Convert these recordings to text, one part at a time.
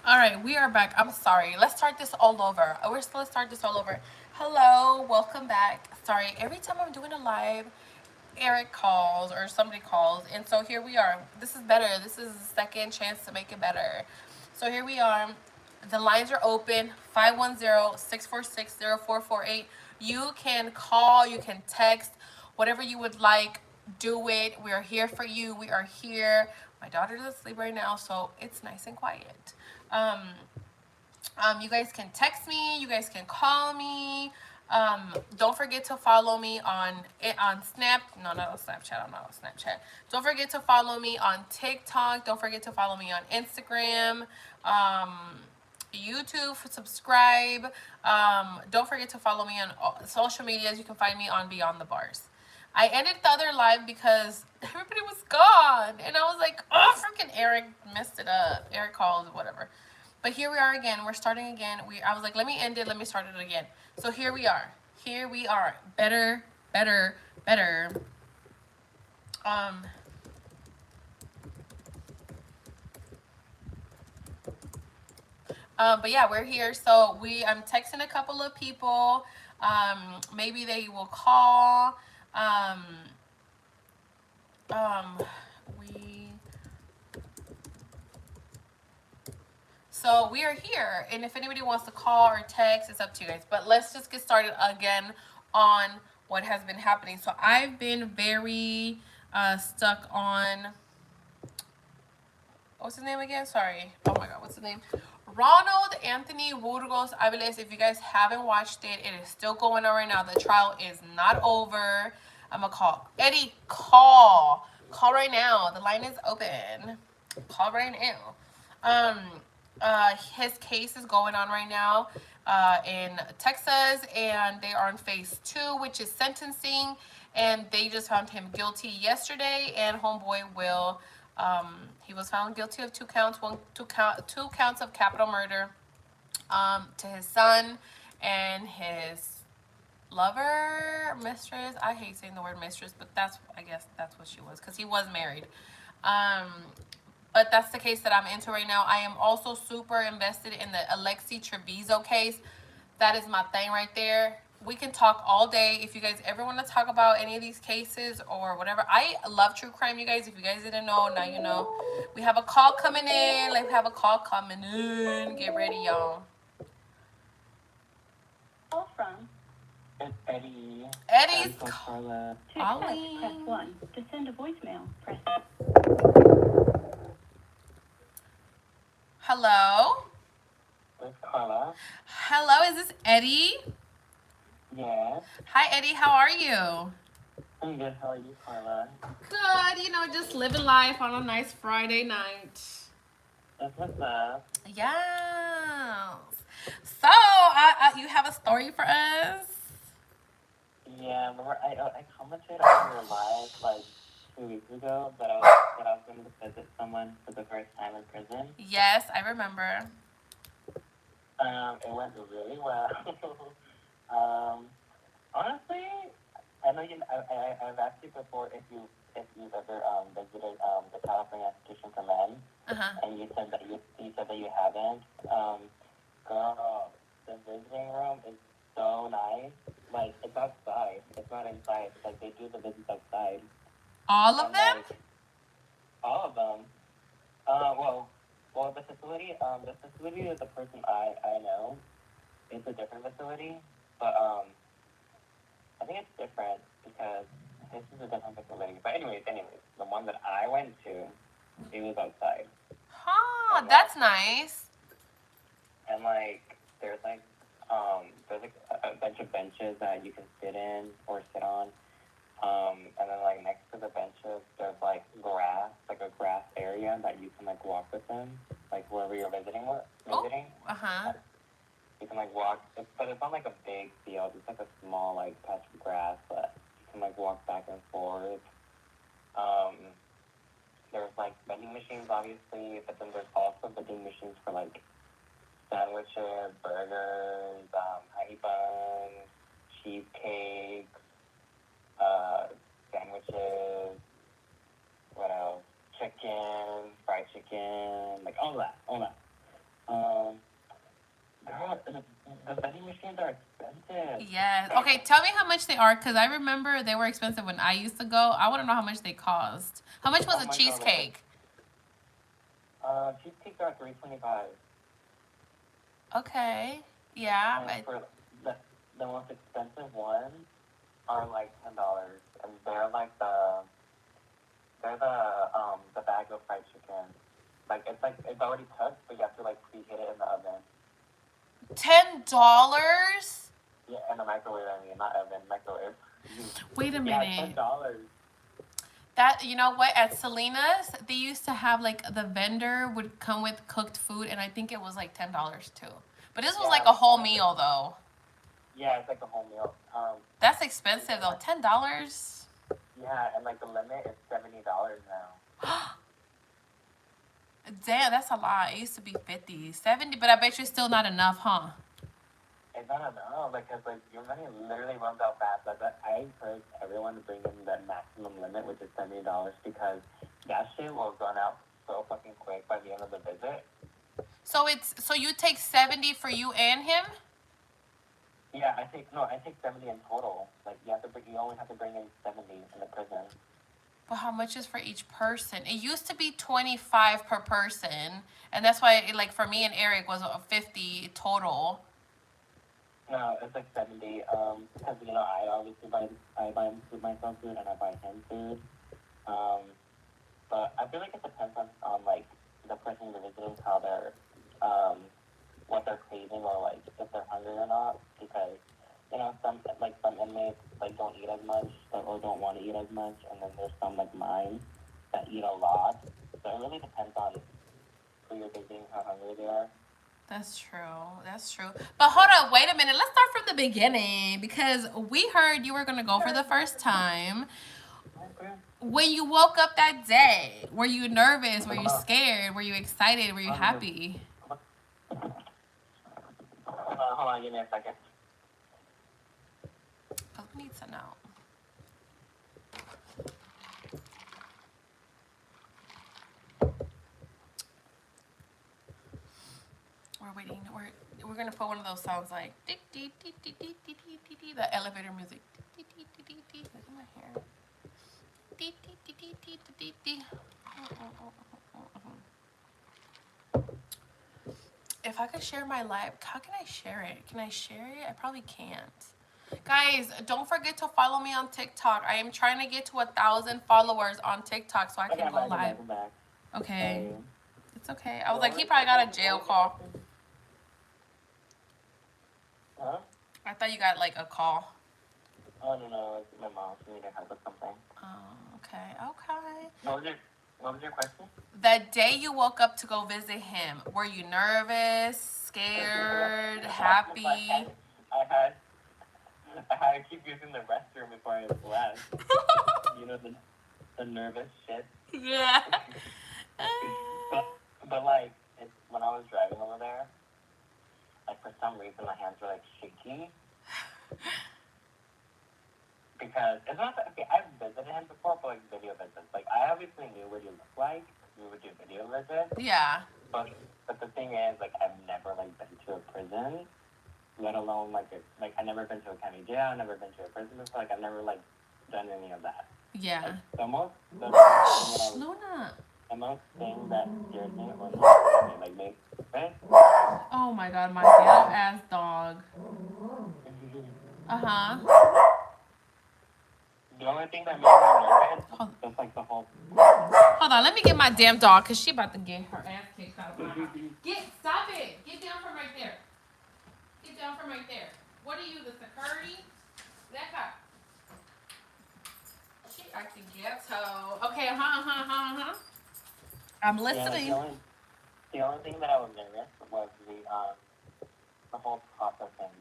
All right, we are back. I'm sorry. Let's start this all over. We're still Let's start this all over. Hello, welcome back. Sorry, every time I'm doing a live, Eric calls or somebody calls, and so here we are. This is better. This is a second chance to make it better. So here we are. The lines are open. 510-646-0448. You can call. You can text. Whatever you would like, do it. We are here for you. We are here. My daughter's asleep right now, so it's nice and quiet. Um, you guys can text me. You guys can call me. Don't forget to follow me on Snap. No, not on Snapchat. I'm not on Snapchat. Don't forget to follow me on TikTok. Don't forget to follow me on Instagram. YouTube. Subscribe. Don't forget to follow me on social medias. You can find me on Beyond the Bars. I ended the other live because everybody was gone, and I was like, "Oh, freaking Eric messed it up." Eric called, whatever. But here we are again. We're starting again. I was like, let me end it. Let me start it again. So here we are. Here we are. Better, better, better. Um. But yeah, we're here. So I'm texting a couple of people. Maybe they will call. Um. Um. We. So we are here, and if anybody wants to call or text, it's up to you guys. But let's just get started again on what has been happening. So I've been very stuck on, what's his name again? Sorry. Oh my God, what's his name? Ronald Anthony Burgos Aviles. If you guys haven't watched it, it is still going on right now. The trial is not over. I'm gonna call Eddie. Call right now. The line is open. Call right now. His case is going on right now in Texas, and they are on phase 2, which is sentencing. And they just found him guilty yesterday, and homeboy will. He was found guilty of 2 counts, 2 counts of capital murder to his son and his lover, mistress. I hate saying the word mistress, but I guess that's what she was, because he was married. Um, but that's the case that I'm into right now. I am also super invested in the 𝒊𝒂𝒍 case. That is my thing right there. We can talk all day. If you guys ever want to talk about any of these cases or whatever. I love true crime, you guys. If you guys didn't know, now you know. We have a call coming in. We have a call coming in. Get ready, y'all. Call from. It's Eddie. Eddie's Carla. To calling. press 1. To send a voicemail, press. Hello? It's Carla. Hello, is this Eddie? Yes. Hi, Eddie. How are you? I'm good. How are you, Carla? Good. Just living life on a nice Friday night. That's what's up. Yes. So, you have a story for us? Yeah, remember I commented on your live like 2 weeks ago that I was going to visit someone for the first time in prison. Yes, I remember. It went really well. Honestly, I know I've asked you before if you've ever visited the California Institution for Men, and you said that you haven't. Girl, the visiting room is so nice. Like, it's outside. It's not inside. Like, they do the visits outside. All of them? Like, all of them. Well, the facility is the person I know. It's a different facility, but I think it's different because this is a different facility. But anyways, the one that I went to, it was outside. Huh, that's nice. And there's a bunch of benches that you can sit in or sit on. And then next to the benches, there's grass, like a grass area that you can walk within, wherever you're visiting. Oh, You can walk, but it's not a big field. It's a small patch of grass, but you can walk back and forth. There's vending machines, obviously, but then there's also vending machines for sandwiches, burgers, honey buns, cheesecakes, sandwiches, what else? Chicken, fried chicken, all that. Okay, tell me how much they are, because I remember they were expensive when I used to go. I want to know how much they cost. How much was a cheesecake? Cheesecakes are $3.25. Okay. Yeah. And for the most expensive ones are like $10, and they're the bag of fried chicken. Like it's already cooked, but you have to like preheat it in the oven. $10? Yeah, in the microwave. I mean, not oven, microwave. Wait a minute. Yeah, $10. That, you know what? At Selena's, they used to have like the vendor would come with cooked food, and I think it was like $10 too. But this was like a whole meal though. Yeah, it's like a whole meal. That's expensive though. $10. Yeah, and like the limit is $70 now. Damn, that's a lot. It used to be 50, 70, but I bet you still not enough, huh? It's not enough, because like your money literally runs out fast. But I encourage everyone to bring in the maximum limit, which is $70, because that shit will run out so fucking quick by the end of the visit. So you take 70 for you and him? Yeah, I take 70 in total. Like you only have to bring in 70 in the prison. But how much is for each person? It used to be 25 per person, and that's why like for me and Eric was 50 total. No, it's like 70. Because I obviously buy myself food and I buy him food. But I feel like it depends on like the person you're visiting, how they're what they're craving, or like if they're hungry or not. Because some inmates like don't eat as much or don't want to eat as much, and then there's some like mine that eat a lot. So it really depends on who you're visiting, how hungry they are. That's true. That's true. But hold up, wait a minute. Let's start from the beginning, because we heard you were gonna go for the first time. Okay. When you woke up that day, were you nervous? Were you scared? Were you excited? Were you happy? Hold on, give me a second. I need to know. We're waiting. We're gonna put one of those sounds like the elevator music. Look at my hair. If I could share my live, how can I share it? Can I share it? I probably can't. Guys, don't forget to follow me on TikTok. I am trying to get to 1,000 followers on TikTok so I can go live. Okay. It's okay. I was like, he probably got a jail call. Huh? I thought you got like a call. Oh, no, it's my mom. She needed help with something. Oh, okay. Okay. What was your question? The day you woke up to go visit him, were you nervous, scared, happy? I had to keep using the restroom before I left. The nervous shit. Yeah. but like, when I was driving over there, like for some reason my hands were like shaky. Because it's not that, okay, I've visited him before, but like video visits. Like I obviously knew what he looked like. We would do video visits. Yeah. But the thing is, like, I've never like been to a prison, let alone like I've never been to a county jail. I've never been to a prison before. Like I've never like done any of that. Yeah. Like, the most thing that scared me was like me. Right? Oh my god, my damn ass dog. The only thing that made me nervous was like the whole. Hold on, let me get my damn dog, because she about to get her ass kicked out of my house. Stop it. Get down from right there. Get down from right there. What are you, the security? That cop. She acting ghetto. Okay, I'm listening. Yeah, the only thing that I was nervous was the whole processing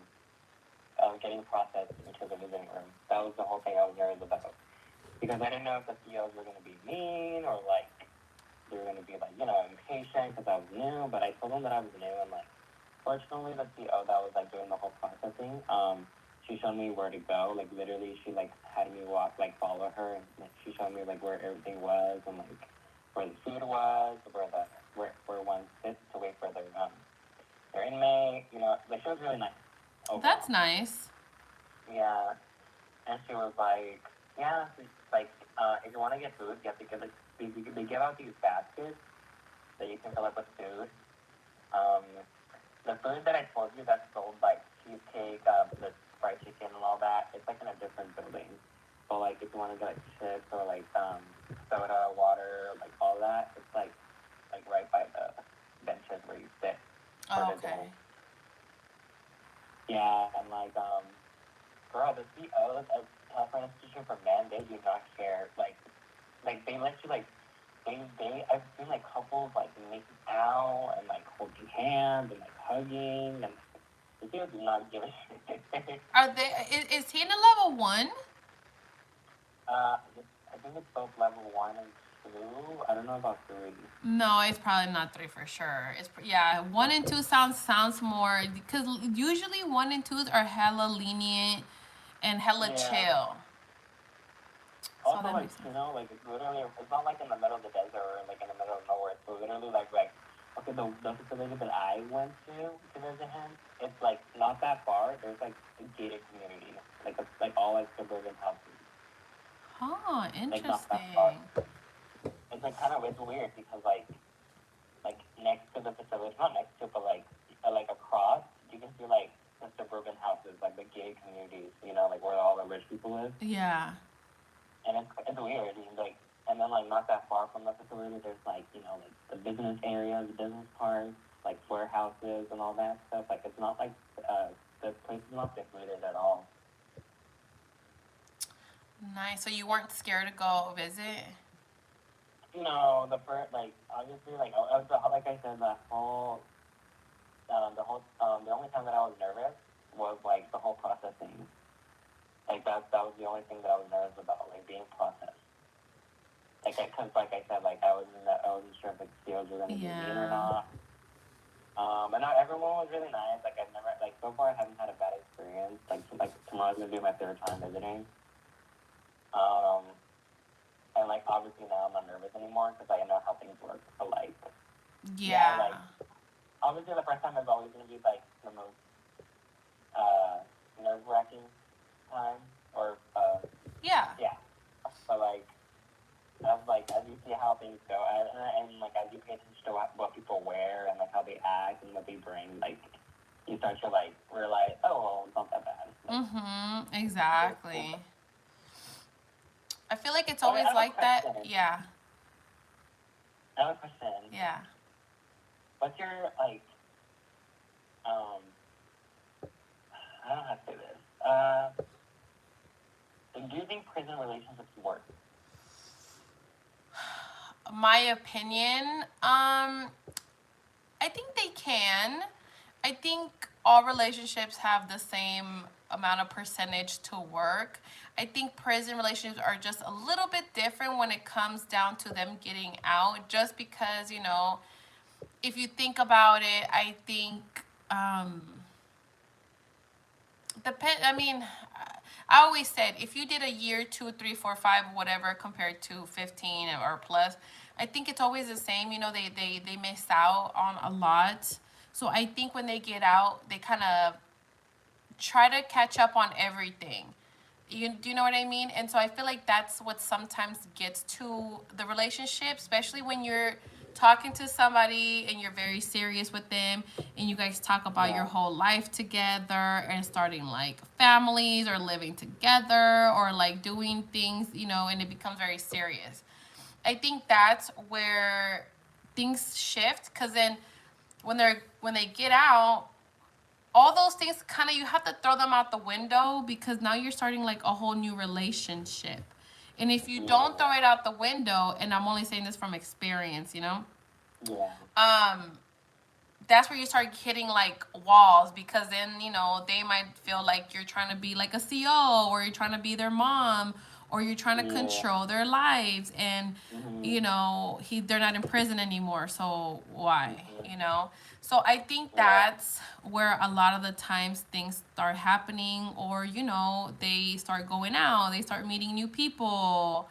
of getting processed into the visiting room. That was the whole thing I was nervous about. Because I didn't know if the COs were going to be mean, or like they were going to be like, impatient because I was new. But I told them that I was new, and like, fortunately, the CO that was like doing the whole processing, she showed me where to go. Like literally, she like had me follow her, and like, she showed me like where everything was, and like where the food was, where one sits to wait for their inmate. Like she was really nice. That's nice. Yeah. And she was like, yeah, like, if you want to get food, you have to get, like, they give out these baskets that you can fill up with food. Um, the food that I told you that's sold, like, cheesecake, the fried chicken and all that, it's, like, in a different building. So, like, if you want to get, like, chips or, like, soda, water, like, all that, it's, like right by the benches where you sit for Oh, the okay. dinner. Yeah, and, like, girl, the COs of California Institution for Men, they do not care. Like, they let you, like, I've seen, like, couples, like, making out and, like, holding hands and, like, hugging, and the people do not give a shit. Are they? Is he in a level 1? I think it's both level 1 and 2. I don't know about 3. No, it's probably not 3 for sure. It's yeah, 1 and 2 sounds more, because usually 1 and 2s are hella lenient and hella chill. Also, so like, you know, like, it's literally, it's not like in the middle of the desert or like in the middle of nowhere. It's literally like okay, the facility that I went to visit him, it's like not that far. There's like a gated community, like it's like all like suburban houses. Oh, interesting. Like not that far. It's like kind of, it's weird because like next to the facility, not next to, but like across, you can see like the suburban houses, like the gated communities, you know, like where all the rich people live. Yeah. And it's weird. Like, and then like not that far from the facility, there's like, you know, like the business areas, the business parks, like warehouses and all that stuff. Like it's not like the place is not secluded at all. Nice. So you weren't scared to go visit? No, the first, like, obviously, like like I said, the only time that I was nervous was like the whole processing. Like that was the only thing that I was nervous about, like being processed. Like, because like I said, like I wasn't sure if the skills were gonna be mean or not. And not everyone was really nice. Like I've never, like so far I haven't had a bad experience. Like tomorrow's gonna be my 3rd time visiting. And like obviously now I'm not nervous anymore because I know how things work. So like, yeah, like obviously the first time is always gonna be like the most nerve-wracking time, or yeah. But like as you see how things go, and like as you pay attention to what people wear and like how they act and what they bring, like you start to like realize, oh well, it's not that bad. Like, exactly. I feel like it's always like that. Yeah. I have a question. Yeah. What's your like I don't know how to say this. Do you think prison relationships work? My opinion, I think they can. I think all relationships have the same amount of percentage to work. I think prison relationships are just a little bit different when it comes down to them getting out, just because, you know, if you think about it, I think I mean, I always said if you did a year, 2, 3, 4, 5, whatever, compared to 15 or plus, I think it's always the same. You know, they miss out on a lot. So I think when they get out, they kind of try to catch up on everything. Do you know what I mean? And so I feel like that's what sometimes gets to the relationship, especially when you're talking to somebody and you're very serious with them and you guys talk about your whole life together and starting like families or living together or like doing things, you know, and it becomes very serious. I think that's where things shift, because then when they get out, all those things kind of, you have to throw them out the window, because now you're starting like a whole new relationship. And if you don't throw it out the window, and I'm only saying this from experience, you know, that's where you start hitting like walls, because then, you know, they might feel like you're trying to be like a CO, or you're trying to be their mom, or you're trying to control their lives, and you know, they're not in prison anymore, so why, you know? So I think that's where a lot of the times things start happening, or, you know, they start going out, they start meeting new people.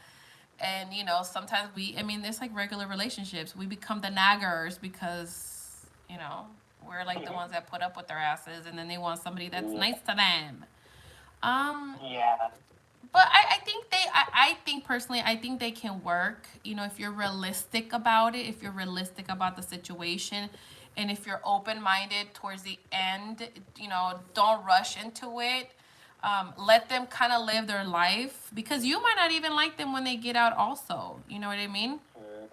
And, you know, sometimes there's like regular relationships. We become the naggers because, you know, we're like the ones that put up with their asses, and then they want somebody that's nice to them. Yeah. But I think personally, I think they can work. You know, if you're realistic about it, if you're realistic about the situation, and if you're open minded towards the end, you know, don't rush into it. Let them kind of live their life because you might not even like them when they get out. Also, you know what I mean? True.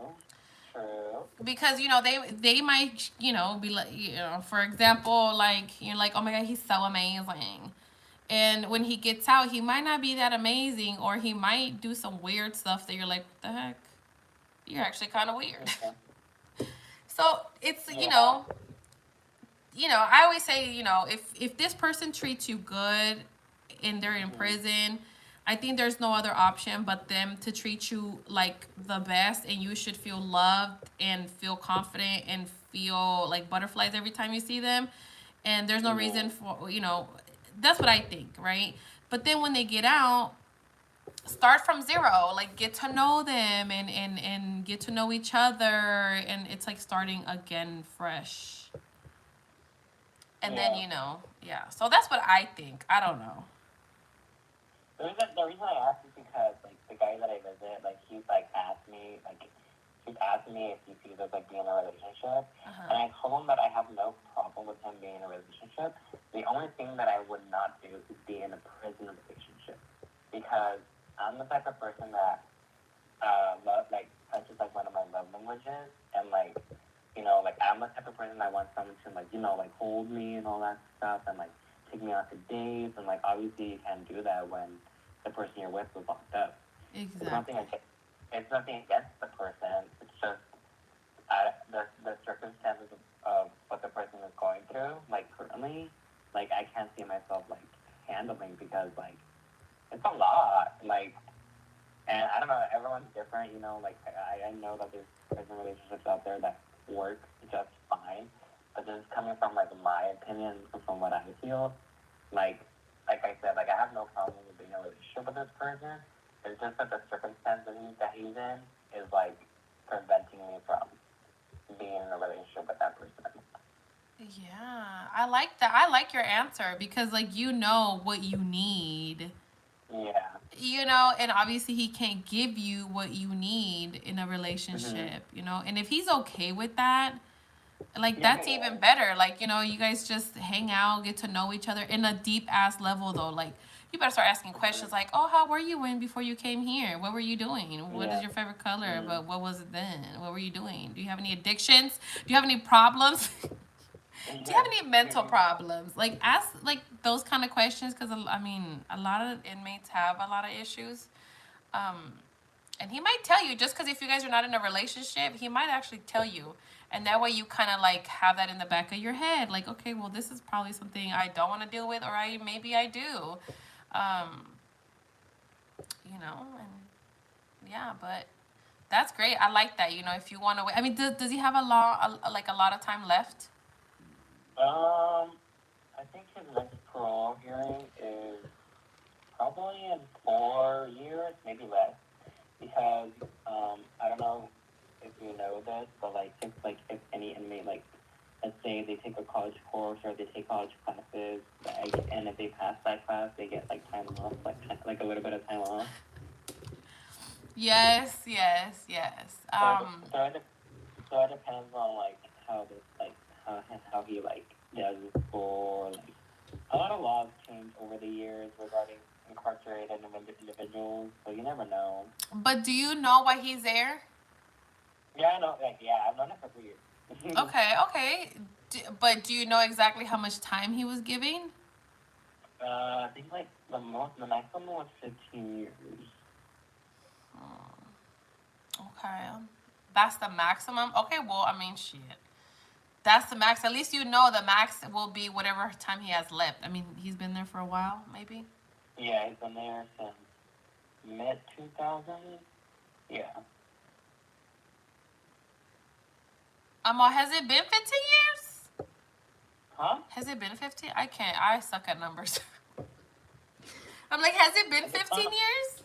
True. Because you know they might be like, for example, like you're like, oh my god, he's so amazing, and when he gets out, he might not be that amazing, or he might do some weird stuff that you're like, what the heck? You're actually kind of weird. Okay. So it's Yeah. I always say, if this person treats you good and they're in Mm-hmm. prison, I think there's no other option but them to treat you like the best, and you should feel loved and feel confident and feel like butterflies every time you see them. And there's no reason Mm-hmm. for, that's what I think, right? But then when they get out, start from zero, like get to know them and get to know each other, and it's like starting again fresh. And then, Yeah. yeah. So that's what I think. I don't know. The reason I asked is because like the guy that I visit, like he's asked me if he sees us like being in a relationship, and I told him that I have no problem with him being in a relationship. The only thing that I would not do is be in a prison relationship, because I'm the type of person that love like that's just like one of my love languages, and like like I'm the type of person that wants someone to like like hold me and all that stuff, and like take me out to dates, and like obviously you can't do that when the person you're with was locked up. It's nothing Exactly. against, it's nothing against the person. It's just the circumstances of what the person is going through, like currently, like I can't see myself like handling, because like it's a lot, like, and I don't know, everyone's different, like I know that there's prison relationships out there that work just fine, but just coming from like my opinion, from what I feel, like like I said, like I have no problem with being in a relationship with this person. It's just that the circumstances that he's in is like preventing me from being in a relationship with that person. Yeah, I like that. I like your answer because, like, you know what you need, Yeah. and obviously he can't give you what you need in a Mm-hmm. relationship, and if he's okay with that, like, Yeah, that's yeah, even better. Like, you guys just hang out, get to know each other in a deep ass level, though. Like, you better start asking questions like, oh, how were you when before you came here? What were you doing? What is yeah. your favorite color? Mm-hmm. But what was it then? What were you doing? Do you have any addictions? Do you have any problems? Do you have Yeah. any mental problems? Like, ask like those kind of questions because I mean, a lot of inmates have a lot of issues. Um, and he might tell you just because if you guys are not in a relationship, he might actually tell you, and that way you kind of like have that in the back of your head, like, okay, well, this is probably something I don't want to deal with, or maybe I do, um, and yeah, but that's great. I like that. If you want to, I mean, does he have like a lot of time left? I think his next parole hearing is probably in 4 years, maybe less, because I don't know if you know this, but if any inmate, like, let's say they take a college course or they take college classes, and if they pass that class, they get like time off, like a little bit of time off. Yes, yes, yes. So so it depends on like how this like how he like does his school. Like a lot of laws change over the years regarding incarcerated individuals, so you never know. But do you know why he's there? Yeah, I know. Like, yeah, I've known it for 3 years. Okay, okay. But do you know exactly how much time he was giving? I think like the maximum was 15 years. Okay. That's the maximum? Okay, well, I mean, shit. That's the max. At least the max will be whatever time he has left. I mean, he's been there for a while, maybe? Yeah, he's been there since mid 2000s. Yeah. Has it been 15 years? Huh? Has it been 15? I can't. I suck at numbers. I'm like, has it been 15 years?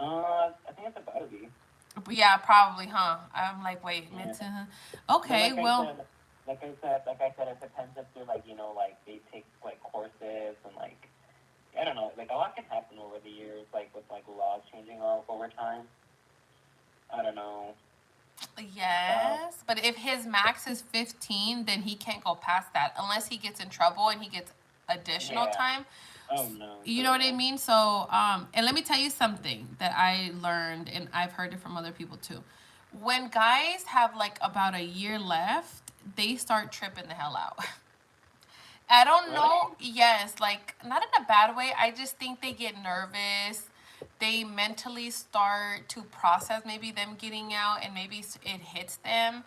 I think it's about to be. Yeah, probably, huh? I'm like, wait, Yeah. mid to, But okay, well, like I said, it depends if they're like, like they take like courses and like I don't know, like a lot can happen over the years, like with like laws changing over time. I don't know. Yes, but if his max is 15, then he can't go past that unless he gets in trouble and he gets additional time. Oh no. You know what I mean? So, and let me tell you something that I learned, and I've heard it from other people too. When guys have like about a year left, they start tripping the hell out. I don't know. Yes, like not in a bad way. I just think they get nervous. They mentally start to process maybe them getting out and maybe it hits them.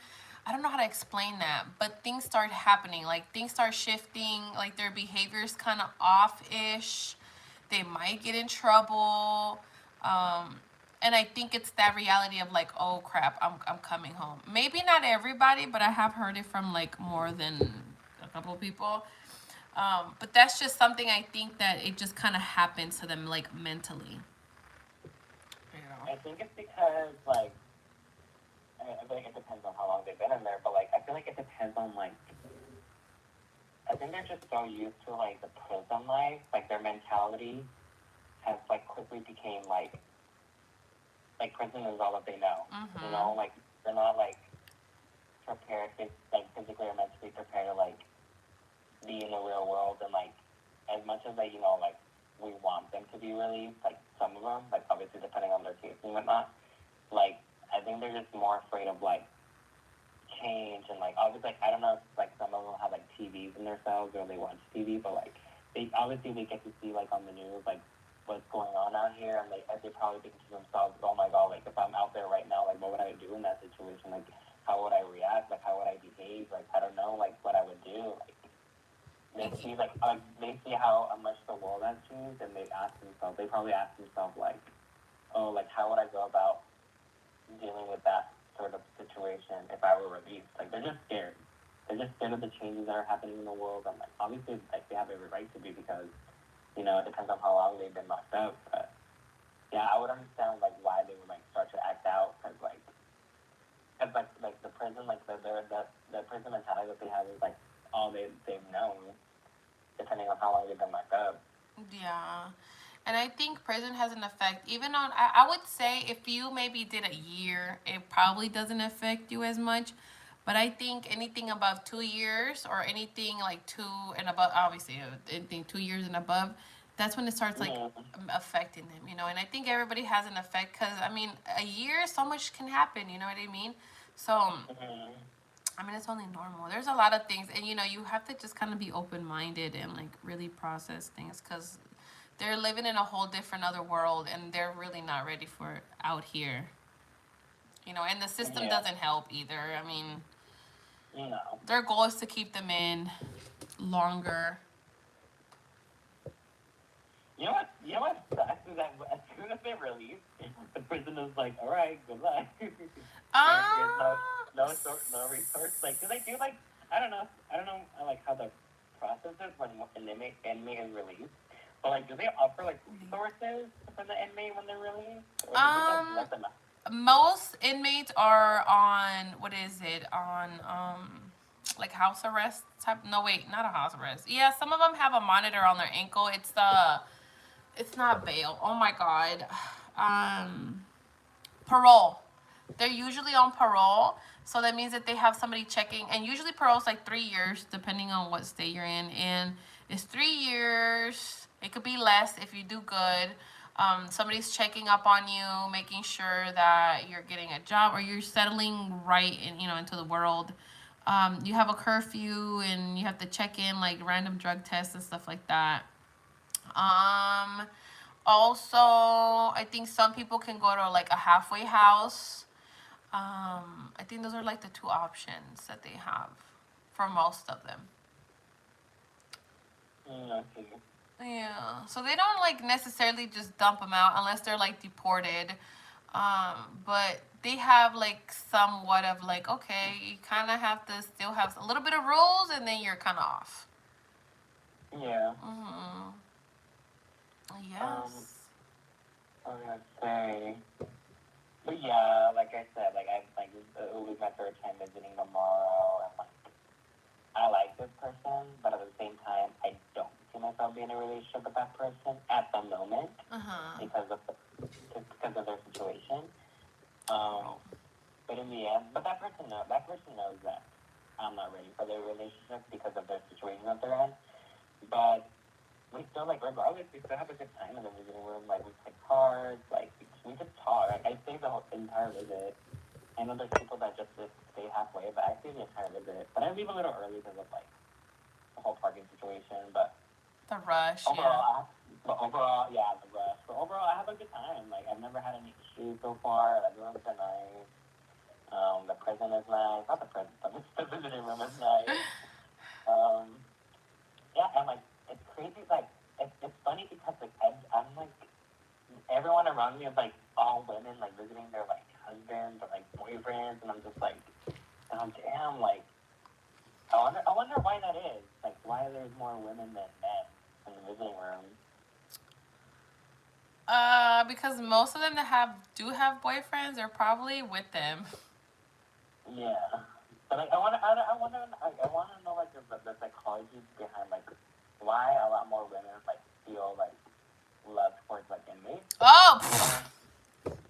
I don't know how to explain that, but things start happening. Like things start shifting, like their behavior's kind of off-ish. They might get in trouble. And I think it's that reality of like, oh crap, I'm coming home. Maybe not everybody, but I have heard it from like more than a couple of people. But that's just something I think that it just kind of happens to them, like mentally. You know? I think it's because like I feel like it depends on how long they've been in there, but like I feel like it depends on like I think they're just so used to like the prison life, like their mentality has like quickly became like prison is all that they know. Mm-hmm. You know, like they're not like prepared, like physically or mentally prepared to like be in the real world, and like as much as like like we want them to be released, like some of them, like obviously depending on their case and whatnot, like I think they're just more afraid of like change and like obviously like I don't know if like some of them have like TVs in their cells or they watch TV, but like they obviously they get to see like on the news like what's going on out here, and they probably think to themselves, oh my god, like if I'm out there right now, like what would I do in that situation, like how would I react, like how would I behave, like I don't know, like what I would do, like they see like they see how much the world has changed, and they probably ask themselves like, oh, like how would I go about dealing with that sort of situation if I were released? Like they're just scared. They're just scared of the changes that are happening in the world, and like obviously like they have every right to be because it depends on how long they've been locked up. But yeah, I would understand like why they would like start to act out because like the prison like the prison mentality that they have is like all they've known, depending on how long they've been locked up. Yeah. And I think prison has an effect, even on, I would say if you maybe did a year, it probably doesn't affect you as much. But I think anything above 2 years or anything like two and above, obviously, anything 2 years and above, that's when it starts like affecting them, And I think everybody has an effect because, I mean, a year, so much can happen, you know what I mean? So, I mean, it's only normal. There's a lot of things, and you have to just kind of be open minded and like really process things because they're living in a whole different other world, and they're really not ready for it out here. And the system doesn't help either. I mean, their goal is to keep them in longer. You know what sucks is that as soon as they release, the prison is like, all right, good luck. There's no resource. Like, do they do like I don't know like how the process is when an inmate is released. But like, do they offer like resources for the inmate when they're released? Or do they just let them out? Most inmates are on what is it on like house arrest type. No, wait, not a house arrest. Yeah, some of them have a monitor on their ankle. It's not bail. Oh my god, parole. They're usually on parole, so that means that they have somebody checking. And usually parole's like 3 years, depending on what state you're in. And it's 3 years. It could be less if you do good. Somebody's checking up on you, making sure that you're getting a job or you're settling right into the world. You have a curfew and you have to check in like random drug tests and stuff like that. Also, I think some people can go to like a halfway house. I think those are like the two options that they have for most of them. Okay. Yeah, so they don't like necessarily just dump them out unless they're like deported. But they have like somewhat of like, okay, you kind of have to still have a little bit of rules, and then you're kind of off. Yeah. Yes. I was gonna say, but yeah, like I said, like it will be my third time visiting tomorrow, and like I like this person, but at the same time, I don't see myself being in a relationship with that person at the moment because of their situation. But in the end, that person knows that I'm not ready for their relationship because of their situation that they're in. But we still, like, regardless, we still have a good time in the visiting room. Like, we play cards, like, we just talk. Like, I stay the entire visit. I know there's people that just stay halfway, but I stay the entire visit. But I leave a little early because of, like, the whole parking situation. But the rush, overall, the rush. But overall, I have a good time. Like, I've never had any issues so far. Everyone's been nice. The prison is nice. Not the prison, but the visiting room is nice. Yeah, and, like, it's crazy. Like, it's funny because, like, I'm like, everyone around me is, like, all women, like, visiting their, like, husbands or, like, boyfriends, and I'm just like, oh, damn, like, I wonder why that is. Like, why there's more women than men in the visiting room. Because most of them that do have boyfriends are probably with them. Yeah, but, like, I want to know, like, the psychology behind, like, why a lot more women, like, feel, like, love towards, like, inmates. Oh.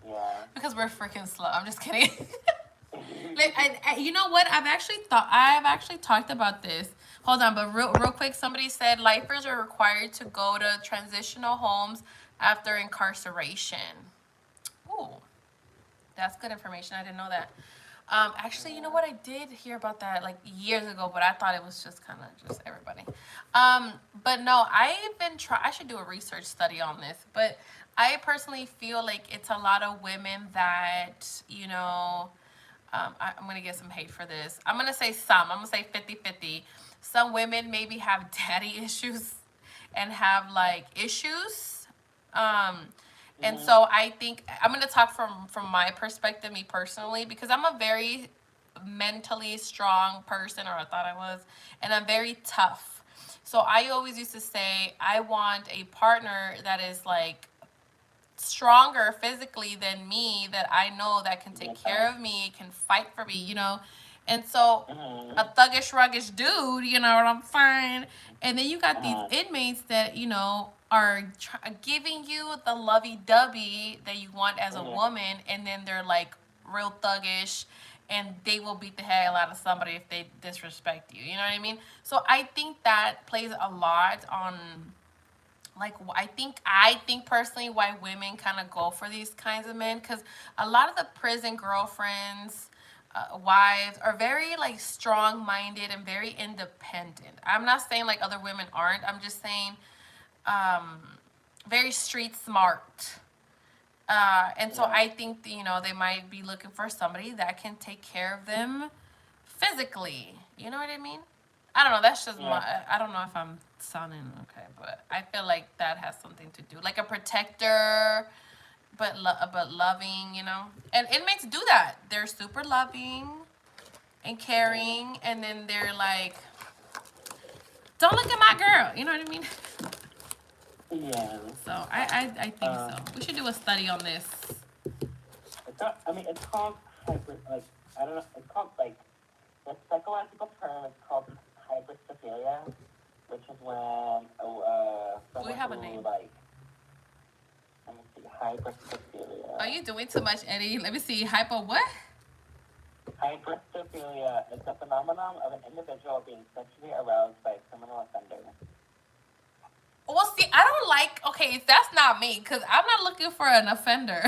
Yeah. Because we're freaking slow. I'm just kidding. Like, you know what? I've actually talked about this. Hold on, but real quick, somebody said lifers are required to go to transitional homes after incarceration. Ooh, that's good information. I didn't know that. Actually, you know what? I did hear about that like years ago, but I thought it was just kind of just everybody. But no, I should do a research study on this, but I personally feel like it's a lot of women that, you know, I'm going to get some hate for this. I'm going to say some. I'm going to say 50-50. Some women maybe have daddy issues and have, like, issues. And so I think I'm going to talk from my perspective, me personally, because I'm a very mentally strong person, or I thought I was, and I'm very tough. So I always used to say I want a partner that is, like, stronger physically than me, that I know that can take care of me, can fight for me, you know. And so a thuggish, ruggish dude, you know what I'm saying? And then you got these inmates that, you know, are giving you the lovey-dovey that you want as a woman, and then they're, like, real thuggish, and they will beat the hell out of somebody if they disrespect you. You know what I mean? So I think that plays a lot on, like, I think personally why women kind of go for these kinds of men, because a lot of the prison girlfriends, wives, are very, like, strong-minded and very independent. I'm not saying, like, other women aren't. I'm just saying very street smart. And so I think, you know, they might be looking for somebody that can take care of them physically. You know what I mean? I don't know. That's just I don't know if I'm sounding okay, but I feel like that has something to do, like a protector, but loving, you know. And inmates do that. They're super loving and caring, and then they're like, "Don't look at my girl." You know what I mean? Yeah. So I think so. We should do a study on this. It's called like, I don't know. It's called, like, the psychological term is called hybristophilia, which is when someone We have a who, name. like, let me see, hybristophilia. Are you doing too much, Eddie? Let me see. Hypo what? Hybristophilia is the phenomenon of an individual being sexually aroused by a criminal offender. Well, see, I don't like. Okay, that's not me, because I'm not looking for an offender.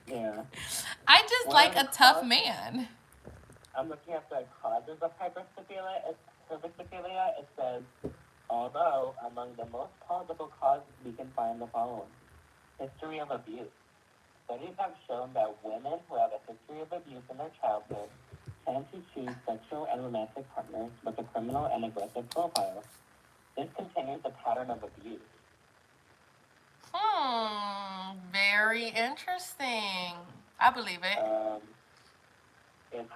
Yeah. I just like a tough man. I'm looking at the causes of hybristophilia. It says, although among the most plausible causes we can find the following: history of abuse. Studies have shown that women who have a history of abuse in their childhood tend to choose sexual and romantic partners with a criminal and aggressive profile. This continues a pattern of abuse. Very interesting. I believe it. Is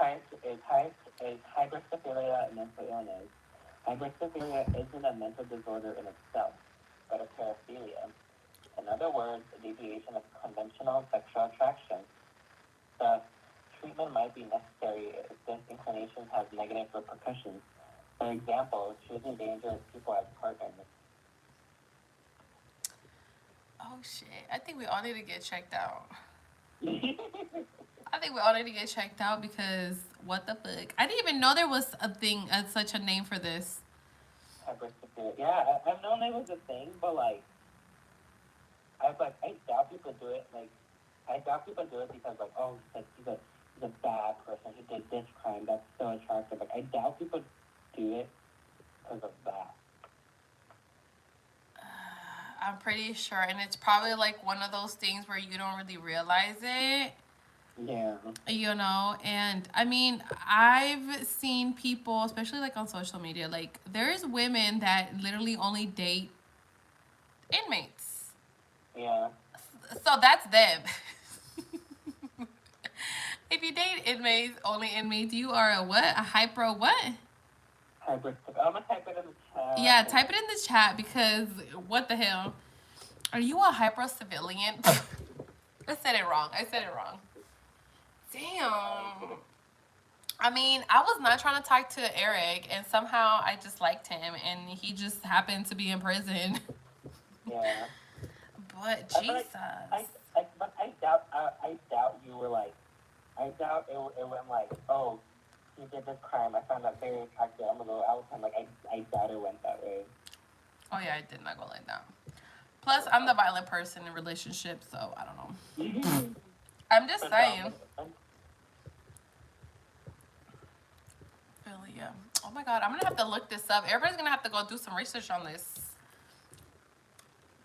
hybristophilia a mental illness? Hybristophilia isn't a mental disorder in itself, but a paraphilia. In other words, a deviation of conventional sexual attraction. Thus, treatment might be necessary if this inclination has negative repercussions, For example, choosing dangerous people as partners. Oh shit! I think we all need to get checked out. I think we all need to get checked out because what the fuck? I didn't even know there was a thing, such a name for this. Yeah, I've known it was a thing, but like, I doubt people do it. Like, I doubt people do it because like, oh, he's a bad person. He did this crime. That's so attractive. Like, I doubt people do it because of that. I'm pretty sure, and it's probably like one of those things where you don't really realize it. Yeah. You know, and I mean, I've seen people, especially like on social media, like there's women that literally only date inmates. Yeah. So that's them. If you date inmates, only inmates, you are a what? A hyper what? I'm gonna type it in the chat. Yeah, type it in the chat because what the hell? Are you a hyper civilian? I said it wrong. Damn. I mean, I was not trying to talk to Eric, and somehow I just liked him, and he just happened to be in prison. Yeah. But Jesus. But I doubt you were like, I doubt it went like, oh, he did this crime. I found that very attractive. I'm gonna go out with him. Like, I doubt it went that way. Oh yeah, it did not go like that. Plus, I'm the violent person in relationships, so I don't know. I'm just saying. Really, yeah. Oh my God, I'm gonna have to look this up. Everybody's gonna have to go do some research on this.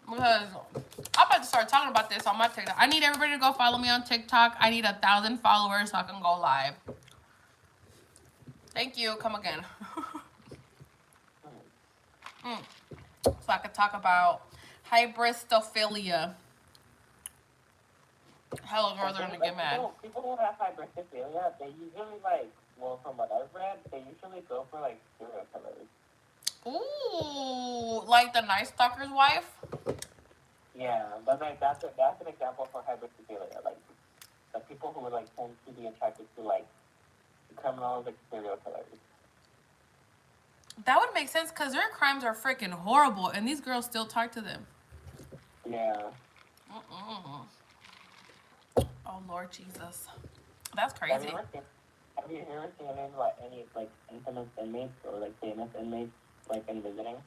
Because I'm about to start talking about this on my TikTok. I need everybody to go follow me on TikTok. I need 1,000 followers so I can go live. Thank you. Come again. So I could talk about hybristophilia. Hello, girls are gonna get mad. People who have hybristophilia, they usually like, well, from what I've read, they usually go for like serial killers. Ooh, like the Night Stalker's wife? Yeah, but like that's an example for hybristophilia. Like the people who would like tend to be attracted to like criminals, like serial killers. That would make sense because their crimes are freaking horrible, and these girls still talk to them. Yeah. Oh Lord Jesus, that's crazy. Have you ever seen any like infamous inmates or like famous inmates like in visiting?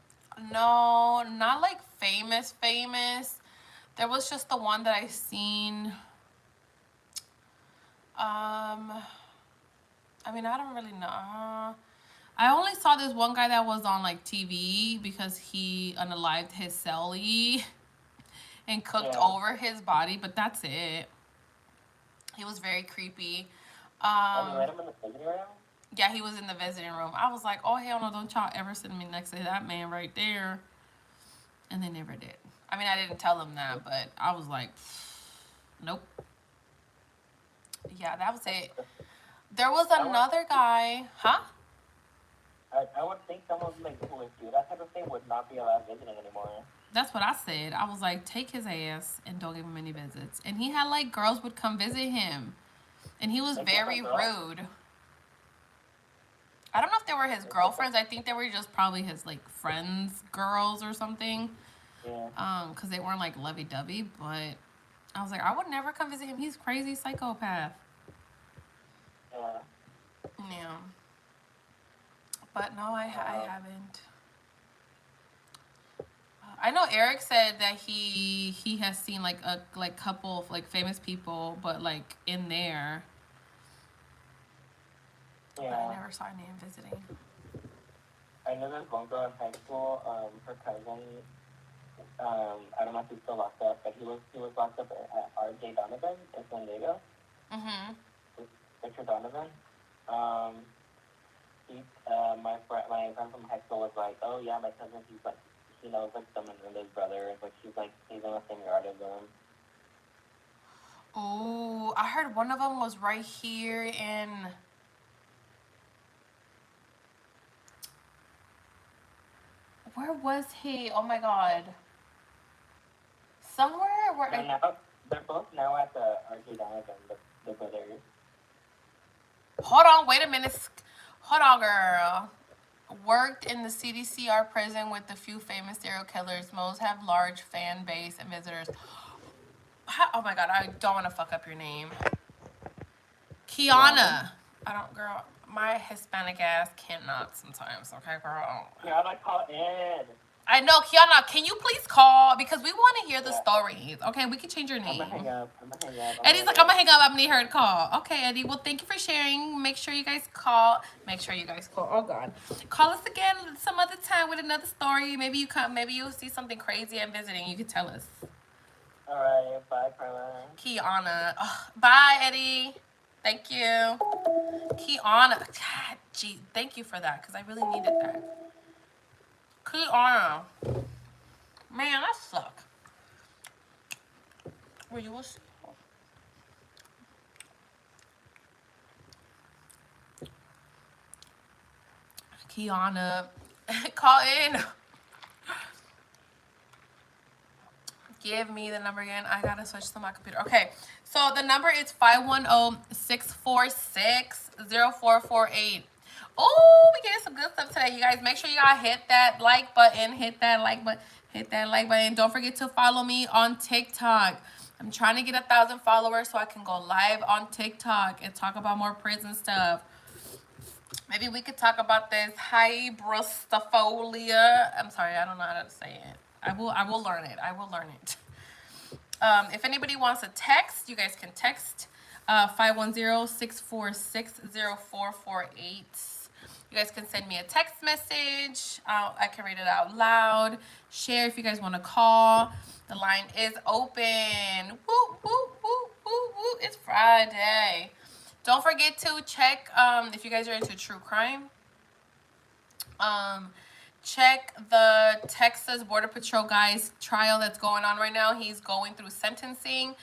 No, not like famous. There was just the one that I seen. I mean, I don't really know. I only saw this one guy that was on like TV because he unalived his cellie and cooked over his body, but that's it. He was very creepy. You met him in the visiting room? Yeah, he was in the visiting room. I was like, oh hell no, don't y'all ever send me next to that man right there. And they never did. I mean, I didn't tell them that, but I was like, nope. Yeah, that was it. There was another guy, huh? I would think someone like who would do that type of thing would not be allowed visiting anymore. That's what I said. I was like, take his ass and don't give him any visits. And he had like girls would come visit him. And he was very rude. I don't know if they were his girlfriends. I think they were just probably his like friends, girls or something. Yeah. Because they weren't like lovey-dovey. But I was like, I would never come visit him. He's crazy psychopath. Yeah. Yeah. But no, I haven't. I know Eric said that he has seen like a couple of like famous people, but like in there. Yeah. But I never saw any visiting. I know there's one girl in high school. Her cousin. I don't know if he's still locked up, but he was locked up at R.J. Donovan in San Diego. Richard Donovan. My friend from high school was like, oh yeah, my cousin, he knows like someone and his brother, like he's in the same yard as them. Oh, I heard one of them was right here in. Where was he? Oh my God. Somewhere where they're both now at the R.J. Donovan, the brothers. Hold on, wait a minute. Hold on, girl. Worked in the CDCR prison with a few famous serial killers. Most have large fan base and visitors. Oh my god, I don't want to fuck up your name. Qiana. I don't, girl. My Hispanic ass cannot sometimes. Okay, girl. Qiana, call in. I know, Kiana. Can you please call because we want to hear the stories? Okay, we can change your name. I'm gonna hang up. Eddie's like, I'm gonna hang up. I'm gonna need her to call. Okay, Eddie. Well, thank you for sharing. Make sure you guys call. Oh God, call us again some other time with another story. Maybe you come. Maybe you'll see something crazy and visiting. You can tell us. All right. Bye, Carla. Kiana. Oh, bye, Eddie. Thank you. Kiana. God, gee, thank you for that because I really needed that. Kiana. Man, I suck. Were you a... Kiana. Call in. Give me the number again. I gotta switch to my computer. Okay, so the number is 510-646-0448. Oh, we getting some good stuff today, you guys. Make sure you gotta hit that like button. Don't forget to follow me on TikTok. I'm trying to get 1,000 followers so I can go live on TikTok and talk about more prison stuff. Maybe we could talk about this hybristophilia. I'm sorry, I don't know how to say it. I will learn it. If anybody wants a text, you guys can text 510-646-0448. You guys can send me a text message. I can read it out loud. Share if you guys want to call. The line is open. Woo, woo, woo, woo, woo. It's Friday. Don't forget to check if you guys are into true crime. Check the Texas Border Patrol guy's trial that's going on right now. He's going through sentencing.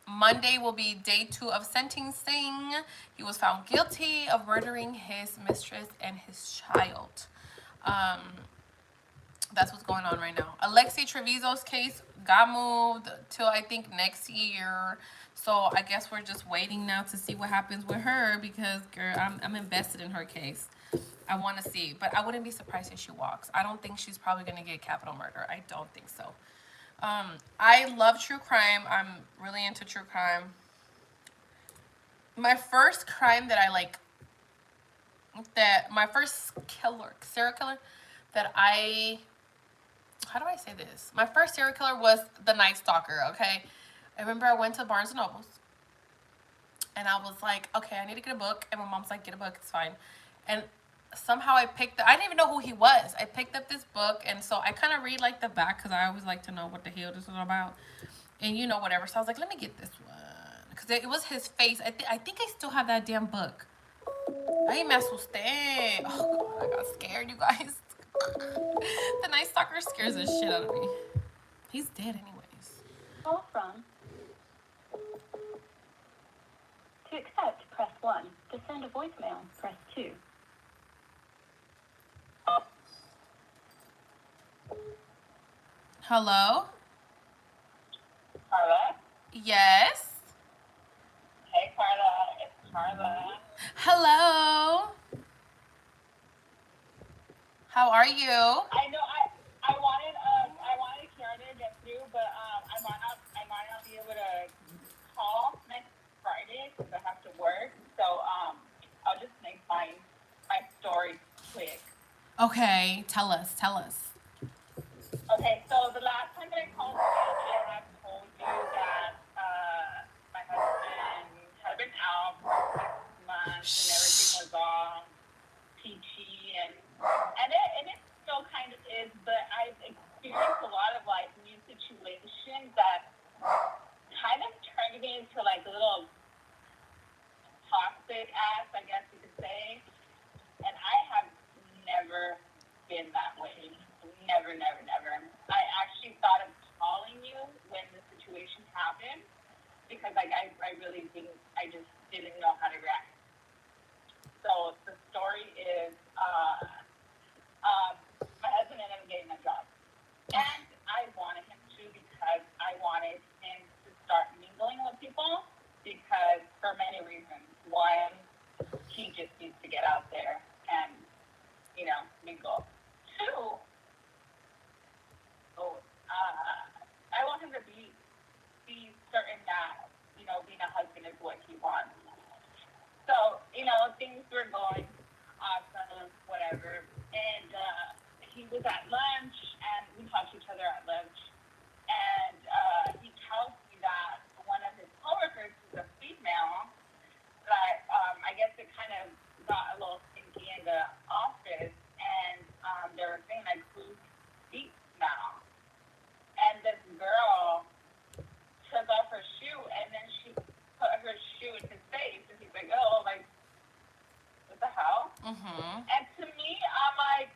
Monday will be day 2 of sentencing. He was found guilty of murdering his mistress and his child. That's what's going on right now. 𝒊𝒂𝒍𝒂's case got moved till I think next year. So I guess we're just waiting now to see what happens with her because, girl, I'm invested in her case. I want to see, but I wouldn't be surprised if she walks. I don't think she's probably going to get capital murder. I don't think so. I love true crime. I'm really into true crime. My first crime that my first serial killer that how do I say this? My first serial killer was the Night Stalker, okay? I remember I went to Barnes & Nobles, and I was like, okay, I need to get a book, and my mom's like, get a book, it's fine. And somehow I didn't even know who he was. I picked up this book, and so I kind of read like the back because I always like to know what the hell this is about, and whatever. So I was like, let me get this one because it was his face. I think I still have that damn book. Ay, me asusté. Oh God, I got scared, you guys. The Night Stalker scares the shit out of me. He's dead anyways. Call from. To accept, press 1. To send a voicemail, press 2. Hello? Carla? Yes? Hey, Carla. It's Carla. Hello? How are you? I know I wanted Kiana to get through, but I might not be able to call next Friday because I have to work. So I'll just make my story quick. Okay, tell us. Okay, so the last time that I called in, I had told you that my husband had been out for 6 months and everything was all peachy and it still kind of is, but I've experienced a lot of like new situations that kind of turned me into like a little toxic ass, I guess you could say. And I have never been that way. Never. I actually thought of calling you when the situation happened because like I really just didn't know how to react. So the story is my husband ended up getting a job. And I wanted him to because I wanted him to start mingling with people for many reasons. One, he just needs to get out there and certain that, being a husband is what he wants. So, things were going awesome, whatever. And he was at lunch, and we talked to each other at lunch. And he tells me that one of his coworkers is a female, that I guess it kind of got a little stinky in the office, and they were saying, like, who's feet now? And this girl took off her shoe, and then she put her shoe in his face, and he's like, oh, like, what the hell? Mm-hmm. And to me, I'm like,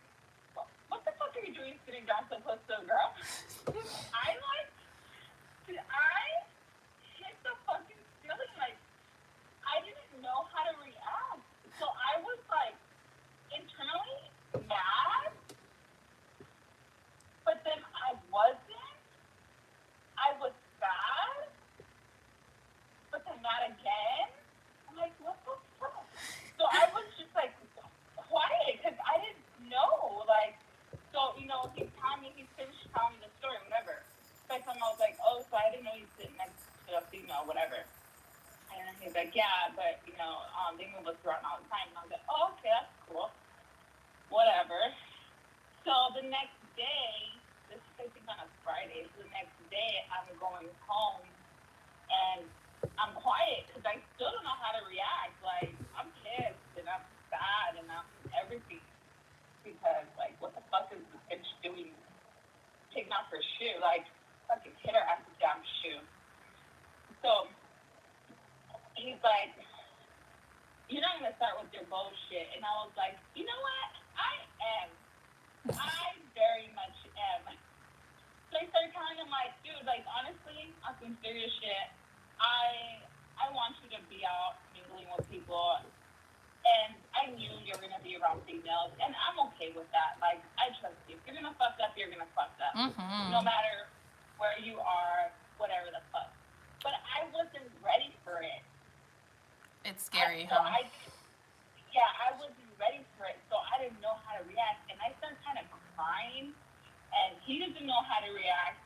what the fuck are you doing sitting down so close to a girl? I hit the fucking ceiling, like, I didn't know how to react. So I was, like, internally mad, but then I wasn't. I was sad, but then not again. I'm like, what the fuck? So I was just, like, quiet, because I didn't know, like, so, he's telling me, he's finished telling me the story, whatever. So I told him, I was like, oh, so I didn't know you sitting next to a female, whatever. And then he's like, yeah, but, they move us around all the time. And I was like, oh, okay, that's cool. Whatever. So the next day, this is, I think, on a Friday, so the next day, I'm going home, and I'm quiet, because I still don't know how to react. Like, I'm pissed, and I'm sad, and I'm everything. Because, like, what the fuck is this bitch doing? Taking off her shoe. Like, fucking hit her ass with damn shoe. So, he's like, you're not going to start with your bullshit. And I was like, you know what? I am. I very much am. So I started telling him, like, dude, like, honestly, on some serious shit, I want you to be out mingling with people. And I knew you were going to be around females, and I'm okay with that. Like, I trust you. If you're going to fuck up, you're going to fuck up. Mm-hmm. No matter where you are, whatever the fuck. But I wasn't ready for it. It's scary, huh? I wasn't ready for it, so I didn't know how to react. And I started kind of crying, and he doesn't know how to react.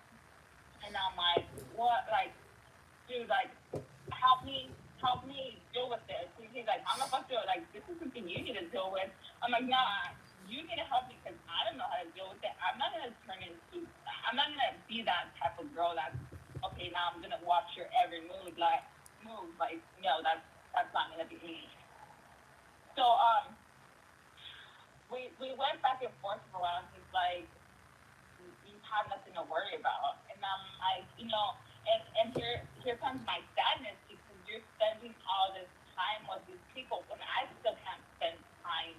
And I'm like, what? Like, dude, like, help me deal with this. And he's like, I'm not supposed to do it. Like, this is something you need to deal with. I'm like, nah, you need to help me, because I don't know how to deal with it. I'm not going to be that type of girl that's, okay, now I'm going to watch your every move. Like, no, that's not going to be me. So, we went back and forth for a while, and he's like, you have nothing to worry about. And I'm like, and here comes my sadness, because you're spending all this time with these people when I still can't spend time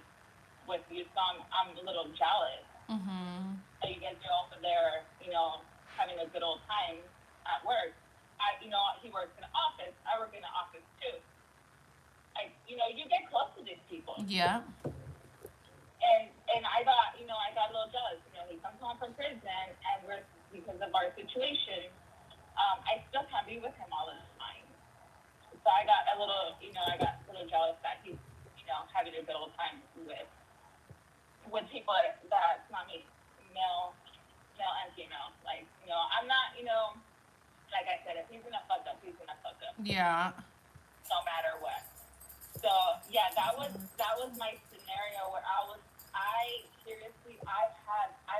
with you, so I'm a little jealous. Mm-hmm. So you guys are over there, having a good old time at work. He works in an office. I work in an office too. You get close to these people. Yeah. And I got a little jealous. He comes home from prison, and because of our situation, I still can't be with him all the time. So I got a little jealous that he's, having a good old time with people that's not me, male and female. Like, I'm not, like I said, if he's gonna fuck up, he's gonna fuck up. Yeah. No matter what. So yeah, that was my scenario where I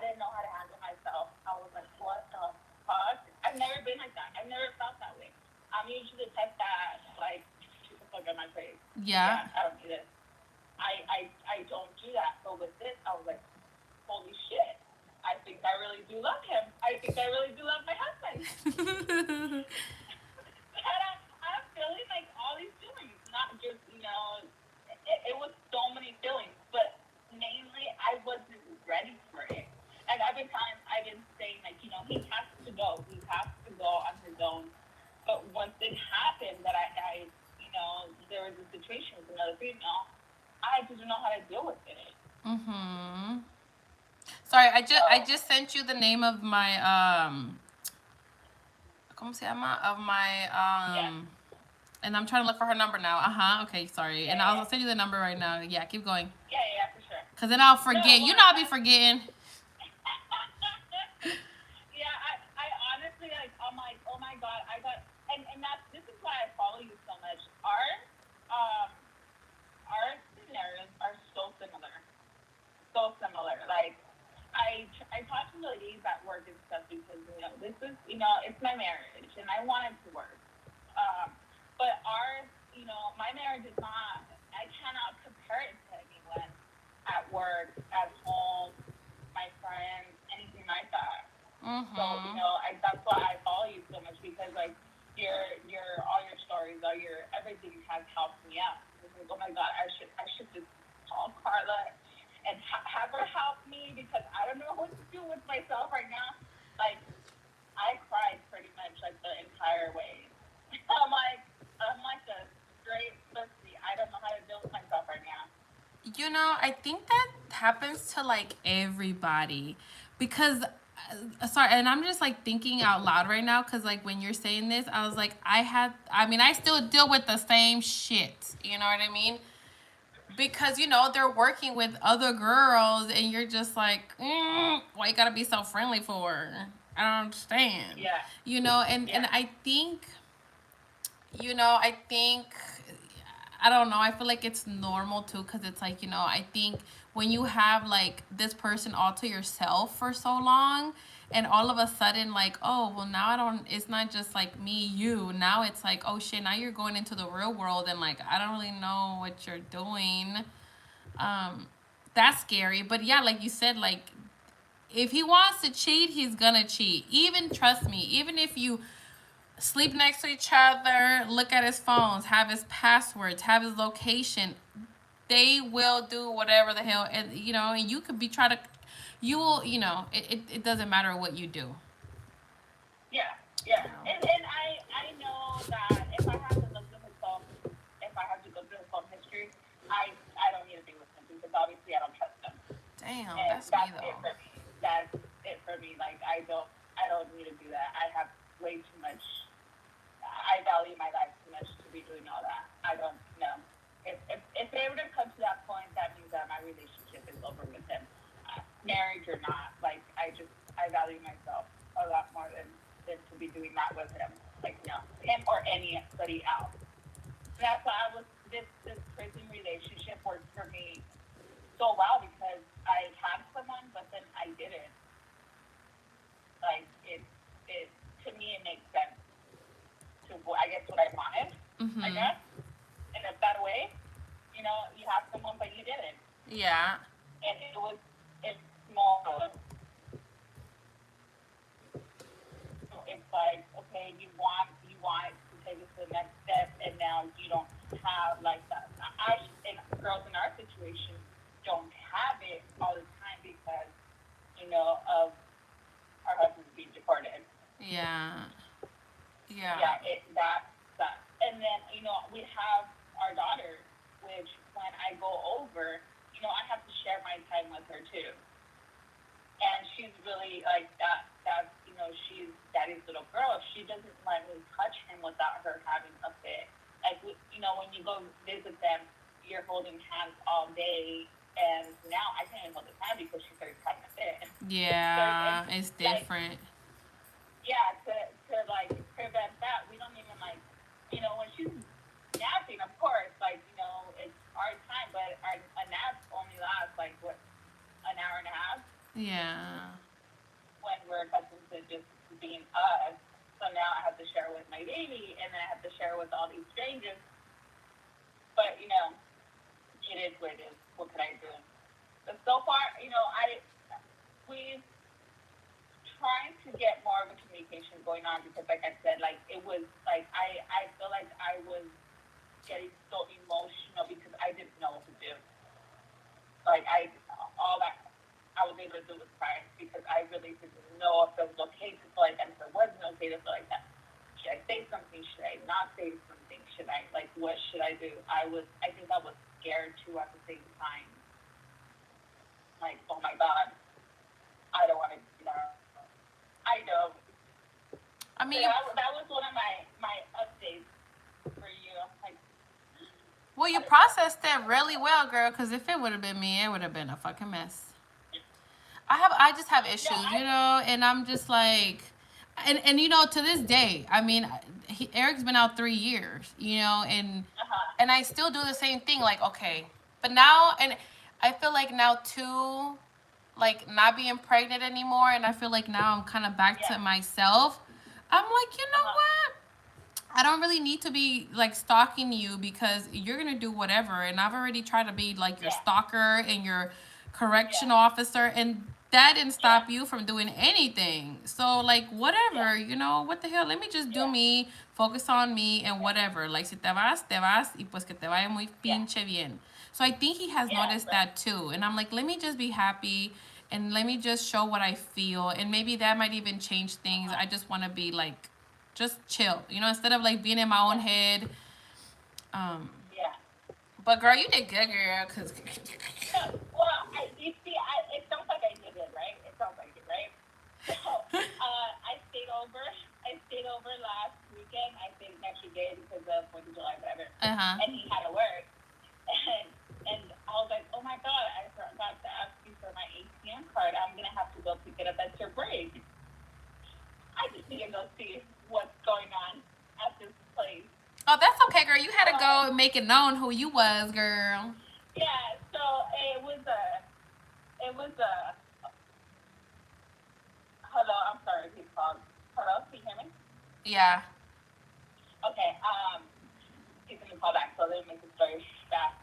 didn't know how to handle myself. I was like, what the fuck? I've never been like that. I've never felt that way. I'm usually the type that, like, shoot the fuck out my face. Yeah. I don't do this. I don't do that. But with this, I was like, holy shit. I think I really do love him. I think I really do love my husband. And I'm feeling like all these feelings, not just, it was so many feelings, but mainly I wasn't ready for it. And I've been saying, like, he has to go. He has to go on his own. But once it happened that I there was a situation with another female, I didn't know how to deal with it. Mm-hmm. Sorry, I just sent you the name of my ¿cómo se llama? Of my Yeah. And I'm trying to look for her number now. Okay, sorry. Yeah, and I'll send you the number right now. Yeah, keep going. Yeah, for sure. Cause then I'll forget. No, I'll be forgetting. Yeah, I honestly, like, I'm like, oh my god, and now So, you know, that's why I follow you so much, because like all your stories, all your everything has helped me out. It's like, oh my God, I should just call Carla and have her help me, because I don't know what to do with myself right now. Like, I cried pretty much like the entire way. I'm like a straight pussy. I don't know how to deal with myself right now. You know, I think that happens to like everybody because sorry, and I'm just like thinking out loud right now because like when you're saying this, I was like, I still deal with the same shit. You know what I mean? Because you know they're working with other girls, and you're just like, why you gotta be so friendly for? I don't understand. Yeah. You know, and I think, you know, I don't know. I feel like it's normal too, because it's like, you know, I think when you have like this person all to yourself for so long, and all of a sudden, like, oh, well, now it's not just like me, you. Now it's like, oh shit, now you're going into the real world, and like, I don't really know what you're doing. That's scary. But yeah, like you said, like, if he wants to cheat, he's gonna cheat. Even, trust me, even if you sleep next to each other, look at his phones, have his passwords, have his location, they will do whatever the hell. And you know, and you could be trying to, you will, you know, it doesn't matter what you do. Yeah. And I know that if I have to look through his phone, if I have to go through his phone history, I don't need to be with him, because obviously I don't trust him. Damn, And that's me though. it for me. That's it for me. Like, I don't need to do that. I have way too much. I value my life too much to be doing all that. I don't know. If they were to come to that point, that means that my relationship is over with him, marriage or not. Like, I value myself a lot more than to be doing that with him. Like, no, him or anybody else. That's why this prison relationship worked for me so well, because I had someone, but then I didn't. Like, it to me it makes sense to, I guess, what I wanted. Mm-hmm. I guess in a better way. You know, you have someone, but you didn't. Yeah. And it's small. It's like, okay, you want to take it to the next step, and now you don't have like that. And girls in our situation don't have it all the time, because, you know, of our husbands being deported. Yeah. Yeah, that sucks. And then, you know, we have our daughter, which when I go over, you know, I have to share my time with her too. And she's really like that, you know, she's daddy's little girl. She doesn't let me touch him without her having a fit. Like, you know, when you go visit them, you're holding hands all day. And now I can't even hold his hand because she started having a fit. Yeah, it's different. Like, yeah, to like prevent that, we don't even, like, you know, when she's napping, of course, like, you know, it's our time, but a nap only lasts like what, an hour and a half. Yeah. When we're accustomed to just being us, so now I have to share with my baby, and then I have to share with all these strangers. But, you know, it is what it is. What can I do? But so far, you know, we've trying to get more of a communication going on, because, like I said, like, it was like I feel like I was getting so emotional because I didn't know what to do. Like, all that I was able to do was cry, because I really didn't know if it was okay to feel like that, if it wasn't okay to feel like that. Should I say something? Should I not say something? Should I, like, what should I do? I think I was scared too at the same time. Like, oh my God, I don't want to, you know. I know. I mean, so that was one of my updates for you. Like, well, you processed that really well, girl, because if it would have been me, it would have been a fucking mess. I just have issues, you know, and I'm just like, and you know, to this day, I mean, Eric's been out 3 years, you know, and I still do the same thing, like, okay, but now, and I feel like now too, like, not being pregnant anymore, and I feel like now I'm kind of back to myself. I'm like, you know what? I don't really need to be like stalking you, because you're gonna do whatever, and I've already tried to be like your stalker and your correction officer, and that didn't stop you from doing anything. So like whatever, you know, what the hell? Let me just do me, focus on me and whatever. Like si te vas, y pues que te vaya muy pinche bien. So I think he has noticed that too. And I'm like, let me just be happy and let me just show what I feel and maybe that might even change things. I just want to be like just chill, you know, instead of like being in my own head. But girl, you did good, girl. Cause well, you see, it sounds like I did it, right? It sounds like it, right? So, I stayed over. Last weekend. I stayed an extra day because of 4th of July, whatever. And he had to work. And I was like, oh my God, I forgot to ask you for my ATM card. I'm gonna have to go pick it up at your break. I just need to go see what's going on at this place. Oh, that's okay, girl. You had to go and make it known who you was, girl. Yeah, so it was a hello, I'm sorry, he called. Hello, can you hear me? Yeah. Okay, he's gonna call back, so let me make the story fast.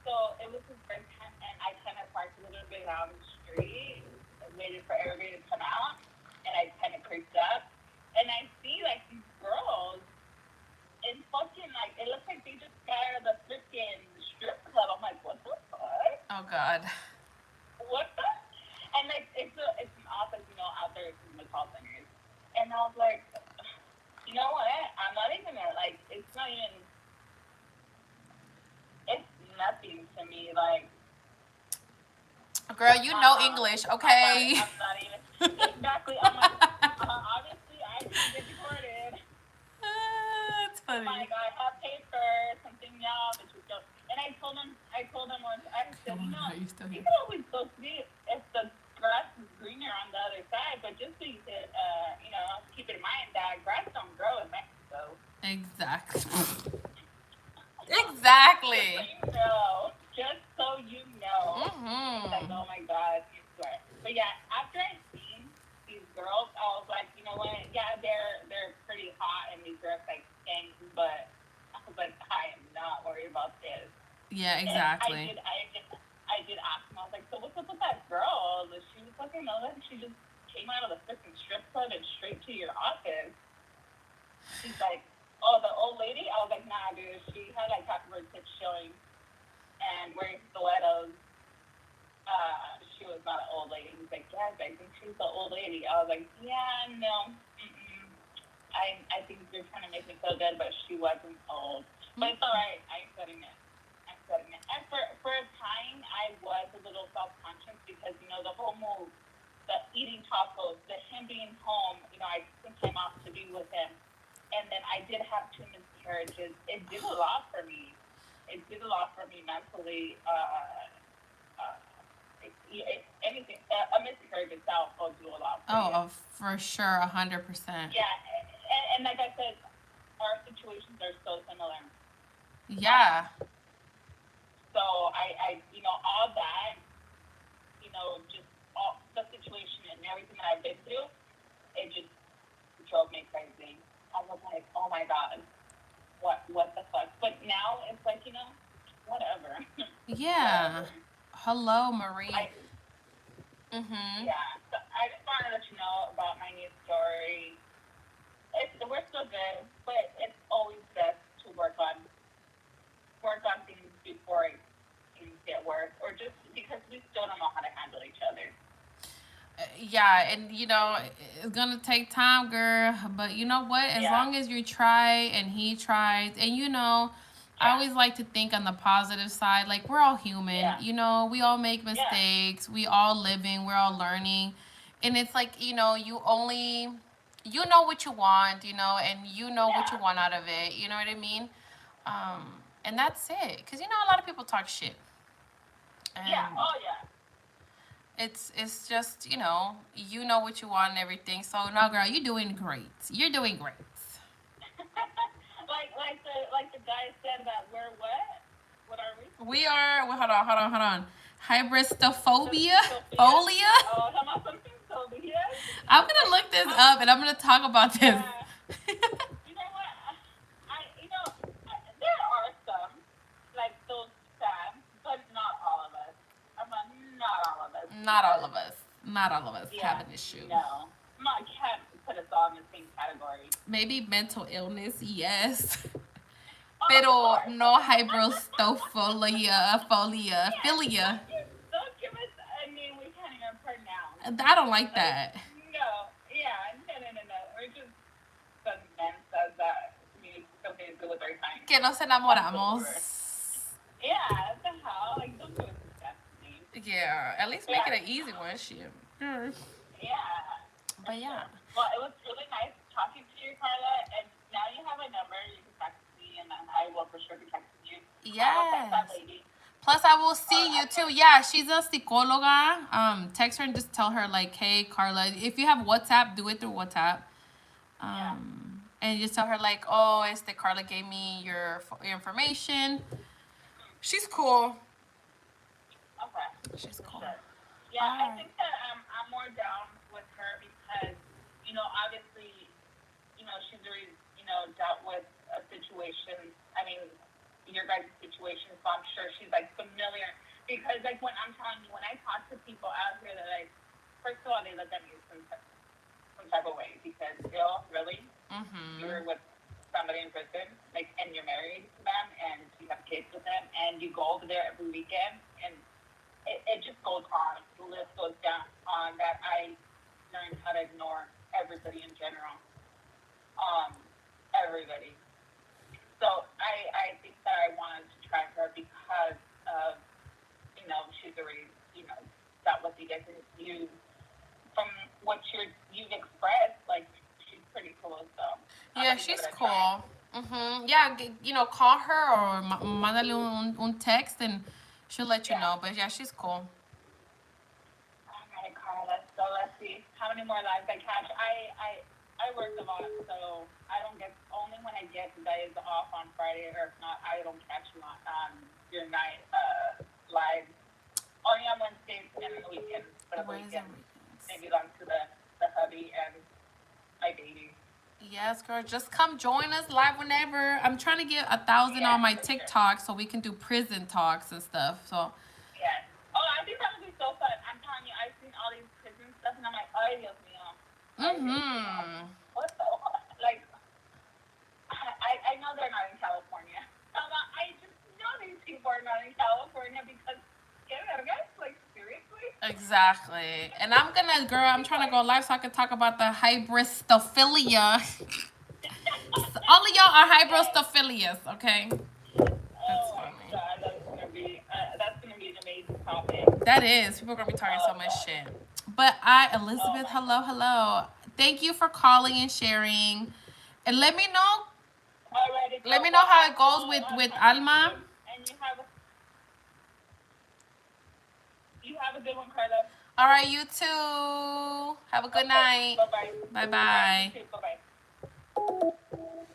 So it was his first time, and I kind of parked a little bit down the street, waited for everybody to come out, and I kind of creeped up, and I see like these girls. It's fucking like, it looks like they just got out of the freaking strip club. I'm like, what the fuck? Oh God. What the? And like, it's an office, you know, out there in the call centers. And I was like, you know what? I'm not even gonna, like, it's nothing to me. Like, girl, you know English, okay? I'm not even, exactly. I'm like, obviously, I didn't get deported. That's funny. Like, I have paper, something now, but you don't. And I told him once, I said, you know, you can always go see if the grass is greener on the other side, but just so you could, you know, keep in mind that grass don't grow in Mexico. Exactly. Exactly. Just so you know. Like, oh my God, you swear. But yeah, after I seen these girls, I was like, you know what? Yeah, they're pretty hot and these girls like stink, but I was like, I am not worried about this. Yeah, exactly. And I did ask him. I was like, so what's up with that girl? She was fucking like she just came out of the freaking strip club and straight to your office. She's like, oh, the old lady? I was like, nah, dude. She had like half of her tits showing and wearing stilettos. She was not an old lady. He's like, yeah, I think she's the old lady. I was like, yeah, no. I think you're trying to make me feel good, but she wasn't old. But it's all right. I'm setting it. And for a time, I was a little self-conscious because, you know, the whole move, the eating tacos, him being home, you know, I took him off to be with him. And then I did have 2 miscarriages. It did a lot for me. Mentally. Anything, a miscarriage itself will do a lot for you. Oh, for sure, 100%. Yeah, and like I said, our situations are so similar. Yeah. So I you know, all that, you know, just all the situation and everything that I've been through, it just drove me crazy. I was like, oh my God, what the fuck? But now it's like, you know, whatever. Yeah. Whatever. Hello, Marie. Yeah, so I just wanted to let you know about my new story. We're still good, but it's always best to work on things before things get worse, or just because we still don't know how to handle each other. Yeah, and you know, it's gonna take time, girl. But you know what? As long as you try and he tries, and you know, I always like to think on the positive side. Like, we're all human. Yeah. You know, we all make mistakes. We all living. We're all learning. And it's like, you know, you know what you want, you know, and you know what you want out of it. You know what I mean? And that's it. Because, you know, a lot of people talk shit. And Oh, yeah. It's just, you know what you want and everything. So, no, girl, you're doing great. You're doing great. like the guy said that we're what? What are we? We are, well, hold on. Qiana. Oh, I'm going to look this up and I'm going to talk about this. You know what? There are some, like those scams, but not all of us. Not all of us. not all of us. Not all of us Yeah, have an issue. No. I can't put us all in the same category. Maybe mental illness, yes. Of Pero course. no 𝒍𝒊𝒂𝒍, philia. Don't give us a name we can't even pronounce. I don't like that. No. Yeah. No. We're just some men says that means something to do with our time. Que nos enamoramos. Yeah, what the hell? Like, don't do it with that name. Yeah, at least make it an easy one, shit. Yeah. But yeah. Well, it was really nice talking to you, Carla, and now you have a number. You can text me, and then I will for sure be texting you. Yes. I will text that lady. Plus, I will see you too. Yeah, she's a 𝒍𝒊𝒂. Text her and just tell her like, hey, Carla, if you have WhatsApp, do it through WhatsApp. And just tell her like, oh, Carla gave me your information. She's cool. Okay. She's cool. Sure. Yeah, I think that I'm more down with her because, obviously, she's already, dealt with a situation. I mean, your guys' situation, so I'm sure she's like familiar. Because like when I'm telling you, when I talk to people out here, that like, first of all, they look at me some type of way because really, you're with somebody in prison, like, and you're married to them, and you have kids with them, and you go over there every weekend, and it just goes on. The list goes down on that. I learned how to ignore everybody in general. Everybody. So I think that I wanted to try her because of, she's already, dealt with you guys, and you, from what you've expressed, like, she's pretty cool, so. Yeah, she's cool. Yeah, call her or mándale un text and she'll let you know. But yeah, she's cool. All right, Carla. So let's see how many more lives I catch. I work a lot, so I don't get, only when I get days off on Friday, or if not, I don't catch you on your night live. Only on Wednesdays and on the weekends. But on the weekends, maybe belong to the hubby and my baby. Yes, girl. Just come join us live whenever. I'm trying to get 1,000 on my TikTok so we can do prison talks and stuff. So. Yeah. Oh, I think that would be so fun. I'm telling you, I've seen all these prison stuff, and I'm like, ay, Dios mío. What the, like, I know they're not in California. I just know these people are not in California because, like, seriously? Exactly. And I'm trying to go live so I can talk about the 𝒍𝒊𝒂𝒍. All of y'all are 𝒍𝒊𝒂𝒍, okay? Oh my God, that's gonna be an amazing topic. That is. People are gonna be talking so much shit. But Elizabeth, hello. Thank you for calling and sharing. And let me know. Alrighty, Let me know how it goes with Alma. And you have a good one, Carla. All right, you too. Have a good night. Bye-bye. Bye-bye. Bye-bye.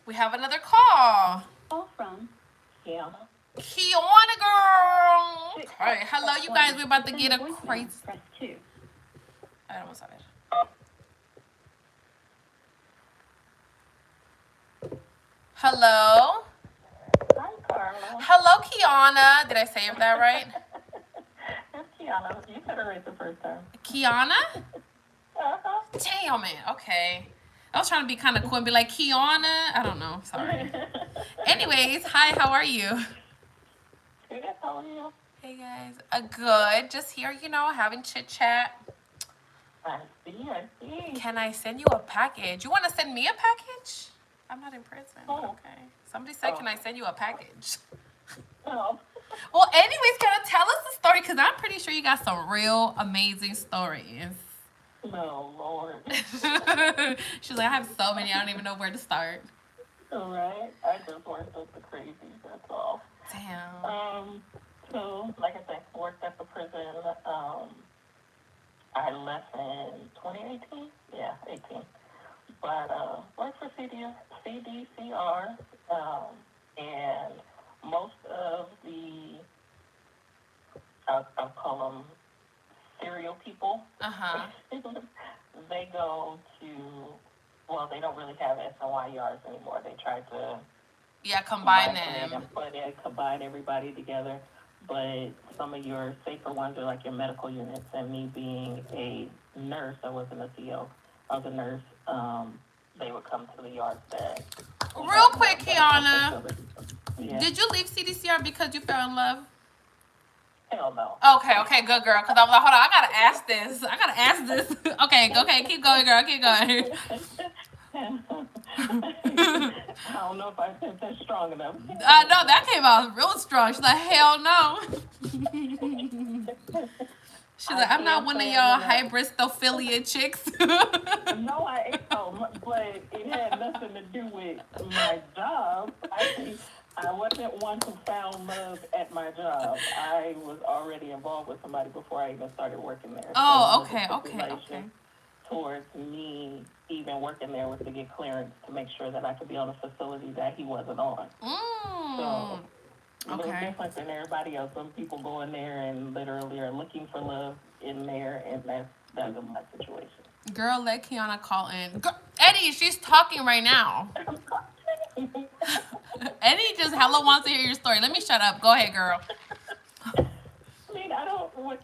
We have another call. Call from Qiana. Qiana, girl. All right, hello, you guys. We're about to get a crazy. Press 2. Vamos a ver. Hello. Hi, Carla. Hello, Qiana. Did I say that right? It's Qiana. You said it right the first time. Qiana? Uh-huh. Damn it. Okay. I was trying to be kind of cool and be like, Qiana. I don't know. Sorry. Anyways, hi. How are you? Good. How are you? Hey, guys. Good. Just here, having chit-chat. I see. Can I send you a package? You want to send me a package? I'm not in prison. Oh. Okay. Somebody said, can I send you a package? No. Well, anyways, can you tell us the story? Because I'm pretty sure you got some real amazing stories. No, Lord. She's like, I have so many. I don't even know where to start. All right. I just worked with the crazies. That's all. Damn. So, like I said, I worked at the prison. I left in 2018. Yeah, 18. But worked for CDCR, and most of the, I'll call them serial people. They go to, well, they don't really have SNY yards anymore. They try to combine them. Combine everybody together. but some of your safer ones are like your medical units. And me being a nurse, I wasn't a CO, I was a nurse. They would come to the yards that Real quick, Kiana, yeah. did you leave CDCR because you fell in love? Hell no. Okay, good girl. Because I was like, hold on, I gotta ask this. Okay, keep going, girl, keep going. I don't know if I said that strong enough. No, that came out real strong. She's like, hell no. She's like, I'm not one of y'all 𝒍𝒊𝒂𝒍 chicks. No, I am, but it had nothing to do with my job. I wasn't one who found love at my job. I was already involved with somebody before I even started working there. Oh, so okay. Towards me even working there was to get clearance to make sure that I could be on a facility that he wasn't on. So, a little different than everybody else. Some people go in there and literally are looking for love in there, and that wasn't my situation. Girl, let Kiana call in. Girl, Eddie, she's talking right now. Eddie just hella wants to hear your story. Let me shut up. Go ahead, girl. I mean,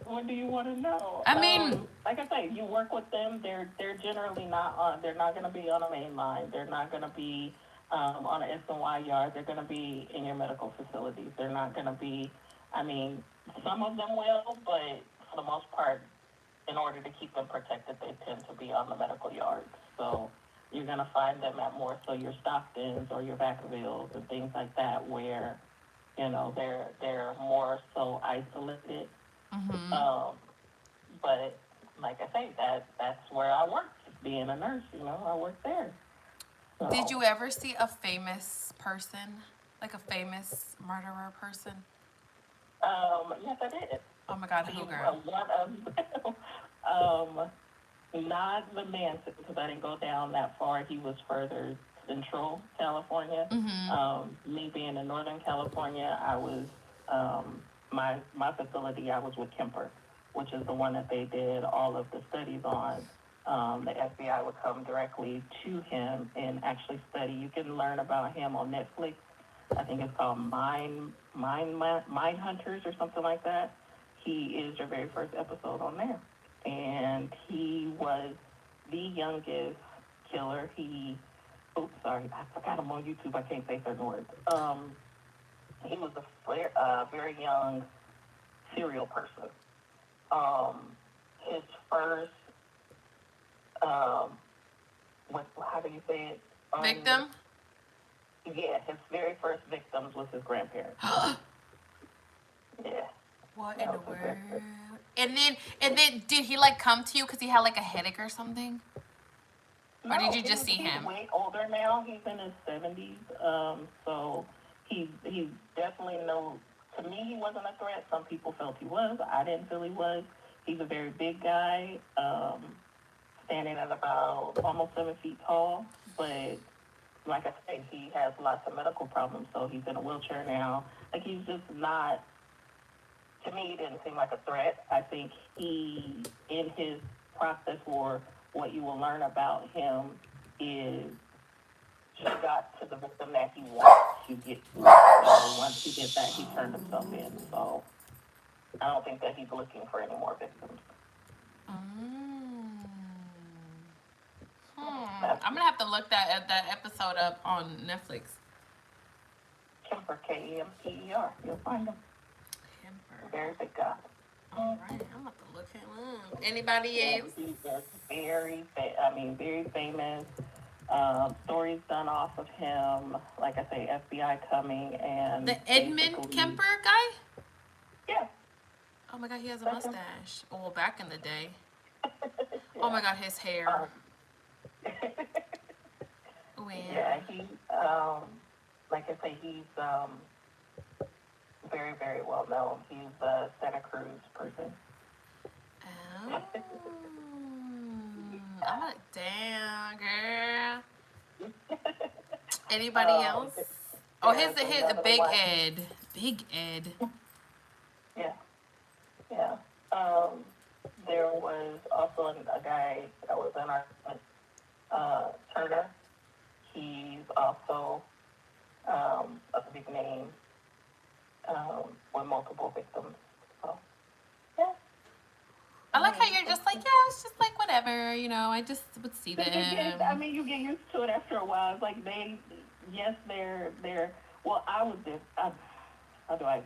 what do you want to know? I mean, like I say, you work with them. They're generally not on. They're not going to be on a main line. They're not going to be on an SNY yard. They're going to be in your medical facilities. They're not going to be. I mean, some of them will, but for the most part, in order to keep them protected, they tend to be on the medical yards. So you're going to find them at more so your Stocktons or your Vacaville's and things like that, where they're more so isolated. But like I say, that's where I worked. Being a nurse, I worked there. So. Did you ever see a famous person, like a famous murderer person? Yes, I did. Oh my God, who, girl? One of not the man, because I didn't go down that far. He was further central California. Me being in Northern California, I was my facility. I was with Kemper, which is the one that they did all of the studies on. The FBI would come directly to him and actually study. You can learn about him on Netflix. I think it's called Mind Hunters or something like that. He is your very first episode on there. And he was the youngest killer. I forgot him on YouTube. I can't say certain words. He was a very young serial person. His first, how do you say it? Victim? Yeah, his very first victims was his grandparents. Yeah. What in the world? And then did he come to you because he had a headache or something? Or did you just see him? He's way older now. He's in his 70s. So he definitely to me he wasn't a threat. Some people felt he was. I didn't feel he was. He's a very big guy, standing at about almost 7 feet tall. But like I said, he has lots of medical problems. So he's in a wheelchair now. He's just not. To me, he didn't seem like a threat. I think he, in his process, or what you will learn about him, is he got to the victim that he wanted to get to. So once he did that, he turned himself in. So I don't think that he's looking for any more victims. I'm gonna have to look that episode up on Netflix. Kemper, Kemper. You'll find him. Very big guy. All right, I'm about to look him up. Anybody else? He's very famous. Stories done off of him. Like I say, FBI coming and the Edmund Kemper guy. Yeah. Oh my God, he has a mustache. Well, back in the day. Oh my God, his hair. Yeah, he. Like I say, he's very, very well known. He's a Santa Cruz person. Oh. I'm like, damn, girl. Anybody else? Oh, here's the Big Ed. Big Ed. Yeah. There was also a guy that was in our Turner. He's also a big name. with multiple victims. So, yeah. I like how you're just like, yeah, it's just like whatever, you know. I just would see them. You get used to it after a while. It's like they're. Well, how do I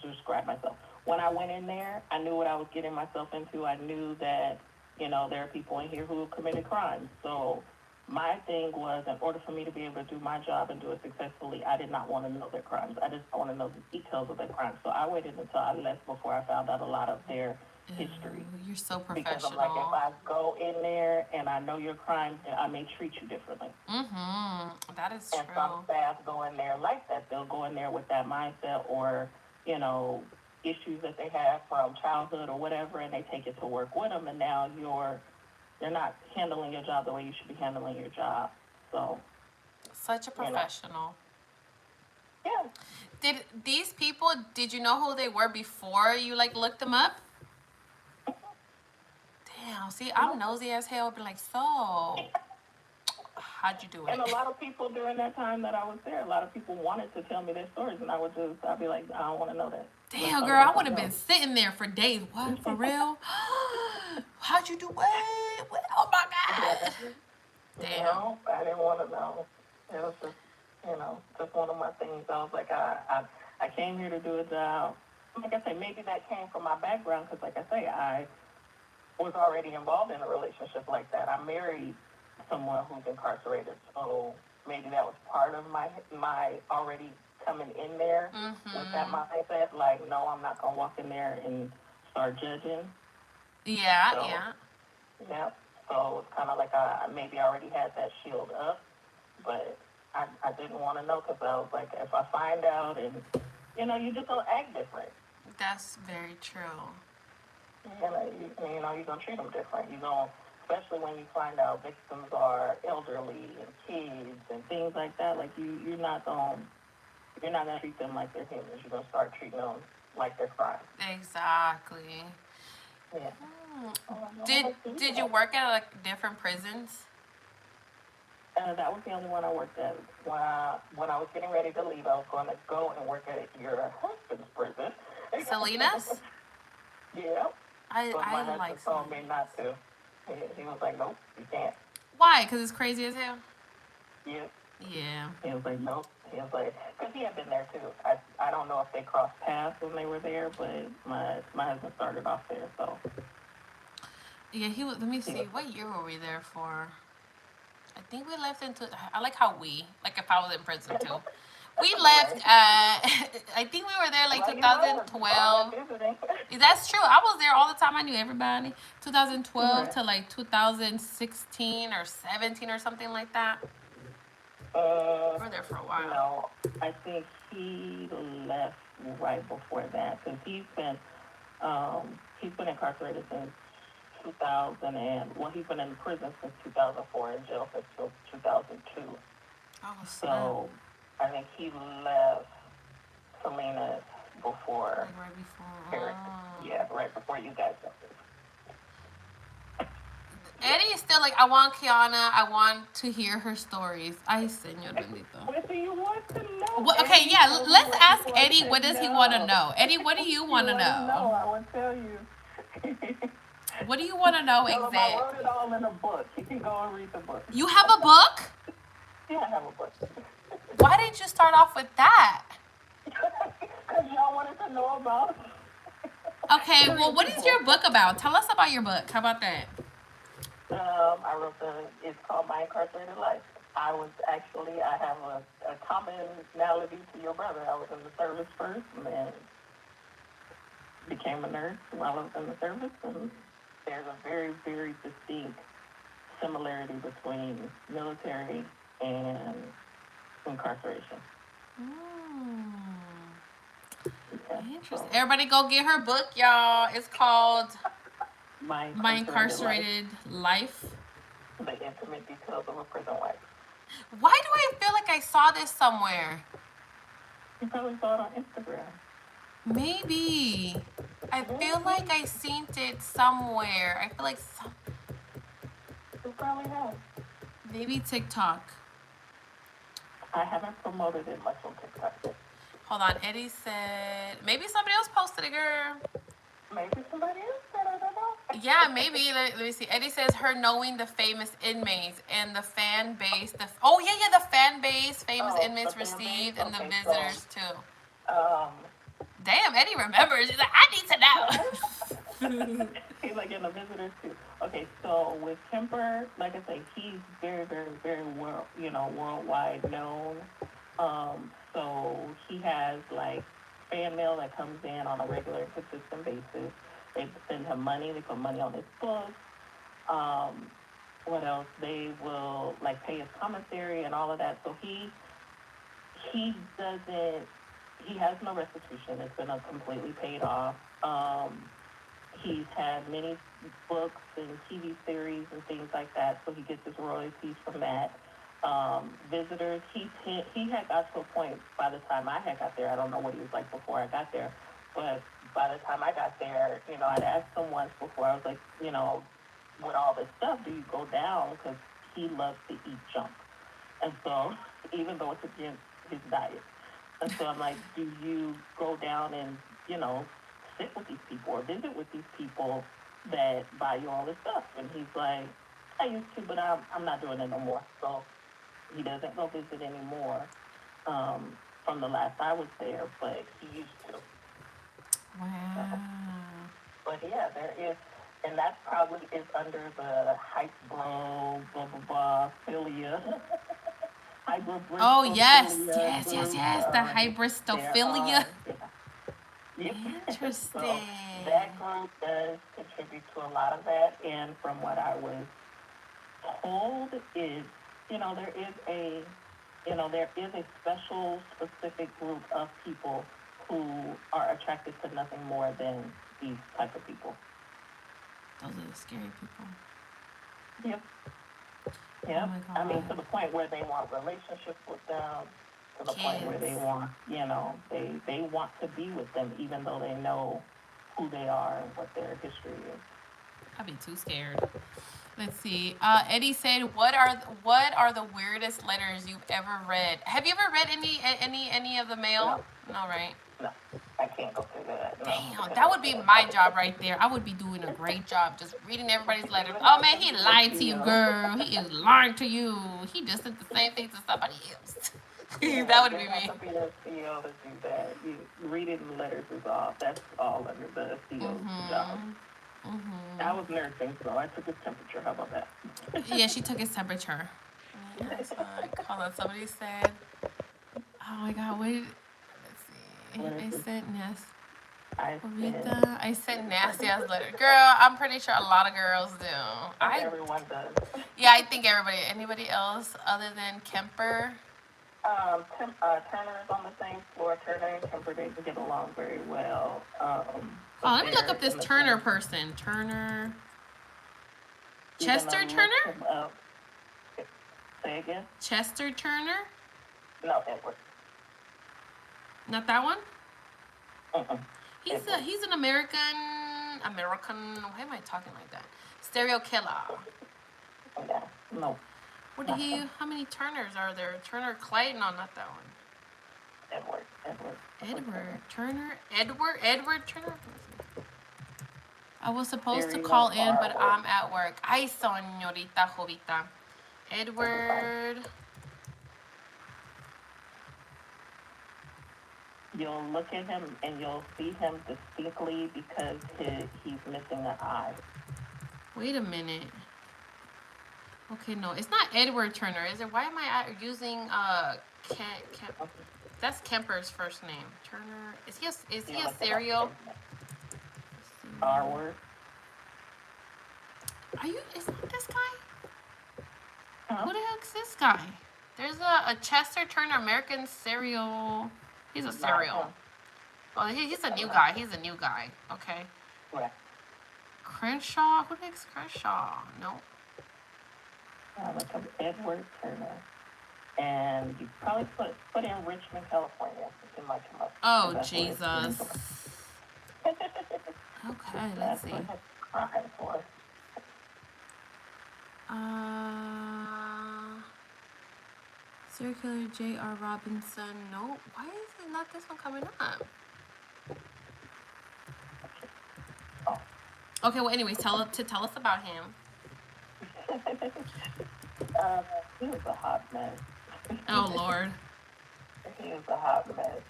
describe myself? When I went in there, I knew what I was getting myself into. I knew that, there are people in here who committed crimes. So my thing was, in order for me to be able to do my job and do it successfully, I did not want to know their crimes. I just want to know the details of their crimes. So I waited until I left before I found out a lot of their history. You're so professional. Because I'm like, if I go in there and I know your crimes, then I may treat you differently. That is true. And some staff go in there like that. They'll go in there with that mindset or, issues that they have from childhood or whatever, and they take it to work with them, and now they're not handling your job the way you should be handling your job. So, such a professional. Yeah. Did these people, did you know who they were before you looked them up? Damn, see, I'm nosy as hell. Be like, so how'd you do it? And a lot of people during that time that I was there, a lot of people wanted to tell me their stories, and I'd be like, I don't want to know that. Damn, girl, I would have been sitting there for days. What, for real? How'd you do it? Oh my God. Damn. No, I didn't want to know. It was just, just one of my things. I was like, I came here to do a job. Like I say, maybe that came from my background, because like I say, I was already involved in a relationship like that. I married someone who's incarcerated, so maybe that was part of my already coming in there with that mindset. Like, no, I'm not gonna walk in there and start judging. Yeah. So it's kind of like I maybe already had that shield up, but I didn't want to know, because I was like, if I find out, and you just don't act different. That's very true. You're gonna treat them different. Especially when you find out victims are elderly and kids and things like that. Like you're not gonna treat them like they're humans. You're gonna start treating them like they're crimes. Exactly. Yeah. Did you work at different prisons? That was the only one I worked at. When I was getting ready to leave, I was going to go and work at your husband's prison. Selena's? Yeah. But my I husband told me not to. He was like, nope, you can't. Why? Because it's crazy as hell? Yeah. Yeah. He was like, nope. He was like, because he had been there too. I don't know if they crossed paths when they were there, but my husband started off there, so. Yeah, he was. Let me see. What year were we there for? I think we left I like how if I was in prison too. We left I think we were there 2012. That's true. I was there all the time. I knew everybody. 2012 to 2016 or 17 or something like that. We were there for a while. No, I think he left right before that, because he's been incarcerated since 2000 he's been in prison since 2004 and jail since 2002. Oh, so I think he left Selena before. Right before. Eric. Yeah, right before you guys got there. Eddie is still I want Qiana. I want to hear her stories. Ay, señor bendito. What do you want to know? Well, okay, yeah. Let's ask Eddie. What does he want to know? Eddie, what do you want to know? I will tell you. What do you want to know exactly? I wrote it all in a book. You can go and read the book. You have a book? Yeah, I have a book. Why didn't you start off with that? Because y'all wanted to know about it. Okay, well, what is your book about? Tell us about your book. How about that? I wrote it's called My Incarcerated Life. I have a commonality to your brother. I was in the service first and then became a nurse while I was in the service. And there's a very, very distinct similarity between military and incarceration. Interesting. Everybody go get her book, y'all. It's called My Incarcerated Life. The Intimate Details of a Prison Life. Why do I feel like I saw this somewhere? You probably saw it on Instagram. Maybe. I feel like I seen it somewhere. I feel like You probably have. maybe TikTok. I haven't promoted it much on TikTok. Hold on. Eddie said maybe somebody else posted it, girl. Maybe somebody else said, I don't know. Yeah, maybe. Let me see. Eddie says her knowing the famous inmates and the fan base. The fan base famous inmates received and the visitors too. Damn, Eddie remembers. He's like, I need to know. He's like, in the visitors too. Okay, so with Kemper, like I say, he's very, very, very worldwide known. So he has like fan mail that comes in on a regular and consistent basis. They send him money. They put money on his books. What else? They will like pay his commissary and all of that. So he has no restitution. It's been completely paid off. He's had many books and TV series and things like that, so he gets his royalties from that. Visitors, he had got to a point by the time I had got there. I don't know what he was like before I got there, but by the time I got there, I'd asked him once before. I was like, with all this stuff, do you go down? Because he loves to eat junk, and so even though it's against his diet, and so I'm like, do you go down and sit with these people or visit with these people that buy you all this stuff? And he's like, I used to, but I'm not doing it no more. So he doesn't go visit anymore from the last I was there, but he used to. Wow. So, but yeah, there is, and that probably is under the 𝒍𝒊𝒂𝒍. Oh, yes. The hybristophilia. Interesting. So that group does contribute to a lot of that, and from what I was told is, there is a special, specific group of people who are attracted to nothing more than these type of people. Those are the scary people. Yep. Oh my God. I mean, to the point where they want relationships with them, to the point where they want, they want to be with them, even though they know who they are and what their history is. I'd be too scared. Let's see. Eddie said, "What are the weirdest letters you've ever read? Have you ever read any of the mail? No, right? No, I can't go through that. No. Damn, that would be my job right there. I would be doing a great job just reading everybody's letters. Oh man, he lied to you, girl. He is lying to you. He just said the same thing to somebody else." That would be me. Have to be a CO to do that. Reading the letters is all. That's all under the CO's job. Mm-hmm. I was nursing, so I took his temperature. How about that? Yeah, she took his temperature. Hold on, somebody said, oh my God, let's see. I sent nasty ass letter. Girl, I'm pretty sure a lot of girls do. Everyone does. Yeah, I think everybody. Anybody else other than Kemper? Turner is on the same floor. Turner and Kemper, they get along very well. Let me look up this Turner person. Turner. Chester Turner? Say again? Chester Turner? No, Edward. Not that one? Edward. He's an American. Why am I talking like that? Stereo killer. Yeah, no. How many Turners are there? Turner Clayton? No, not that one. Edward Turner. I was supposed to call in, but I'm at work. Ay, señorita Jovita. Edward. You'll look at him and you'll see him distinctly because he's missing an eye. Wait a minute. Okay, no, it's not Edward Turner, is it? Why am I using that's Kemper's first name. Turner. Is he a serial? R-word. Is that this guy? Who the heck's this guy? There's a Chester Turner American serial. He's a serial. Oh, he's a new guy. Okay. Yeah. Crenshaw? Who the heck's Crenshaw? No. Look up Edward Turner. And you probably put in Richmond, California. It might come up. Oh, Jesus. Okay, let's see. Serial killer J.R. Robinson. No, why is it not this one coming up? Okay, well, anyways, tell us about him. He was a hot mess. Oh, Lord. He was a hot mess.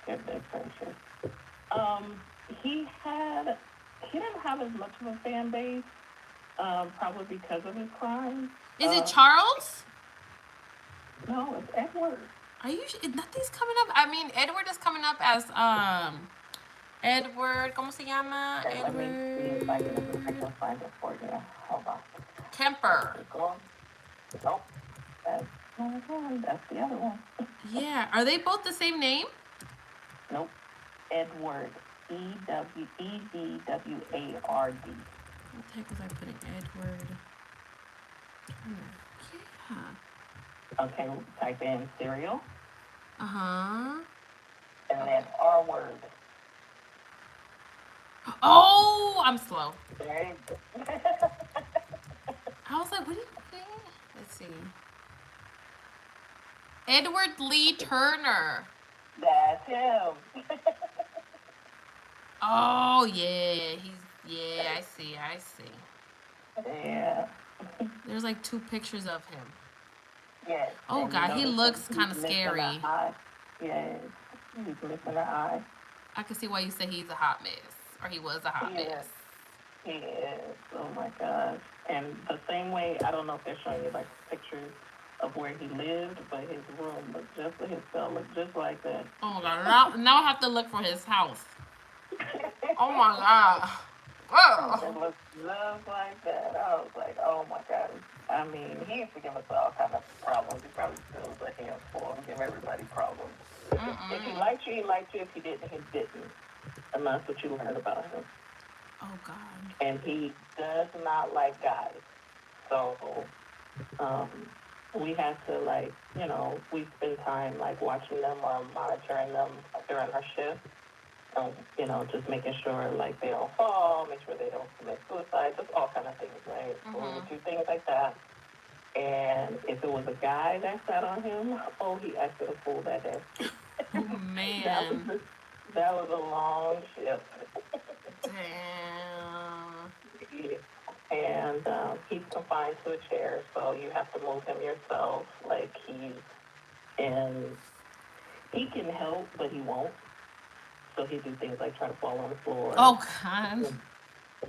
Goodness gracious. He didn't have as much of a fan base, probably because of his crimes. Is it Charles? No, it's Edward. Are you? Nothing's coming up. I mean, Edward is coming up as Edward. ¿Cómo se llama? Okay, Edward. let me see if I can find it for you. Hold on. Kemper. Nope. That's not one. That's the other one. Yeah. Are they both the same name? Nope. Edward. Edward. What the heck was I putting? Edward. Yeah. Okay, type in cereal. Uh-huh. And then R word. Oh, I'm slow. There you go. I was like, what are you doing? Let's see. Edward Lee Turner. That's him. Oh, yeah. I see. Yeah. There's like 2 pictures of him. Yes. Oh, and God, he looks kind of missing scary. an eye. Yes. He's missing an eye. I can see why you say he's a hot mess. Or he was a hot mess. He is. Oh, my gosh. And the same way, I don't know if they're showing you, like, pictures of where he lived, but his room looked his cell looked just like that. Oh, my God. Now I have to look for his house. Oh, my God. Whoa. It looked just like that. I was like, oh, my God. I mean, he used to give us all kind of problems. He probably still was a handful and give everybody problems. If he liked you, he liked you. If he didn't, he didn't. And that's what you learned about him. Oh, God. And he does not like guys. So, we had to, like, we spend time, like, watching them or monitoring them during our shift. Just making sure, like, they don't fall, make sure they don't commit suicide, just all kind of things, right? So we would do things like that. And if it was a guy that sat on him, he acted a fool that day. Oh, man. That was a long shift. Damn. And he's confined to a chair, so you have to move him yourself. Like, he can help, but he won't. So he do things like try to fall on the floor. Oh, God.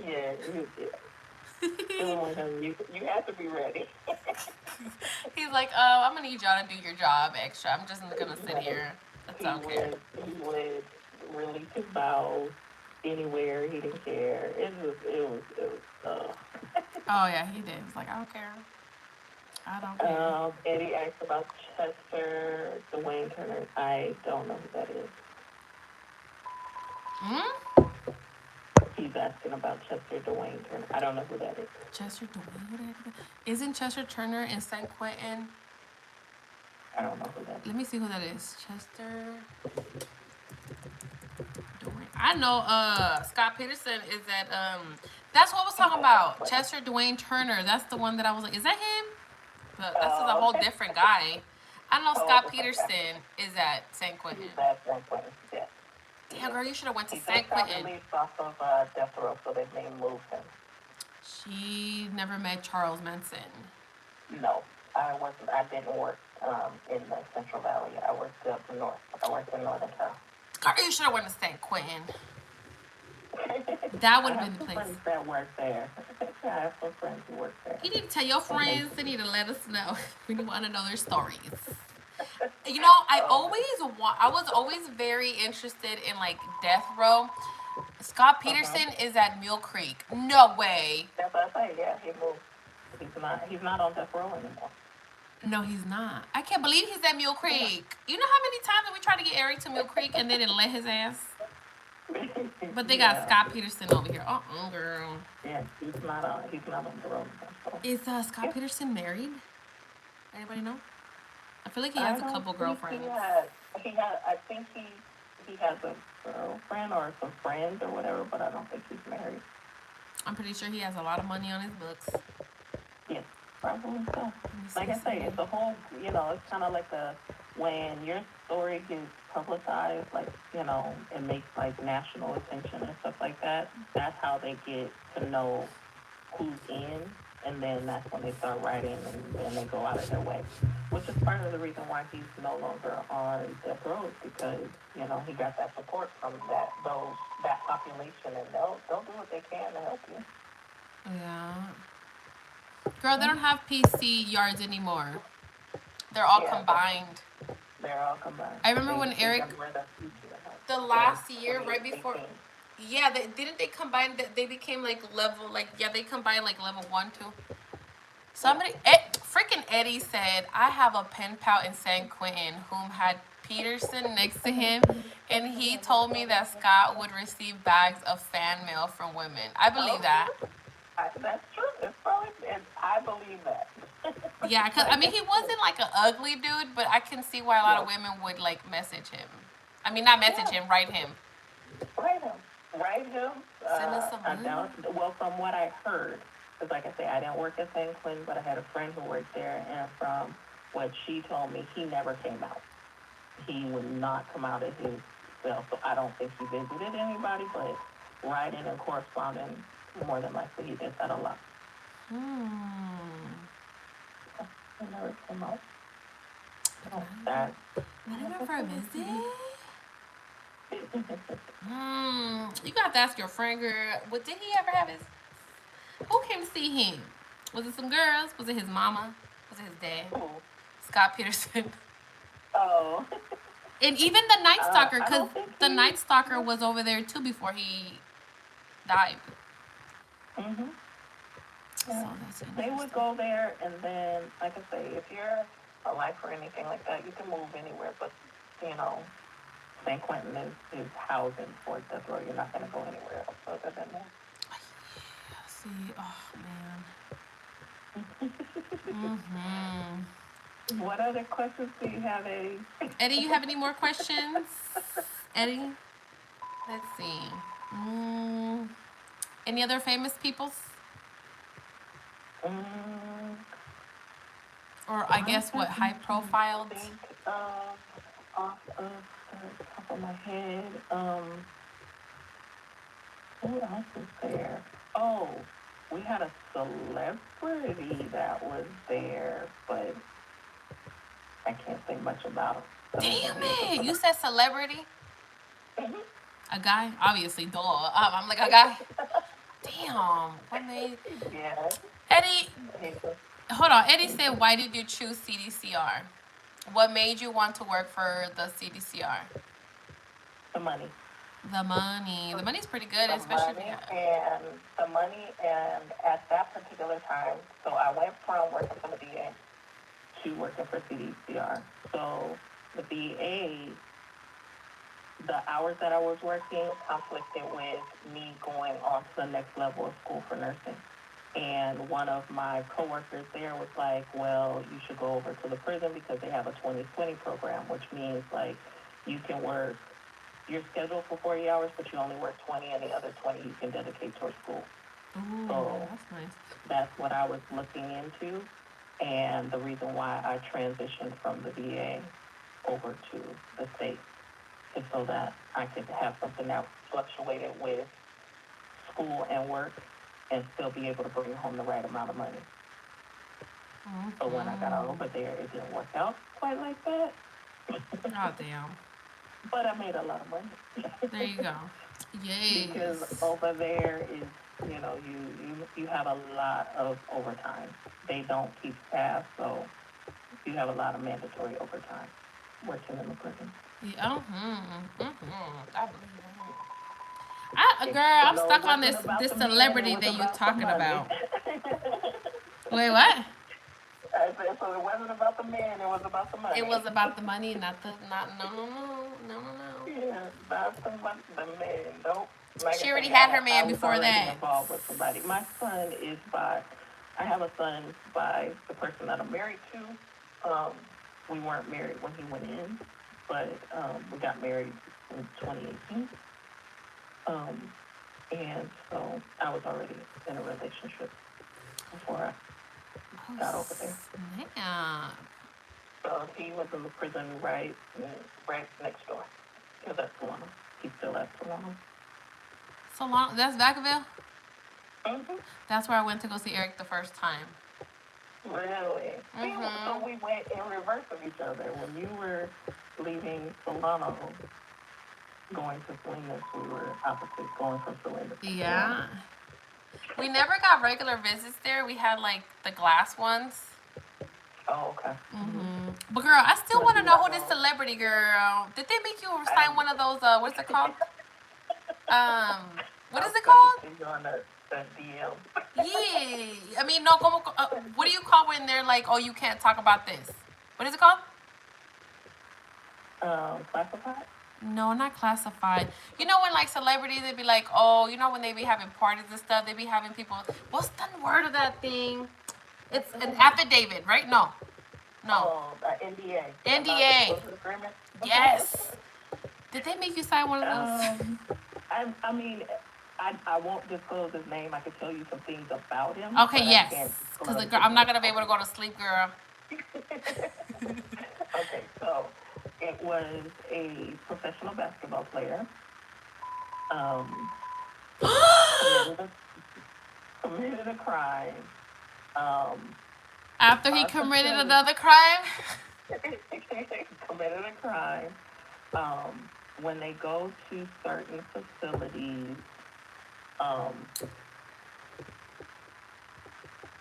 Yeah, you have to be ready. He's like, I'm going to need y'all to do your job extra. I'm just going to sit here. That's okay. He would release his bowels anywhere. He didn't care. It was Oh, yeah, he did. He's like, I don't care. Eddie asked about Chester Dwayne Turner. I don't know who that is. He's asking about Chester Dwayne Turner. I don't know who that is. Chester Dwayne? Isn't Chester Turner in San Quentin? I don't know who that is. Let me see who that is. Chester Dwayne. I know Scott Peterson is at that's what I was talking about. Chester Dwayne Turner. That's the one that I was like, is that him? But this is a whole different guy. I know Scott Peterson is at San Quentin. He's at San Quentin, yeah. Damn, girl, you should have went to He San just got Quentin. released off of death row, so they may move him. She never met Charles Manson. No, I didn't work in the Central Valley. I worked up north. I worked in Northern Cal. Girl, you should have went to San Quentin. That would have been the place. I have some friends that work there. I have some friends who work there. You need to tell your friends. They need to let us know. We want to know their stories. I was always very interested in, like, death row. Scott Peterson is at Mule Creek. No way. That's what I say. Yeah, he moved. He's not on death row anymore. No, he's not. I can't believe he's at Mule Creek. You know how many times we tried to get Eric to Mule Creek and they didn't let his ass? But they got Scott Peterson over here. Girl. Yeah, he's not on the road. Is Scott Peterson married? Anybody know? I feel like he has a couple girlfriends. I think he has a girlfriend or some friends or whatever, but I don't think he's married. I'm pretty sure he has a lot of money on his books. Yes. Probably so. Like I say, it's a whole, it's kind of like when your story gets publicized, like, it makes like national attention and stuff like that. That's how they get to know who's in, and then that's when they start writing, and then they go out of their way. Which is part of the reason why he's no longer on death row, because, he got that support from that population, and they'll do what they can to help you. Yeah. Girl, they don't have PC yards anymore. They're all combined. They're all combined. I remember when Eric, the last year, right before, yeah, didn't they combine, they became like level, they combined like level 1, 2. Somebody, freaking Eddie said, I have a pen pal in San Quentin whom had Peterson next to him, and he told me that Scott would receive bags of fan mail from women. I believe that. That's true. I believe that. Yeah, because, I mean, he wasn't like an ugly dude, but I can see why a lot of women would like message him. I mean, not message him, write him. Write him. Send us some money. Well, from what I heard, because like I say, I didn't work at San Quentin, but I had a friend who worked there, and from what she told me, he never came out. He would not come out of his cell, so I don't think he visited anybody, but writing and corresponding, more than likely he did that a lot. He never came out. Oh, that. Not even for a visit? You got to ask your friend, girl. Did he ever have his... Who came to see him? Was it some girls? Was it his mama? Was it his dad? Who? Scott Peterson. Oh. And even the Night Stalker, because the Night Stalker was over there too before he died. Mm-hmm. Yeah. So they would go there, and then, like I say, if you're a lifer or anything like that, you can move anywhere, but, San Quentin is housing for death row. You're not going to go anywhere else other than that. See, oh, man. What other questions do you have, Eddie? Eddie, you have any more questions? Eddie? Let's see. Any other famous peoples? Or I guess what, high profiled? Off of the top of my head, who else was there? Oh, we had a celebrity that was there, but I can't say much about him. Damn it! You said celebrity? Mm-hmm. A guy? Obviously, duh. I'm like, a guy? Damn. What made... Yeah. Eddie, hold on. Eddie said, why did you choose CDCR? What made you want to work for the CDCR? The money. The money. The money's pretty good, especially... The money, and at that particular time, so I went from working for the VA to working for CDCR. So the VA, the hours that I was working conflicted with me going on to the next level of school for nursing. And one of my coworkers there was like, well, you should go over to the prison because they have a 20/20 program, which means like you can work, you're scheduled for 40 hours, but you only work 20, and the other 20 you can dedicate towards school. Ooh, so that's nice. That's what I was looking into, and the reason why I transitioned from the VA over to the state is so that I could have something that fluctuated with school and work and still be able to bring home the right amount of money. So when I got over there, it didn't work out quite like that. Oh, damn. But I made a lot of money. There you go. Yay. Because over there is, you have a lot of overtime. They don't keep staff, so you have a lot of mandatory overtime working in the prison. Yeah. I believe it. Girl, I'm stuck on this celebrity that you're talking about. Wait, what? I said, so it wasn't about the man, it was about the money. It was about the money, no. Yeah, about the money, the man, nope. Like she already had her man before that. Involved with somebody. My son is I have a son by the person that I'm married to. We weren't married when he went in, but we got married in 2018. And so I was already in a relationship before got over there. Snap. So he was in the prison right next door. Because that's Solano. He's still at Solano. Solano, that's Vacaville? Mm-hmm. That's where I went to go see Eric the first time. Really? So we went in reverse of each other. When you were leaving Solano, going to Salinas, we were opposite, going from Salinas. Yeah. We never got regular visits there. We had like the glass ones. Oh, okay. But girl, I still want to know who this celebrity girl. Did they make you sign one of those? What's it called? What is it called? On the DL. Yeah. I mean, no. What do you call when they're like, oh, you can't talk about this? What is it called? Classified? No, not classified. You know when like celebrities, they'd be like, oh, you know when they be having parties and stuff, they be having people. What's the word of that thing? It's an affidavit, right? No. Oh, NDA. NDA. Yes. Did they make you sign one of those? I mean, I won't disclose his name. I can tell you some things about him. Okay, yes. Because I'm not going to be able to go to sleep, girl. Okay, so it was a professional basketball player. Committed a crime. After he committed another crime? Committed a crime. When they go to certain facilities,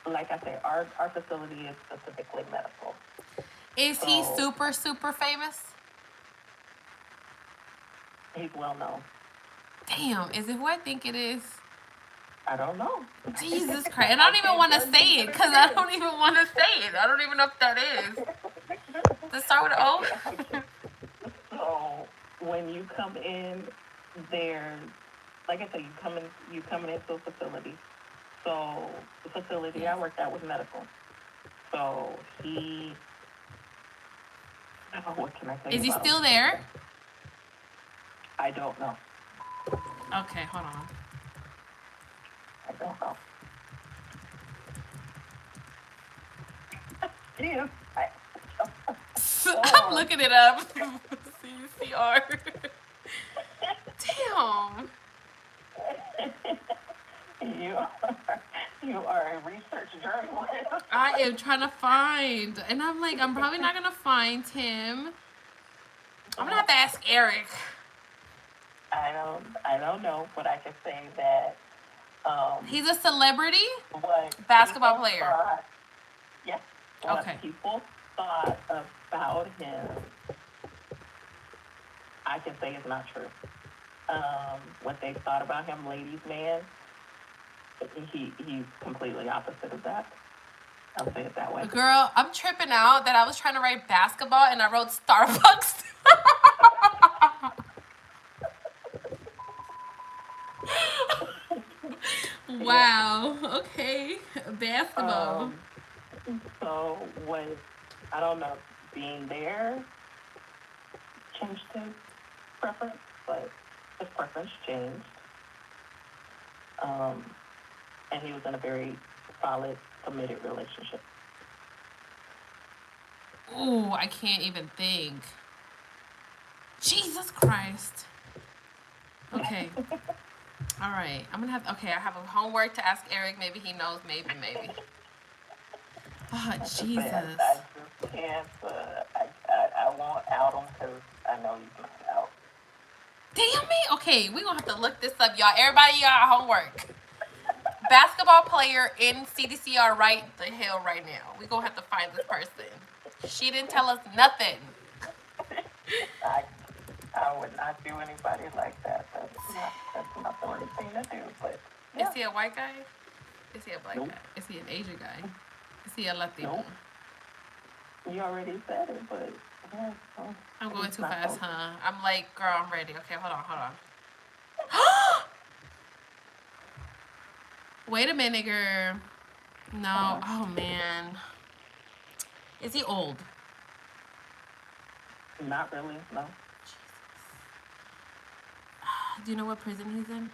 like I say, our facility is specifically medical. Is he super, super famous? He's well known. Damn, is it who I think it is? I don't know. Jesus Christ. And I don't even want to say it because I don't even want to say it. I don't even know if that is. Does it start with an O? So when you come in there, like I said, you coming into a facility. So the facility I worked at was medical. So what can I say? Is he still there? I don't know. Okay, hold on. I don't know. Yeah. I'm looking it up. CCR. Damn. You are a research journalist. I am trying to find, and I'm like, I'm probably not gonna find him. I'm gonna have to ask Eric. I don't know, but I can say that he's a celebrity what basketball player. Yes. Okay. What people thought about him, I can say is not true. What they thought about him, ladies' man, he's completely opposite of that. I'll say it that way. Girl, I'm tripping out that I was trying to write basketball and I wrote Starbucks. Wow. Okay. Basketball. So I don't know, being there changed his preference, but his preference changed. And he was in a very solid, committed relationship. Ooh, I can't even think. Jesus Christ. Okay. All right. I'm going to have, okay, I have a homework to ask Eric. Maybe he knows, maybe. Oh, Jesus. I just can't, I won't out him because I know he's not out. Damn me. Okay, we're going to have to look this up, y'all. Everybody got homework. Basketball player in CDCR right the hell right now. We're going to have to find this person. She didn't tell us nothing. I would not do anybody like that. That's not the right thing to do. But yeah. Is he a white guy? Is he a black guy? Is he an Asian guy? Is he a Latino? Nope. You already said it, but yeah. I'm going too fast, huh? I'm like, girl, I'm ready. Okay, hold on. Wait a minute, girl. No. Oh, man. Is he old? Not really, no. Do you know what prison he's in?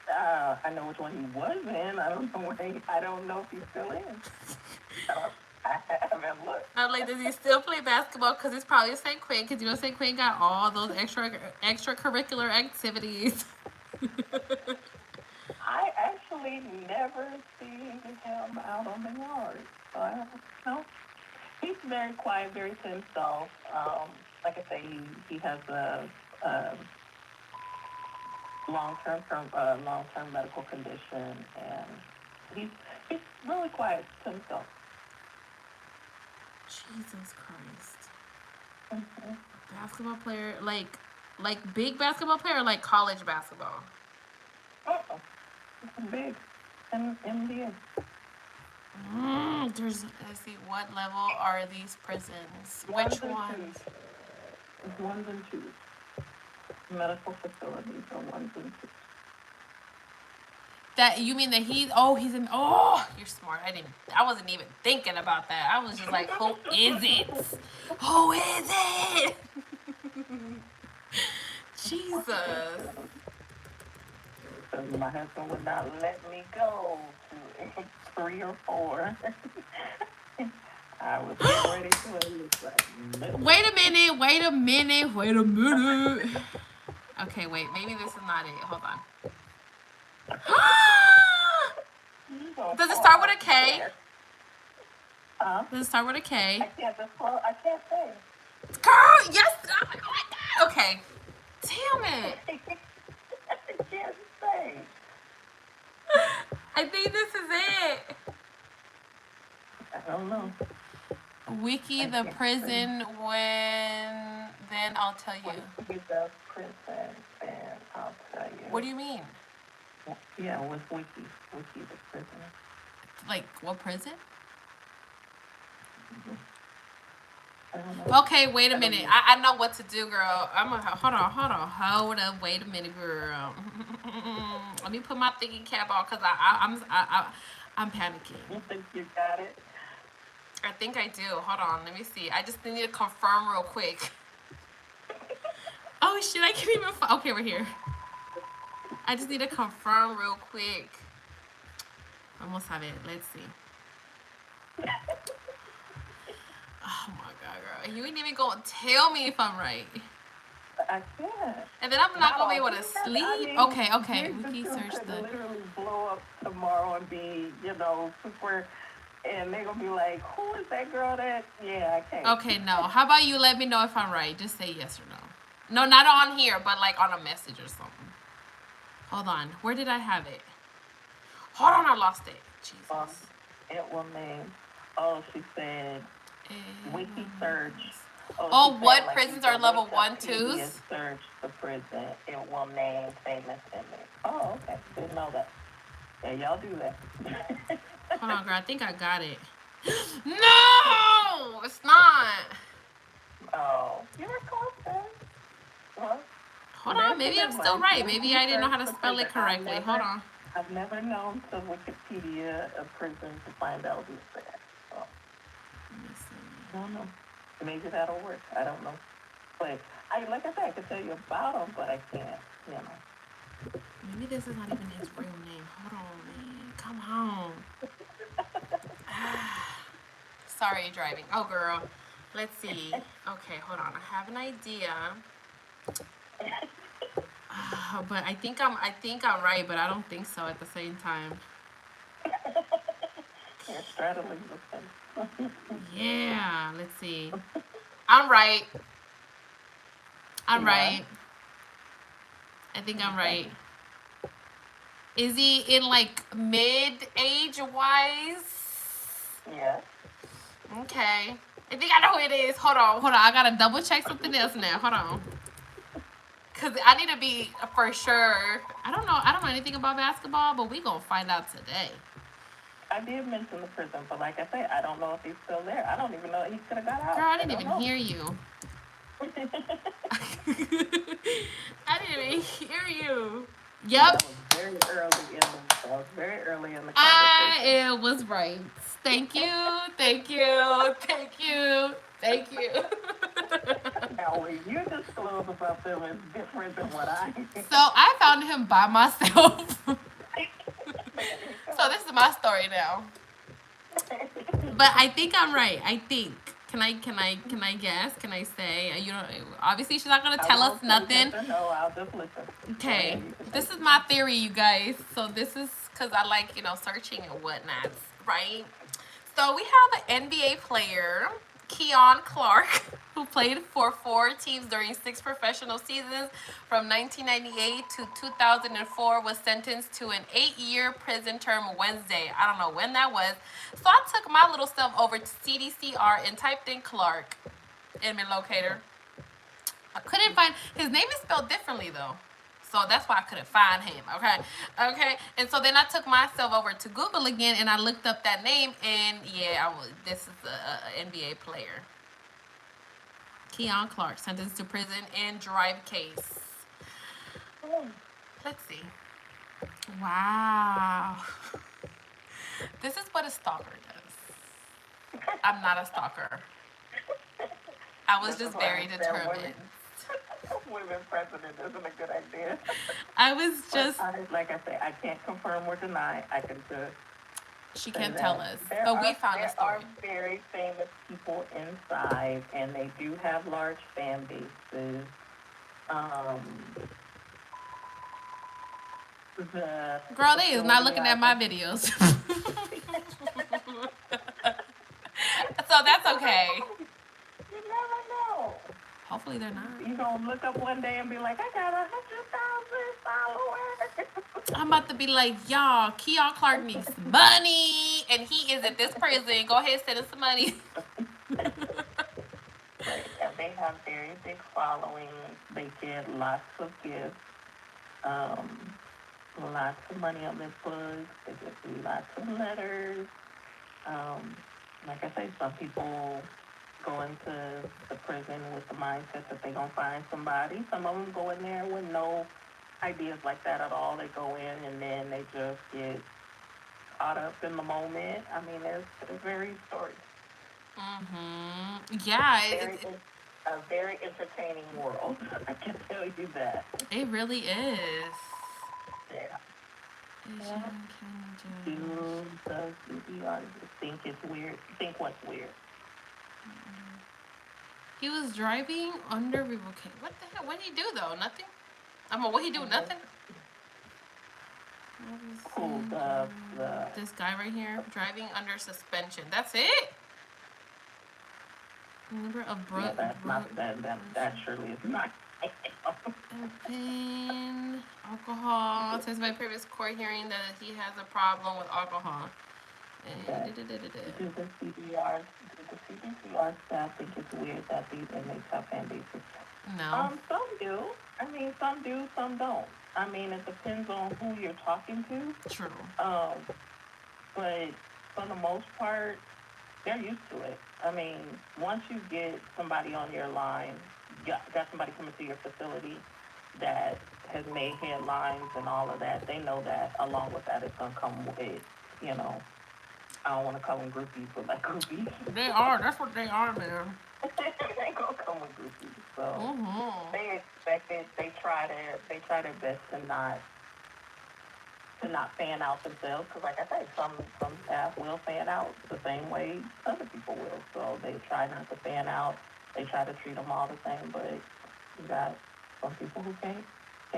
I know which one he was in. I don't know I don't know if he's still in. I haven't looked. I'm like, does he still play basketball? Because it's probably St. Quinn. Because you know St. Quinn got all those extracurricular activities. I actually never seen him out on the yard. So I don't know. He's very quiet, very to himself. Like I say, he has a long-term medical condition, and he's really quiet to himself. Jesus Christ. Mm-hmm. Basketball player, like big basketball player, or like college basketball? Oh, big. NBA. Let's see, what level are these prisons? Which ones? Ones and twos. Medical facilities are ones and twos. That you mean that he's in you're smart. I wasn't even thinking about that. I was just like, who is it? Who is it? Jesus. My husband would not let me go to 3 or 4. I was ready to look like Wait a minute. Okay, wait, maybe this is not it. Hold on. Does it start with a K? Does it start with a K? I can't say. Girl, yes. Oh my God. Okay. Damn it. I can't say. I think this is it. I don't know. Wiki the prison when then I'll tell you. Wiki the prison then I'll tell you. What do you mean? Yeah, with Wiki the prison. Like what prison? Mm-hmm. I don't know. Okay, wait a minute. I know what to do, girl. Hold up. Wait a minute, girl. Let me put my thinking cap on because I'm panicking. You think you got it? I think I do. Hold on. Let me see. I just need to confirm real quick. Oh, shit. I can't even... Okay, we're here. I just need to confirm real quick. Almost have it. Let's see. Oh, my God, girl. You ain't even going to tell me if I'm right. I can't. And then I'm not going to be able to sleep. Okay. Wiki search the... literally blow up tomorrow and be, super... And they're going to be like, who is that girl that... Yeah, I can't. Okay, no. How about you let me know if I'm right? Just say yes or no. No, not on here, but like on a message or something. Hold on. Where did I have it? Hold on, I lost it. Jesus. It will name... Oh, she said... Wiki search. What prisons are level 1, 2s? Search the prison. It will name famous inmates. Oh, okay. Didn't know that. Yeah, y'all do that. Hold on, girl. I think I got it. No! It's not. Oh. You were close then. Huh? Hold on. Maybe I'm still right. Maybe I didn't know how to spell it correctly. Hold on. I've never known to Wikipedia a prison to find out who's there. So. Let me see. I don't know. Maybe that'll work. I don't know. But, like I said, I can tell you about him, but I can't, Maybe this is not even his real name. Hold on, man. Come on. Sorry, driving. Oh, girl. Let's see. Okay, hold on. I have an idea. But I think I'm right, but I don't think so at the same time. You're straddling the fence. Yeah, let's see. I'm right. I'm right. I think I'm right. Is he in like mid-age wise? Yeah. Okay. I think I know who it is. Hold on. I gotta double check something else now. Hold on. Cause I need to be for sure. I don't know anything about basketball, but we gonna find out today. I did mention the prison, but like I said, I don't know if he's still there. I don't even know if he could have got out. Girl, I didn't even hear you. I didn't even hear you. Yep. Very early in the conversation. I was right. Thank you. Now, when you disclose about them is different than what I do. So I found him by myself. So this is my story now. But I think I'm right. I think. Can I guess? Can I say? You know, obviously she's not gonna tell us nothing. No, I'll just listen. Okay, this is my theory, you guys. So this is because I like, you know, searching and whatnot, right? So we have an NBA player, Qiana Clark, who played for 4 teams during 6 professional seasons from 1998 to 2004, was sentenced to an 8-year prison term Wednesday. I don't know when that was. So I took my little self over to CDCR and typed in Clark, inmate locator. I couldn't find, his name is spelled differently though. So that's why I couldn't find him, okay? And so then I took myself over to Google again, and I looked up that name, and yeah, this is an NBA player. Qiana Clark, sentenced to prison and drive case. Let's see. Wow. This is what a stalker does. I'm not a stalker. I was just very determined. Women president isn't a good idea. I was just... like I say, I can't confirm or deny. I can just... She can't tell us. But we found a story. There are very famous people inside, and they do have large fan bases. Girl, they is not looking at my videos. So that's okay. You never know. Hopefully they're not. You gonna look up one day and be like, I got 100,000 followers. I'm about to be like, y'all, Qiana Clark needs money, and he is at this prison. Go ahead, send us some money. They have very big followings. They get lots of gifts, lots of money on their books. They get lots of letters. Like I say, some people go into the prison with the mindset that they're going to find somebody. Some of them go in there with no ideas like that at all. They go in and then they just get caught up in the moment. I mean, there's various stories. Yeah. It's a very entertaining world. I can tell you that. It really is. Yeah. Do think it's weird? Think what's weird? He was driving under revocation. What the hell? What did he do though? Nothing? What he do? Nothing? Cool. This guy right here, driving under suspension. That's it? Number of that surely is not. Open alcohol. It says my previous court hearing that he has a problem with alcohol. And Do the CDCR staff think it's weird that these inmates have fan bases? No. Some do. I mean, some do, some don't. I mean, it depends on who you're talking to. True. But for the most part, they're used to it. I mean, once you get somebody on your line, got somebody coming to your facility that has made headlines and all of that, they know that along with that it's going to come with, you know, I don't want to call them groupies, but like groupies. They are. That's what they are, man. They going to come with groupies. So they expect it. They try their best to not fan out themselves, because like I said, some staff will fan out the same way other people will. So they try not to fan out. They try to treat them all the same, but you got some people who can't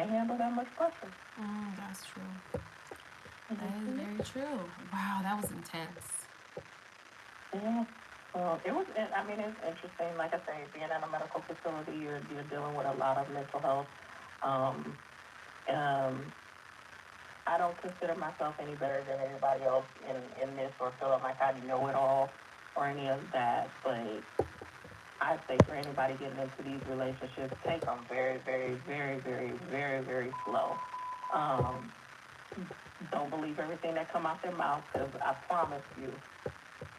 handle that much pressure. That's true. That is very true. Wow, that was intense. Yeah. It was. I mean, it's interesting. Like I say, being in a medical facility, you're dealing with a lot of mental health. I don't consider myself any better than anybody else in this, or feel like I know it all, or any of that. But I say for anybody getting into these relationships, take them very, very, very, very, very, very slow. Don't believe everything that come out their mouth, because I promise you,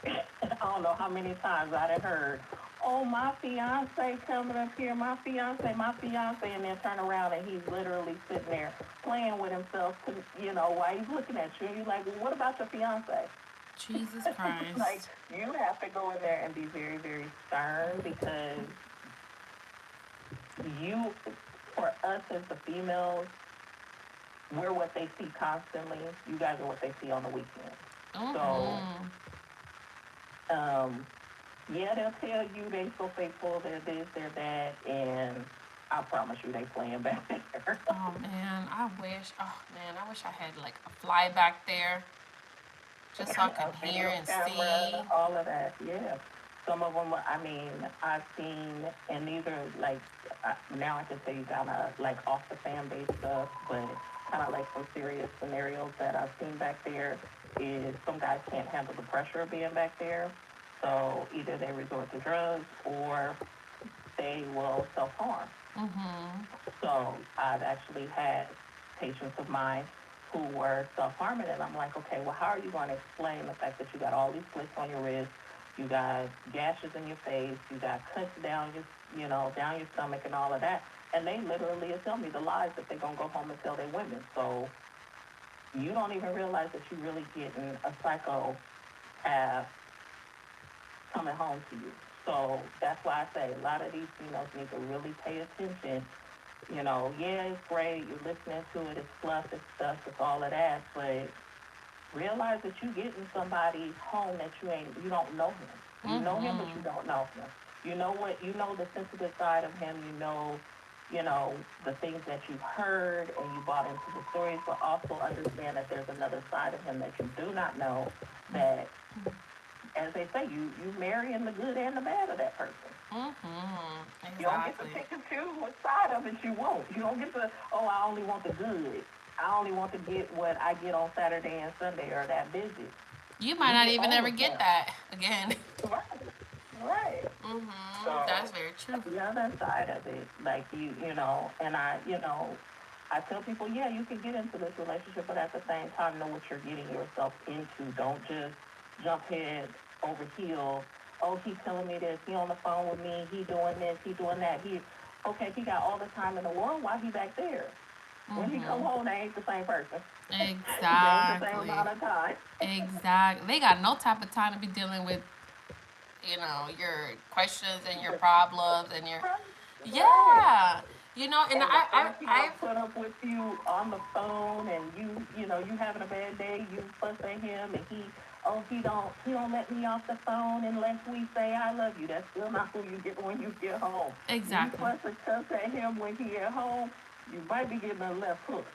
I don't know how many times I done heard, oh, my fiance coming up here, my fiance, and then turn around and he's literally sitting there playing with himself, you know, while he's looking at you. And you're like, well, what about your fiance? Jesus Christ. Like, you have to go in there and be very, very stern, because for us as the females, we're what they see constantly. You guys are what they see on the weekend. So, yeah, they'll tell you they so faithful, they're this, they're that, and I promise you they playing back there. Oh man, I wish I had like a fly back there, just so I could hear and see. All of that, yeah. Some of them, I mean, I've seen, and these are like, now I can tell you kind of like off the fan base stuff, but kind of like some serious scenarios that I've seen back there is some guys can't handle the pressure of being back there. So either they resort to drugs or they will self-harm. So I've actually had patients of mine who were self-harming, and I'm like, okay, well, how are you going to explain the fact that you got all these slits on your wrist, you got gashes in your face, you got cuts down down your stomach and all of that, and they literally tell me the lies that they're going to go home and tell their women. So you don't even realize that you're really getting a psychopath coming home to you. So that's why I say a lot of these females need to really pay attention. Yeah, it's great, you're listening to it, it's fluff, it's stuff, it's all of that, but realize that you're getting somebody home that you don't know him. You know him, but you don't know him. You know the sensitive side of him, you know the things that you've heard and you bought into the stories, but also understand that there's another side of him that you do not know, that, as they say, you marrying the good and the bad of that person. Exactly. You don't get to pick and choose what side of it you want. You don't get to, I only want the good. I only want to get what I get on Saturday and Sunday or that visit. You might not even ever get that again. Right. So, that's very true. The other side of it, like and I tell people, yeah, you can get into this relationship, but at the same time, know what you're getting yourself into. Don't just jump head over heels. Oh, he's telling me this. He on the phone with me. He doing this. He doing that. He got all the time in the world. Why he back there? When he come home, they ain't the same person. Exactly. They ain't the same amount of time. Exactly. They got no type of time to be dealing with, your questions and your problems and your, yeah. And I put up with you on the phone, and you having a bad day. You fuss at him, and he don't let me off the phone unless we say I love you. That's still not who you get when you get home. Exactly. You fuss and cuss at him when he at home, you might be getting a left hook.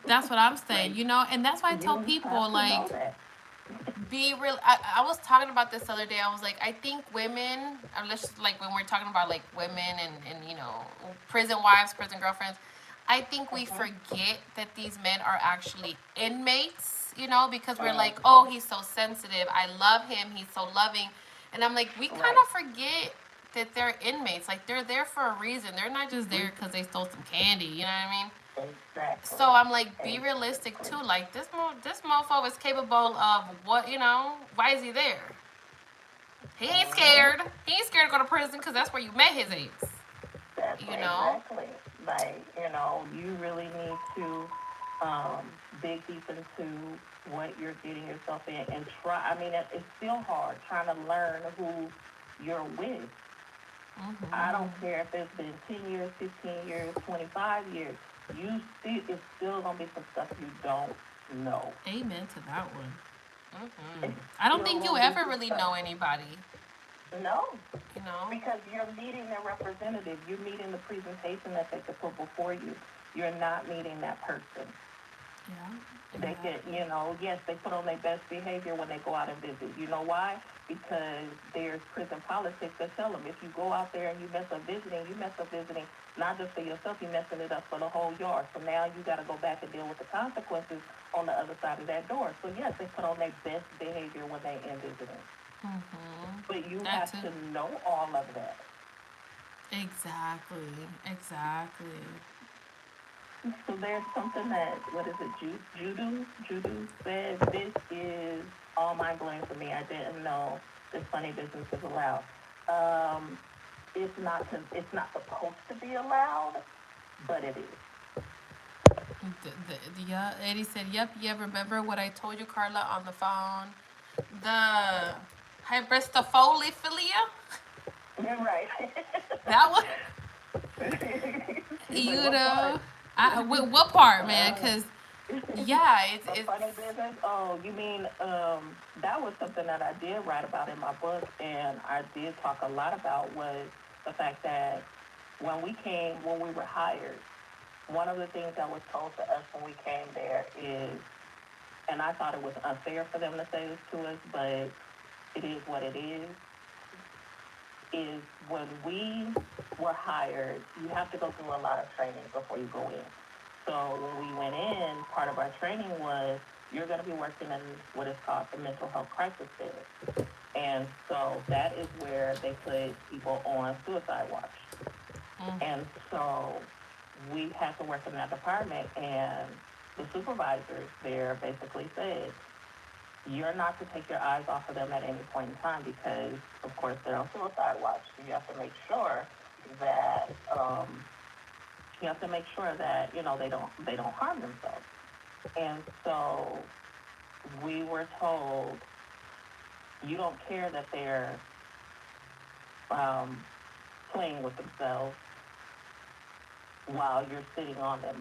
That's what I'm saying, and that's why I tell people, like, be real. I was talking about this the other day. I was like, I think women, unless like when we're talking about like women and prison wives, prison girlfriends, I think we forget that these men are actually inmates, because we're like, oh, he's so sensitive. I love him. He's so loving. And I'm like, we kind of forget that they're inmates. Like, they're there for a reason. They're not just there because they stole some candy. You know what I mean? Exactly. So I'm like, be realistic too. Like, this mofo is capable of what, why is he there? He ain't scared. He ain't scared to go to prison because that's where you met his ex. Exactly. Like, you really need to dig deep into what you're getting yourself in and try. I mean, it's still hard trying to learn who you're with. I don't care if it's been 10 years, 15 years, 25 years. It's still going to be some stuff you don't know. Amen to that one. I don't think you ever really know anybody. No. Because you're meeting their representative. You're meeting the presentation that they could put before you. You're not meeting that person. Yeah. They get, yes, they put on their best behavior when they go out and visit. You know why? Because there's prison politics that tell them if you go out there and you mess up visiting not just for yourself, you're messing it up for the whole yard. So now you got to go back and deal with the consequences on the other side of that door. So yes, they put on their best behavior when they end visiting. But you have to know all of that. Exactly. So there's something that, what is it, Judu said, this is all mind-blowing for me. I didn't know this funny business is allowed. It's not supposed to be allowed, but it is. Yeah, Eddie said, yep, yeah, remember what I told you, Carla, on the phone? The 𝒍𝒊𝒄𝒌? You're right. That one? You know, with what part, man? Because yeah, it's funny business. Oh, you mean that was something that I did write about in my book, and I did talk a lot about was the fact that when we were hired, one of the things that was told to us when we came there is, and I thought it was unfair for them to say this to us, but it is what it is when we were hired, you have to go through a lot of training before you go in. So when we went in, part of our training was you're going to be working in what is called the mental health crisis center. And so that is where they put people on suicide watch. And so we had to work in that department, and the supervisors there basically said, you're not to take your eyes off of them at any point in time because, of course, they're on suicide watch. So you have to make sure that they don't harm themselves. And so we were told, you don't care that they're playing with themselves while you're sitting on them.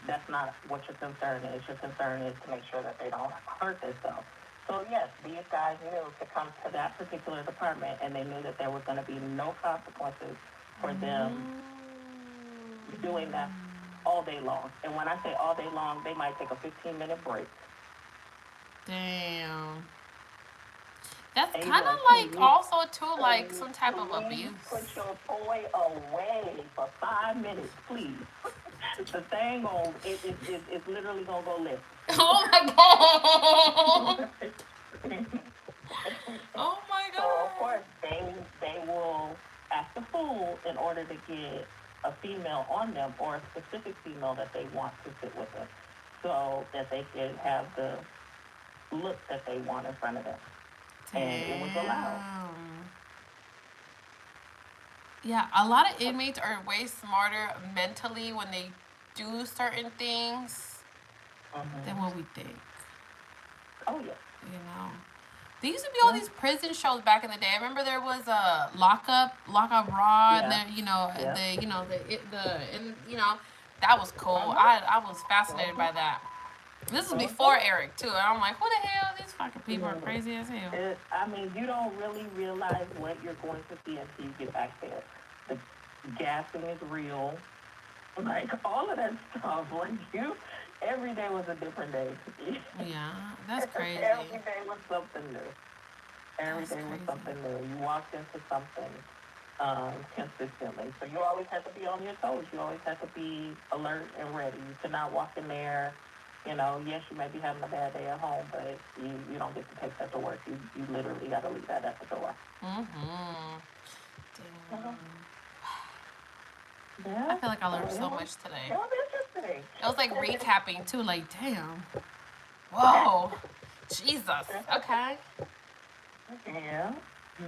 That's not what your concern is. Your concern is to make sure that they don't hurt themselves. So yes, these guys knew to come to that particular department, and they knew that there was going to be no consequences for them doing that all day long. And when I say all day long, they might take a 15-minute break. Damn. That's kind of like also too like some type of abuse. Put your toy away for 5 minutes, please. The thing it's literally gonna go left. Oh my god. Oh my god. So of course they will act a fool in order to get a female on them or a specific female that they want to sit with them, so that they can have the look that they want in front of them. And it was allowed. Yeah, a lot of inmates are way smarter mentally when they do certain things than what we think. Oh yeah. You know, there used to be all these prison shows back in the day. I remember there was a lockup raw, and then that was cool. I was fascinated by that. This was before Eric too, and I'm like, who the hell? These fucking people are crazy as hell. You don't really realize what you're going to see until you get back there. The gassing is real. Like all of that stuff. Every day was a different day. Yeah, that's crazy. Every day was something new. You walked into something consistently. So you always have to be on your toes. You always have to be alert and ready. You cannot walk in there. Yes, you may be having a bad day at home, but you don't get to take that to work. You literally got to leave that at the door. Yeah. I feel like I learned so much today. It was interesting. It was like recapping too. Like, damn. Whoa. Jesus. Okay. Yeah.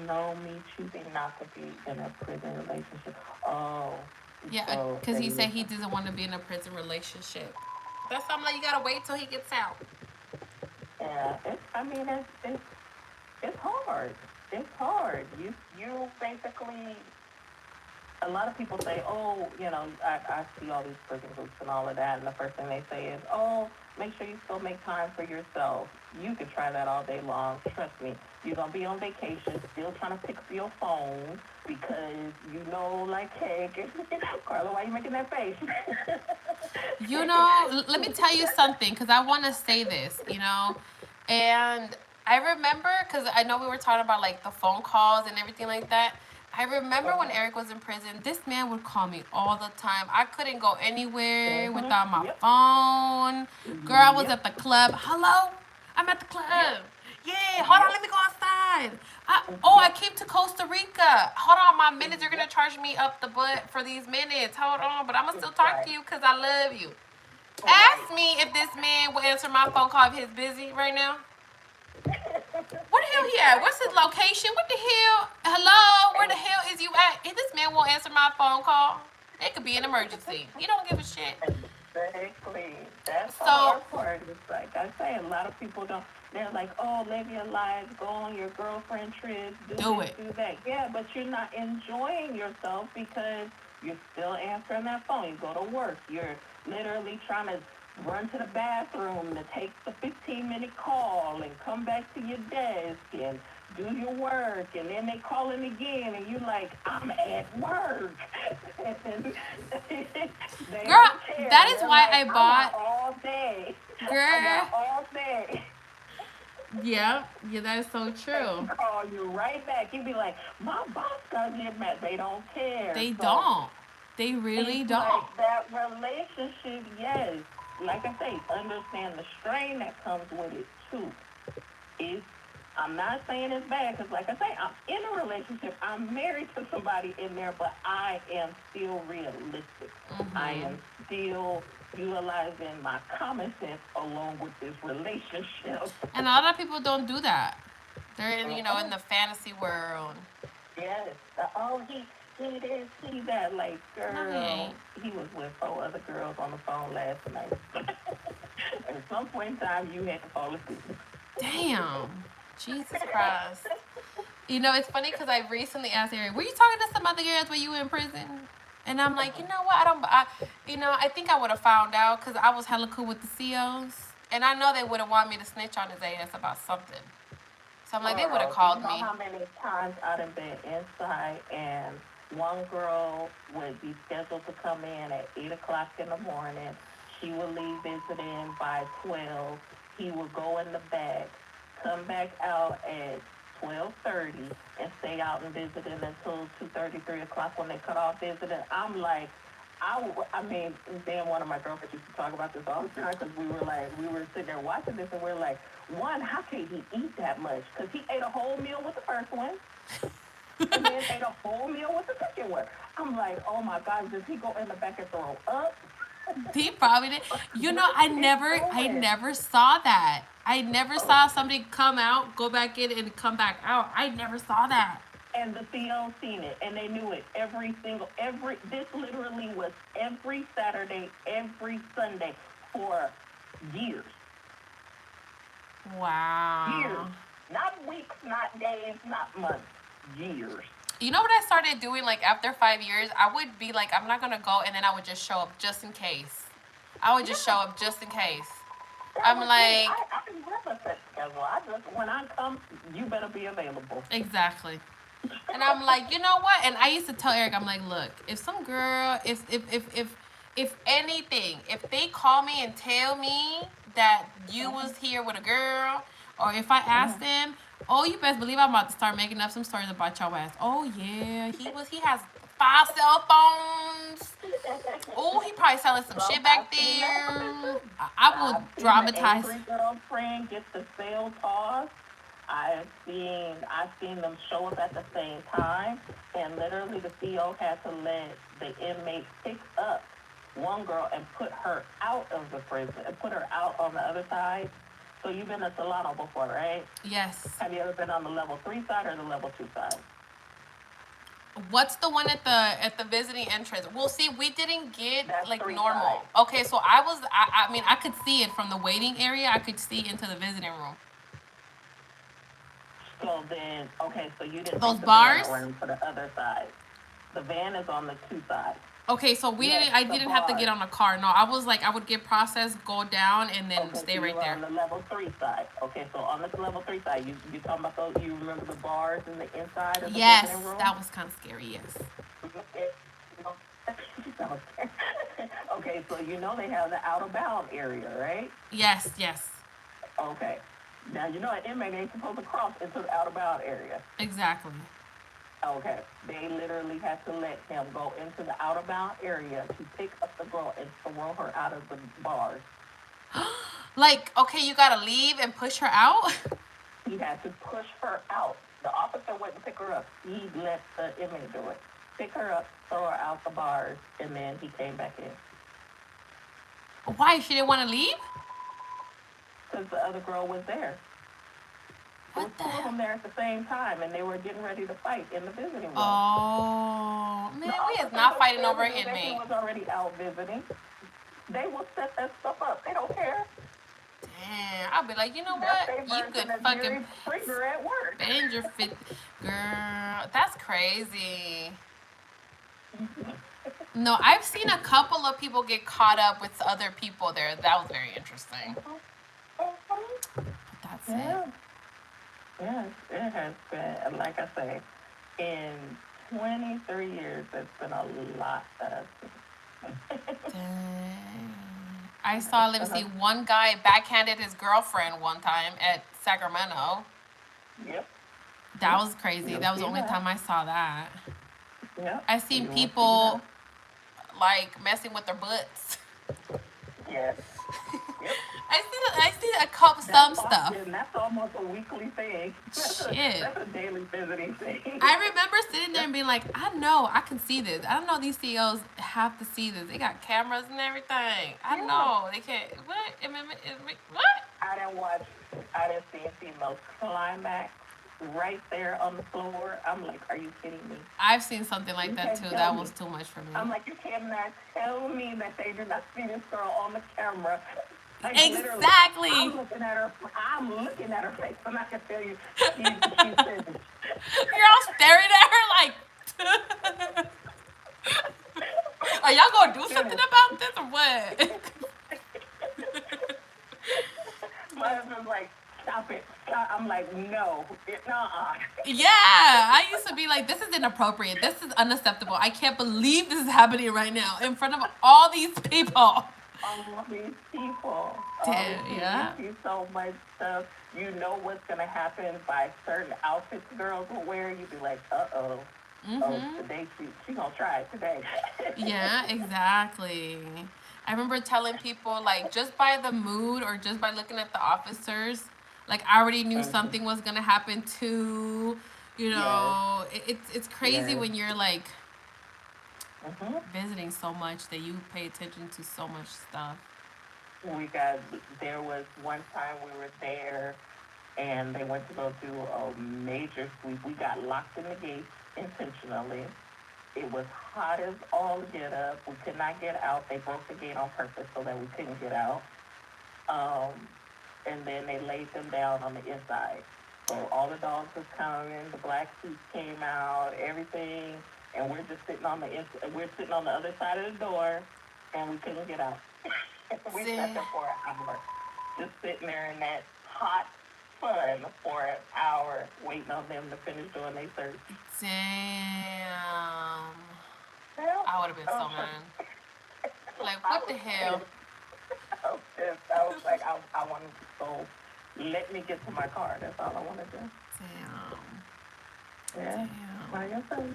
No, me choosing not to be in a prison relationship. Oh. Yeah, because he said he doesn't want to be in a prison relationship. That's something like you gotta wait till he gets out. Yeah, it's hard. It's hard. You basically, a lot of people say, oh, I see all these prison groups and all of that, and the first thing they say is, oh, make sure you still make time for yourself. You can try that all day long. Trust me. You're going to be on vacation, still trying to pick up your phone because like, hey, Carla, why are you making that face? Let me tell you something, because I want to say this, and I remember, because I know we were talking about, like, the phone calls and everything like that. I remember when Eric was in prison, this man would call me all the time. I couldn't go anywhere without my phone. Girl, I was at the club. Hello? I'm at the club. Yeah, hold on, let me go outside. I came to Costa Rica. Hold on, my minutes, you're going to charge me up the butt for these minutes. Hold on, but I'm going to still talk to you because I love you. Ask me if this man will answer my phone call if he's busy right now. Where the hell he at? What's his location? What the hell? Hello? Where the hell is you at? If this man won't answer my phone call, it could be an emergency. He don't give a shit. Exactly. That's the hard part. It's like I say, a lot of people don't. They're like, oh, live your life, go on your girlfriend trips, do this, do that. Yeah, but you're not enjoying yourself because You're still answering that phone. You go to work. You're literally trying to run to the bathroom to take the 15-minute call and come back to your desk and do your work, and then they call in again, and you're like, I'm at work. Girl, that is why I bought all day. Girl. All day. Yeah, that is so true. Call you right back. You'd be like, my boss doesn't get mad. They don't care. They don't. They really don't. Like that relationship, yes. Like I say, understand the strain that comes with it too. I'm not saying it's bad, because like I say, I'm in a relationship. I'm married to somebody in there, but I am still realistic. I am still utilizing my common sense along with this relationship. And a lot of people don't do that. They're in, in the fantasy world. Yes. He didn't see that. Like, girl, he was with 4 other girls on the phone last night. At some point in time, you had to fall asleep. Damn. Jesus Christ. It's funny because I recently asked Eric, were you talking to some other girls when you were in prison? And I'm like, you know what? I think I would have found out because I was hella cool with the COs. And I know they would have wanted me to snitch on his ass about something. So I'm like, they would have called me. You know how many times I'd have been inside and one girl would be scheduled to come in at 8 o'clock in the morning. She would leave visiting by 12. He would go in the back, come back out at 12:30 and stay out and visiting until 2:30, 3 o'clock when they cut off visiting. I'm like, then one of my girlfriends used to talk about this all the time because we were sitting there watching this and we're like, one, how can he eat that much? Because he ate a whole meal with the first one and then ate a whole meal with the second one. I'm like, oh my God, does he go in the back and throw up? He probably did. I never saw that. I never saw somebody come out, go back in, and come back out. I never saw that. And the COs seen it, and they knew it this literally was every Saturday, every Sunday for years. Wow. Years. Not weeks, not days, not months. Years. You know what I started doing, like, after 5 years? I would be like, I'm not going to go, and then I would just show up just in case. I would just show up just in case. I'm like... I can never set schedule. When I come, you better be available. Exactly. And I'm like, you know what? And I used to tell Eric, I'm like, look, if some girl, if anything, if they call me and tell me that you was here with a girl, or if I ask them, oh, you best believe I'm about to start making up some stories about your ass. Oh, yeah, he has 5 cell phones. Oh, he probably selling some shit back there. I will dramatize. Every girlfriend gets the sale toss. I've seen them show up at the same time, and literally the CO had to let the inmate pick up one girl and put her out of the prison and put her out on the other side. So you've been to Solano before, right? Yes. Have you ever been on the level 3 side or the level 2 side? What's the one at the visiting entrance? Well, see, we didn't get That's like 3 normal. side. Okay, so I could see it from the waiting area. I could see into the visiting room. So then, okay, so you didn't Those take the bars? van around to the other side. The van is on the 2 sides. Okay, so I didn't have to get on a car. No, I was like, I would get processed, go down, and then stay right there. On the level 3 side. Okay, so on the level 3 side, you talking about those? You remember the bars in the inside of the visiting room? That was kind of scary. Yes. Okay, so they have the out of bound area, right? Yes. Okay. Now an inmate ain't supposed to cross into the out of bound area. Exactly. Okay. They literally had to let him go into the out of bound area to pick up the girl and throw her out of the bars. Like, okay, you gotta leave and push her out? He had to push her out. The officer wouldn't pick her up. He let the inmate do it. Pick her up, throw her out the bars, and then he came back in. Why? She didn't want to leave? Because the other girl was there. What the hell? 2 of them there at the same time, and they were getting ready to fight in the visiting room. Oh, man, we is not fighting over an inmate. He was already out visiting. They will set that stuff up. They don't care. Damn, I'll be like, you know what? You could fucking trigger at work. spend your 50. Girl, that's crazy. No, I've seen a couple of people get caught up with other people there. That was very interesting. But that's it. Yes, it has been, like I say, in 23 years, it's been a lot that I've seen. Dang. I saw, let me see, one guy backhanded his girlfriend one time at Sacramento. Yep. That was crazy. That was the only time I saw that. Yep. I seen people like messing with their butts. Yes. Yep. I see a couple some stuff. That's almost a weekly thing. Shit. That's a daily visiting thing. I remember sitting there and being like, I know I can see this. I don't know these CEOs have to see this. They got cameras and everything. I know they can't. What? What? I didn't see a female climax right there on the floor. I'm like, are you kidding me? I've seen something like that too. That was too much for me. I'm like, you cannot tell me that they did not see this girl on the camera. Like, exactly. I'm looking at her face, and I can tell you, she's finished. You're all staring at her like, are y'all gonna do something about this or what? My husband's like, stop it. I'm like, no. Yeah, I used to be like, this is inappropriate. This is unacceptable. I can't believe this is happening right now in front of all these people. All these people. Damn, yeah. You see so much stuff. You know what's going to happen by certain outfits girls will wear. You be like, uh-oh. Oh, today she going to try it today. Yeah, exactly. I remember telling people, like, just by the mood or just by looking at the officers, like, I already knew something was going to happen too. You know, it's crazy when you're, like, visiting so much that you pay attention to so much stuff. There was one time we were there and they went to go do a major sweep. We got locked in the gate intentionally. It was hot as all get up. We could not get out. They broke the gate on purpose so that we couldn't get out. And then they laid them down on the inside. So all the dogs was coming, the black suits came out, everything, and we're just sitting on the other side of the door, and we couldn't get out. We sat there for an hour, just sitting there in that hot sun for an hour, waiting on them to finish doing their search. Damn. I would have been so mad. Like, what the hell? I was like, I want to go. Let me get to my car. That's all I want to do. Damn. Yeah. Like I said,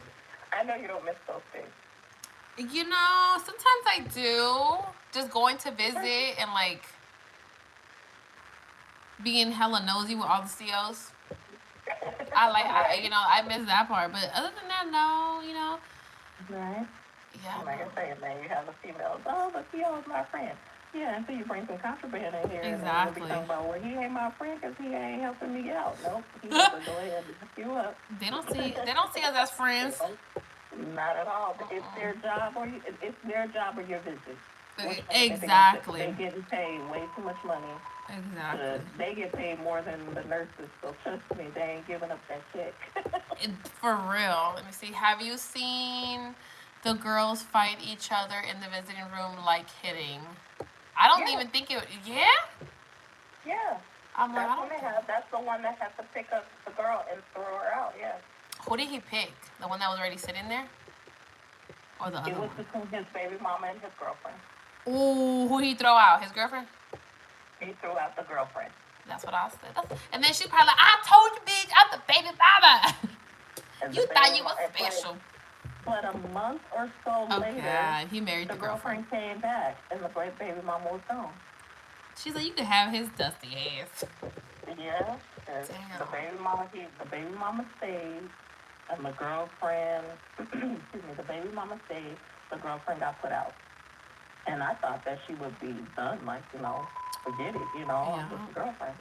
I know you don't miss those things. You know, sometimes I do. Just going to visit and, like, being hella nosy with all the COs. I miss that part. But other than that, no, you know. Right. Yeah. Like I say, then you have the females. Oh, the CO is my friend. Yeah, until you bring some contraband in here. Exactly. And then about, well, he ain't my friend because he ain't helping me out. Nope. He has to go ahead and hook you up. They don't see us as friends. Not at all. It's their job or your visit. Exactly. They're getting paid way too much money. Exactly. They get paid more than the nurses, so trust me, they ain't giving up that check. For real. Let me see. Have you seen the girls fight each other in the visiting room like hitting? I don't even think it. Yeah. Yeah. That's the one that has to pick up the girl and throw her out. Yeah. Who did he pick? The one that was already sitting there, or the other one? It was between his baby mama and his girlfriend. Ooh, who he throw out? His girlfriend? He threw out the girlfriend. That's what I said. And then she probably like, I told you, bitch, I'm the baby mama. You thought you was special. But a month or so later, he married the girlfriend. Came back, and the baby mama was gone. She's like, you can have his dusty ass. Yeah, the baby mama stayed, and the girlfriend, the baby mama stayed. The girlfriend got put out, and I thought that she would be done, like, you know, forget it, you know, with the girlfriend.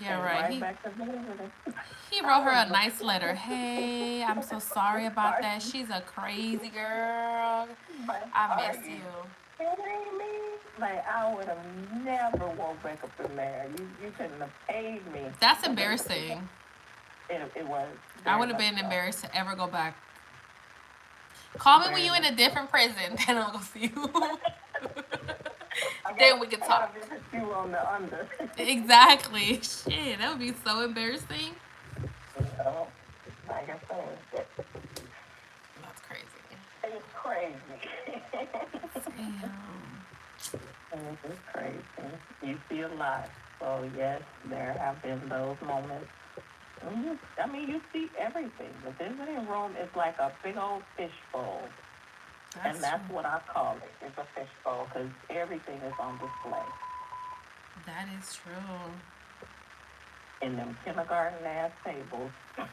Yeah, right. Back to he wrote her a nice letter. Hey, I'm so sorry about that. She's a crazy girl. I miss you. Like, I would have never woke back up in there. You couldn't have paid me. That's embarrassing. It was. I would have been embarrassed to ever go back. Call me when you're in a different prison, then I'll go see you. Then we can talk. You on the under. Exactly. Shit, that would be so embarrassing. No, like I said, That's crazy. it's crazy. Damn. It's crazy. You see a lot. So yes, there have been those moments. I mean, you see everything. The visiting room is like a big old fishbowl. And that's what I call it. It's a fishbowl because everything is on display. That is true. In them kindergarten-ass tables. Oh,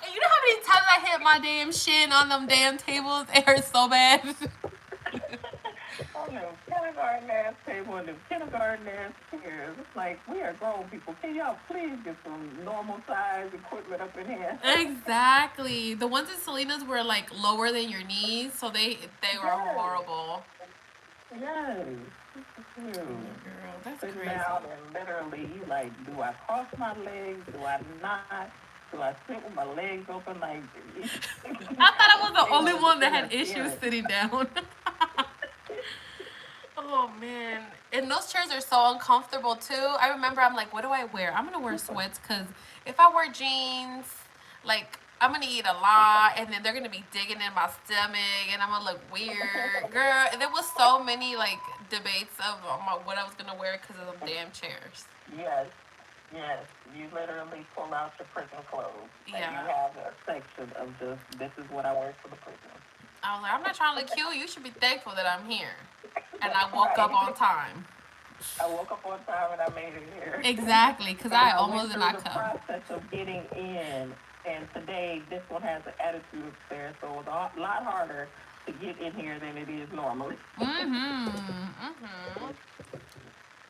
you know how many times I hit my damn shin on them damn tables? It hurts so bad. On them kindergarten-ass table and them kindergarten-ass chairs. It's like, we are grown people. Can y'all please get some normal-size equipment up in here? Exactly. The ones in Selena's were like lower than your knees, so they were horrible. Yes. Girl, that's Sitting crazy. down and literally, you like, do I cross my legs? Do I not? Do I sit with my legs open? Like, I thought I was the only one that had issues sitting down. Oh man, and those chairs are so uncomfortable too. I remember I'm like, what do I wear? I'm gonna wear sweats because if I wear jeans, like I'm gonna eat a lot, and then they're gonna be digging in my stomach, and I'm gonna look weird, girl. And there was so many like debates of what I was gonna wear because of them damn chairs. Yes. You literally pull out your prison clothes. Yeah. And you have a section of just, this is what I wear for the prison. I was like, I'm not trying to look cute. You should be thankful that I'm here. And I woke up on time. I woke up on time and I made it here. Exactly, because I almost did not the come. process of getting in, and today this one has an attitude affair, so it's a lot harder to get in here than it is normally.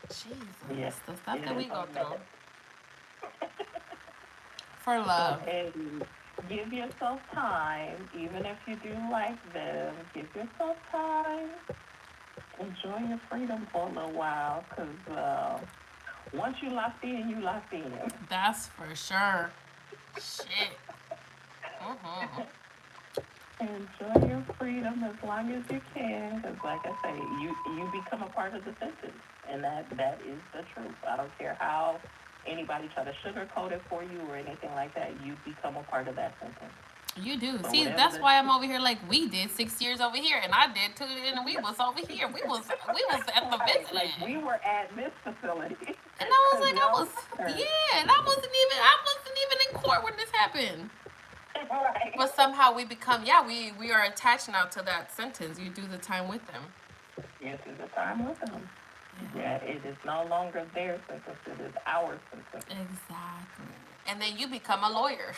Jesus, Yes, the stuff that we go amazing. through. For love. And give yourself time, even if you do like them, give yourself time. Enjoy your freedom for a little while, because once you locked in, you locked in. That's for sure. Shit. Enjoy your freedom as long as you can, because like I say, you become a part of the sentence, and that is the truth. I don't care how anybody try to sugarcoat it for you or anything like that. You become a part of that sentence. You do. So see, that's why I'm over here like we did 6 years over here, and I did too, and we was over here. We was at the visiting. Like we were at this facility. And I was like, and I wasn't even in court when this happened. Right. But somehow we become, we are attached now to that sentence. You do the time with them. You do the time with them. Yeah, it is no longer their sentence, it is our sentence. Exactly. And then you become a lawyer.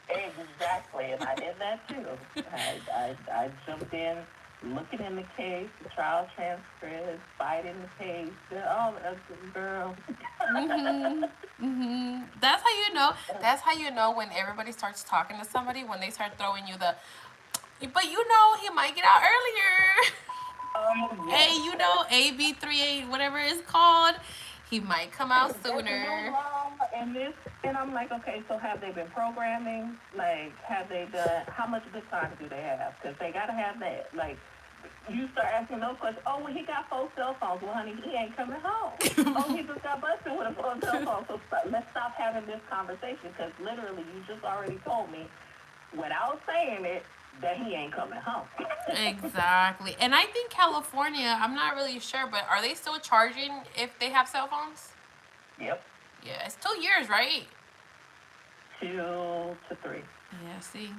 Exactly, and I did that too. I jumped in, looking in the case, the trial transcripts, fighting the case. Oh, that's a girl. That's how you know. That's how you know when everybody starts talking to somebody, when they start throwing you the, but you know he might get out earlier. Yes. Hey, you know, AB38, whatever it's called, he might come out sooner. And I'm like, okay, so have they been programming? Like, have they done, how much good time do they have? Because they got to have that. Like, you start asking those questions. Oh, well, he got 4 cell phones. Well, honey, he ain't coming home. Oh, he just got busted with a 4 cell phone. So let's stop having this conversation, because literally you just already told me, without saying it, that he ain't coming home. Exactly. And I think California, I'm not really sure, but are they still charging if they have cell phones? Yep. Yeah, it's 2 years, right? 2 to 3. Yeah, see?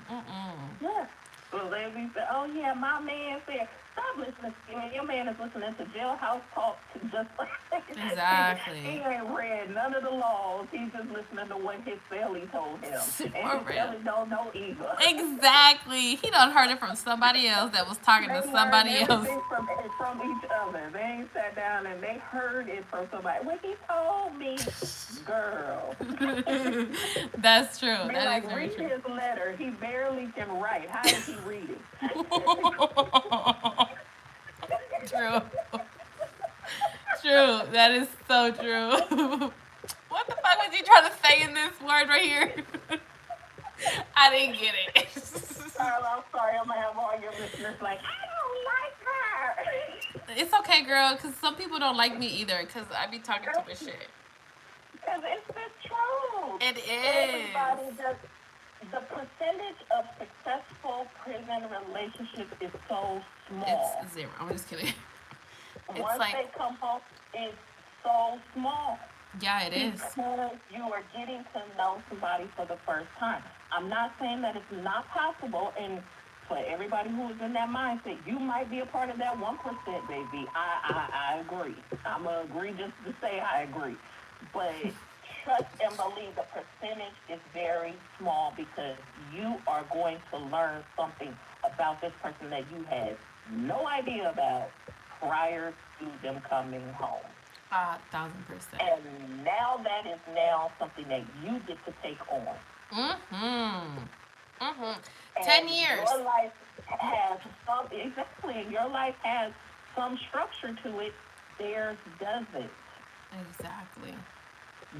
Yeah. Well, they be saying, oh, yeah, my man said, stop listening to me. Your man is listening to jailhouse talk just like Exactly. He ain't read none of the laws. He's just listening to what his belly told him. And his belly don't know either. Exactly. He done heard it from somebody else that was talking to somebody else. From each other. They ain't sat down and they heard it from somebody. Well, he told me, girl. That's true. Be That like, is very read true. his letter. He barely can write. How did he read it? True. True. That is so true. What the fuck was you trying to say in this word right here? I didn't get it. Carla, I'm sorry. I'm gonna have all your listeners like, I don't like her. It's okay, girl, because some people don't like me either, because I be talking too much shit. Because it's the truth. It is. Everybody does. The percentage of successful prison relationships is so small. It's 0. I'm just kidding. Once like, they come home, it's so small. Yeah, it is. Because you are getting to know somebody for the first time. I'm not saying that it's not possible, and for everybody who is in that mindset, you might be a part of that 1%, baby. I agree. I'm going to agree just to say I agree. But trust and believe the percentage is very small because you are going to learn something about this person that you had no idea about prior to them coming home. 1,000%. And now that is now something that you get to take on. 10 years. Your life has your life has some structure to it. Theirs doesn't. Exactly.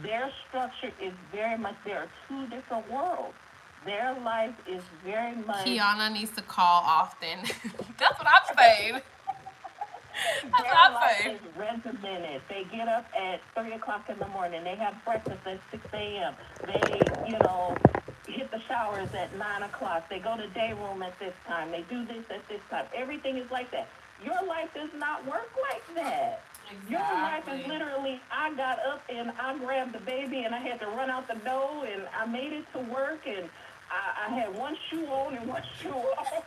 Their structure is very much, there are two different worlds. Their life is very much... Qiana needs to call often. That's what I'm saying. Their life is regimented. They get up at 3 o'clock in the morning. They have breakfast at 6 a.m. They, hit the showers at 9 o'clock. They go to day room at this time. They do this at this time. Everything is like that. Your life does not work like that. Exactly. Your life is literally, I got up and I grabbed the baby and I had to run out the door and I made it to work and I had one shoe on and one shoe off.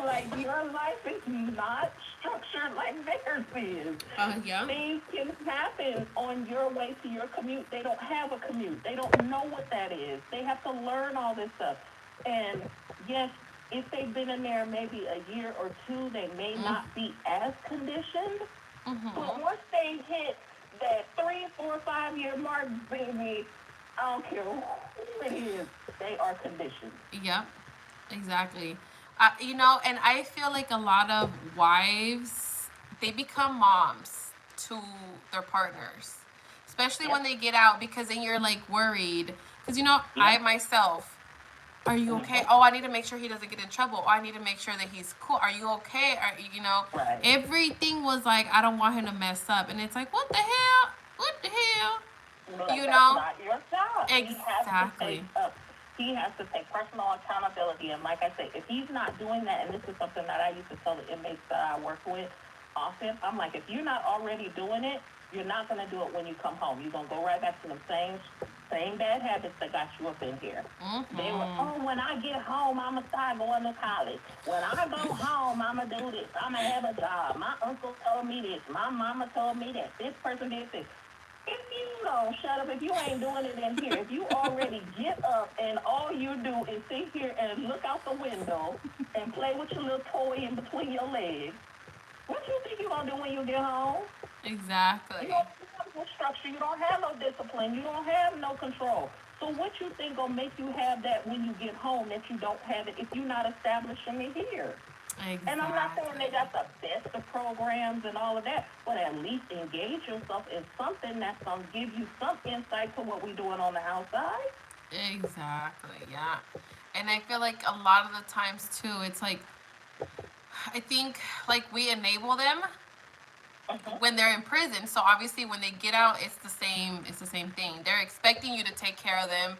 Like, your life is not structured like theirs is. Yeah. Things can happen on your way to your commute. They don't have a commute. They don't know what that is. They have to learn all this stuff. And, yes, if they've been in there maybe a year or two, they may not be as conditioned. But once they hit that 3, 4, 5 year mark, baby, I don't care who it is, they are conditioned. Yep, exactly. And I feel like a lot of wives, they become moms to their partners, especially when they get out, because then you're like worried. Because, I myself, are you okay? Oh, I need to make sure he doesn't get in trouble. Oh, I need to make sure that he's cool. Are you okay? Right. Everything was like, I don't want him to mess up. And it's like, what the hell? What the hell? That's not your job. Exactly. He has to take personal accountability. And like I say, if he's not doing that, and this is something that I used to tell the inmates that I work with often, I'm like, if you're not already doing it, you're not going to do it when you come home. You're going to go right back to the same bad habits that got you up in here. They were, when I get home, I'm going to start going to college. When I go home, I'm going to do this. I'm going to have a job. My uncle told me this. My mama told me that. This person did this. If you don't shut up, if you ain't doing it in here, if you already get up and all you do is sit here and look out the window and play with your little toy in between your legs, what you think you're going to do when you get home? Exactly. You don't have no structure. You don't have no discipline. You don't have no control. So what you think going to make you have that when you get home that you don't have it if you're not establishing it here? Exactly. And I'm not saying they got the best of programs and all of that, but at least engage yourself in something that's going to give you some insight to what we're doing on the outside. Exactly, yeah. And I feel like a lot of the times, too, it's like, I think, like, we enable them when they're in prison. So obviously when they get out, it's the same thing. They're expecting you to take care of them.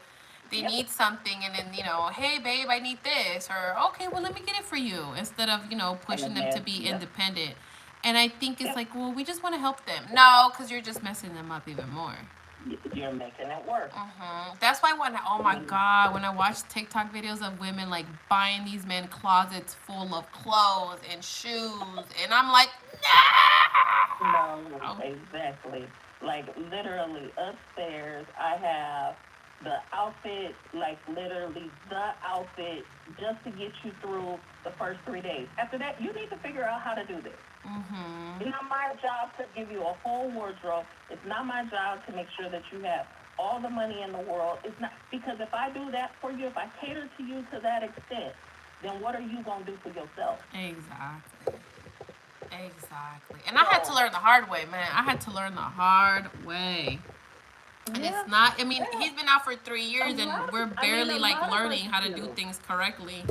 They need something, and then, hey, babe, I need this, or, okay, well, let me get it for you, instead of, pushing them to be independent. And I think it's like, well, we just want to help them. No, because you're just messing them up even more. You're making it work. That's why oh my God, when I watch TikTok videos of women, like, buying these men closets full of clothes and shoes, and I'm like, no! No, exactly. Like, literally, upstairs, I have the outfit, like literally the outfit, just to get you through the first 3 days. After that, you need to figure out how to do this. It's not my job to give you a whole wardrobe. It's not my job to make sure that you have all the money in the world. It's not, because if I do that for you, if I cater to you to that extent, then what are you going to do for yourself? Exactly. And I had to learn the hard way, man. I had to learn the hard way. And Yeah, it's not, I mean, yeah. he's been out for 3 years A and lot we're of, I mean, barely a like lot of us learning how to do do. things correctly.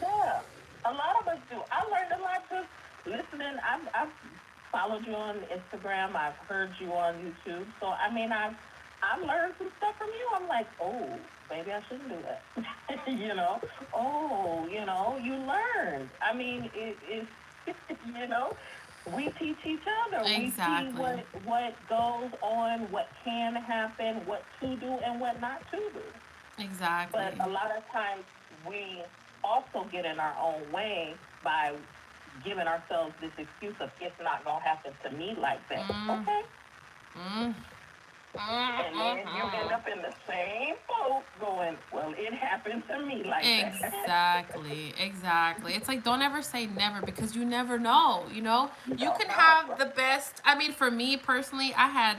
Yeah, a lot of us do. I learned a lot just listening. I've followed you on Instagram. I've heard you on YouTube. So I mean, I've learned some stuff from you. I'm like, oh, maybe I shouldn't do that. You know, oh, you learned. I mean, it's you know, we teach each other. We see Exactly. what goes on, what can happen, what to do, and what not to do. Exactly. But a lot of times we also get in our own way by giving ourselves this excuse of it's not going to happen to me like that. Okay. And then you end up in the same boat going, well, it happened to me like that. Exactly. It's like, don't ever say never because you never know, you know? You don't can know. have the best, I mean, for me personally, I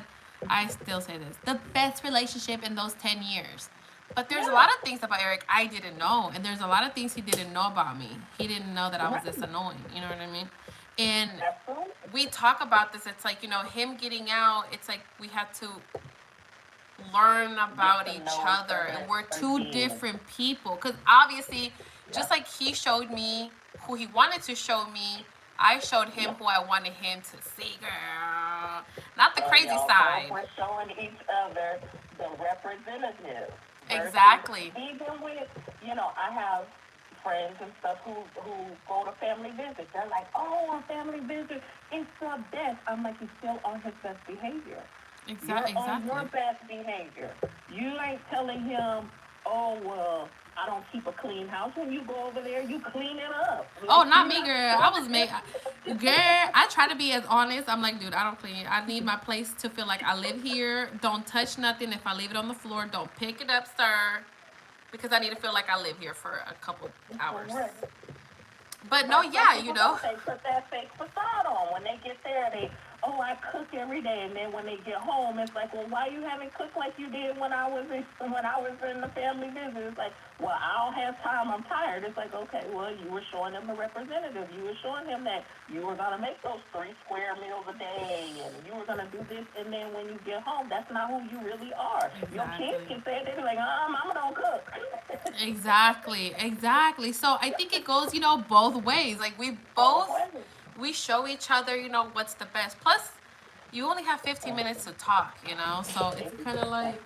still say this, the best relationship in those 10 years. But there's a lot of things about Eric I didn't know, and there's a lot of things he didn't know about me. He didn't know that I was this annoying, you know what I mean? And Absolutely. we talk about this, it's like, you know, him getting out, it's like we had to learn about each other, and we're two different people, because obviously just like he showed me who he wanted to show me, I showed him who I wanted him to see, girl, not the crazy side. We're showing each other the representative. Exactly. Even with, I have friends and stuff who go to family visits. They're like, oh, a family visit, it's the best. I'm like, he's still on his best behavior. Exactly. You're on your best behavior. You ain't telling him, oh, well, I don't keep a clean house. When you go over there, you clean it up. Oh, not me, girl. I was made. Girl, I try to be as honest. I'm like, dude, I don't clean. I need my place to feel like I live here. Don't touch nothing. If I leave it on the floor, don't pick it up, sir. Because I need to feel like I live here for a couple hours. But no, yeah, you know. They put that fake facade on. When they get there, I cook every day, and then when they get home, it's like, well, why you haven't cooked like you did when I was in the family visit? It's like, well, I don't have time. I'm tired. It's like, okay, well, you were showing him the representative. You were showing him that you were gonna make those 3 square meals a day, and you were gonna do this. And then when you get home, that's not who you really are. Exactly. Your kids can say they're like, Mama don't cook. Exactly. So I think it goes, you know, both ways. Like we show each other, you know, what's the best. Plus, you only have 15 minutes to talk, you know, so it's kind of like,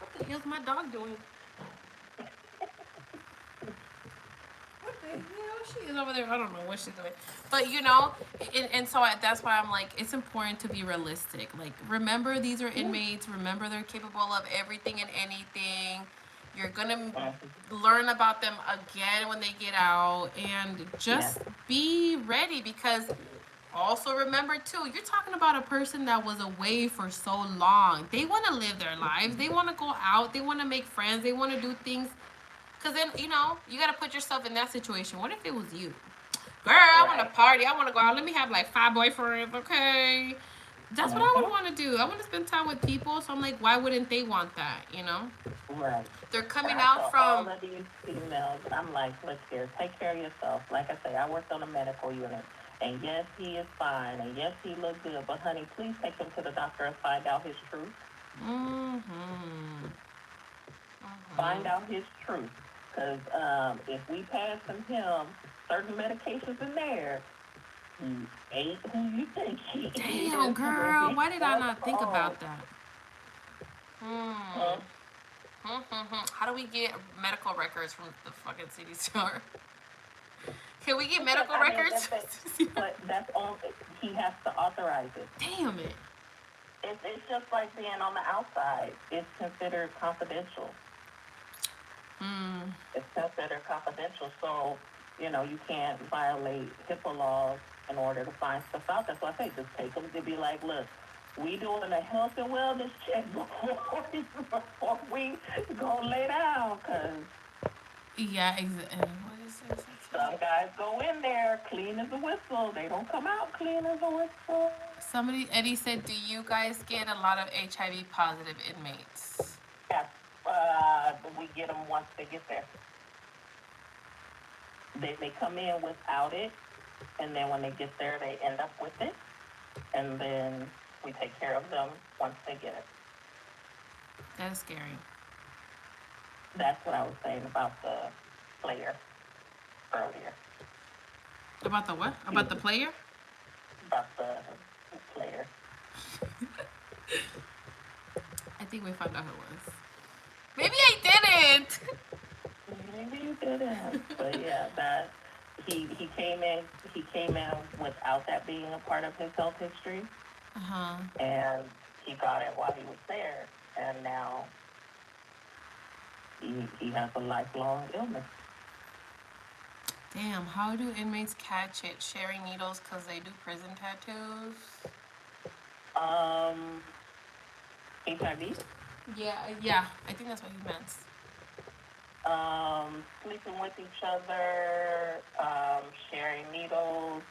what the hell's my dog doing? What the hell? She is over there. I don't know what she's doing. But, you know, and so that's why I'm like, it's important to be realistic. Like, remember these are inmates. Remember they're capable of everything and anything. You're going to learn about them again when they get out, and just be ready, because also remember too, you're talking about a person that was away for so long. They want to live their lives. They want to go out. They want to make friends. They want to do things. Because then, you know, you got to put yourself in that situation. What if it was you? Girl, I want to party. I want to go out. Let me have like 5 boyfriends, okay? That's what I would want to do. I want to spend time with people. So I'm like, why wouldn't they want that, you know? Right. They're coming out from... all of these females, I'm like, look here, take care of yourself. Like I say, I worked on a medical unit. And yes, he is fine. And yes, he looks good. But honey, please take him to the doctor and find out his truth. Find out his truth. Because if we pass him certain medications in there, he ain't who you think he is. Damn, girl. Why did I not think about that? How do we get medical records from the fucking CD store? Can we get medical records? But that's all. He has to authorize it. Damn it. It's just like being on the outside. It's considered confidential. It's considered confidential, so, you know, you can't violate HIPAA laws in order to find stuff out. That's why I say just take them to be like, look, we doing a health and wellness check before we go lay down, because... Yeah, exactly. What is this? Some guys go in there clean as a whistle. They don't come out clean as a whistle. Eddie said, do you guys get a lot of HIV positive inmates? Yes. We get them once they get there. They come in without it, and then when they get there, they end up with it, and then we take care of them once they get it. That is scary. That's what I was saying about the player earlier. About the what? About the player? About the player. I think we found out who it was. Maybe I didn't. Maybe you didn't, but yeah, that he came in without that being a part of his health history, and he got it while he was there, and now he has a lifelong illness. Damn, how do inmates catch it? Sharing needles because they do prison tattoos? HIV. Yeah, I think that's what he meant. Sleeping with each other, sharing needles.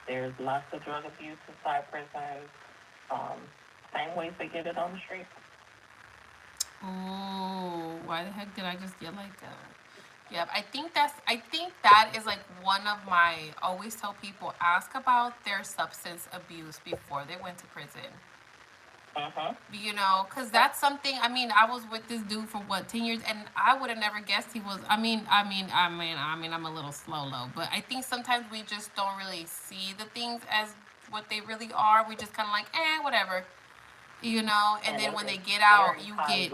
There's lots of drug abuse inside prisons. Same ways they get it on the street. Oh, why the heck did I just get like that? Yep, I think that is like one of my, always tell people, ask about their substance abuse before they went to prison. You know, because that's something. I mean, I was with this dude for what, 10 years, and I would have never guessed he was. I'm a little slow, but I think sometimes we just don't really see the things as what they really are. We just kind of like, whatever, you know. And then when they get out, you get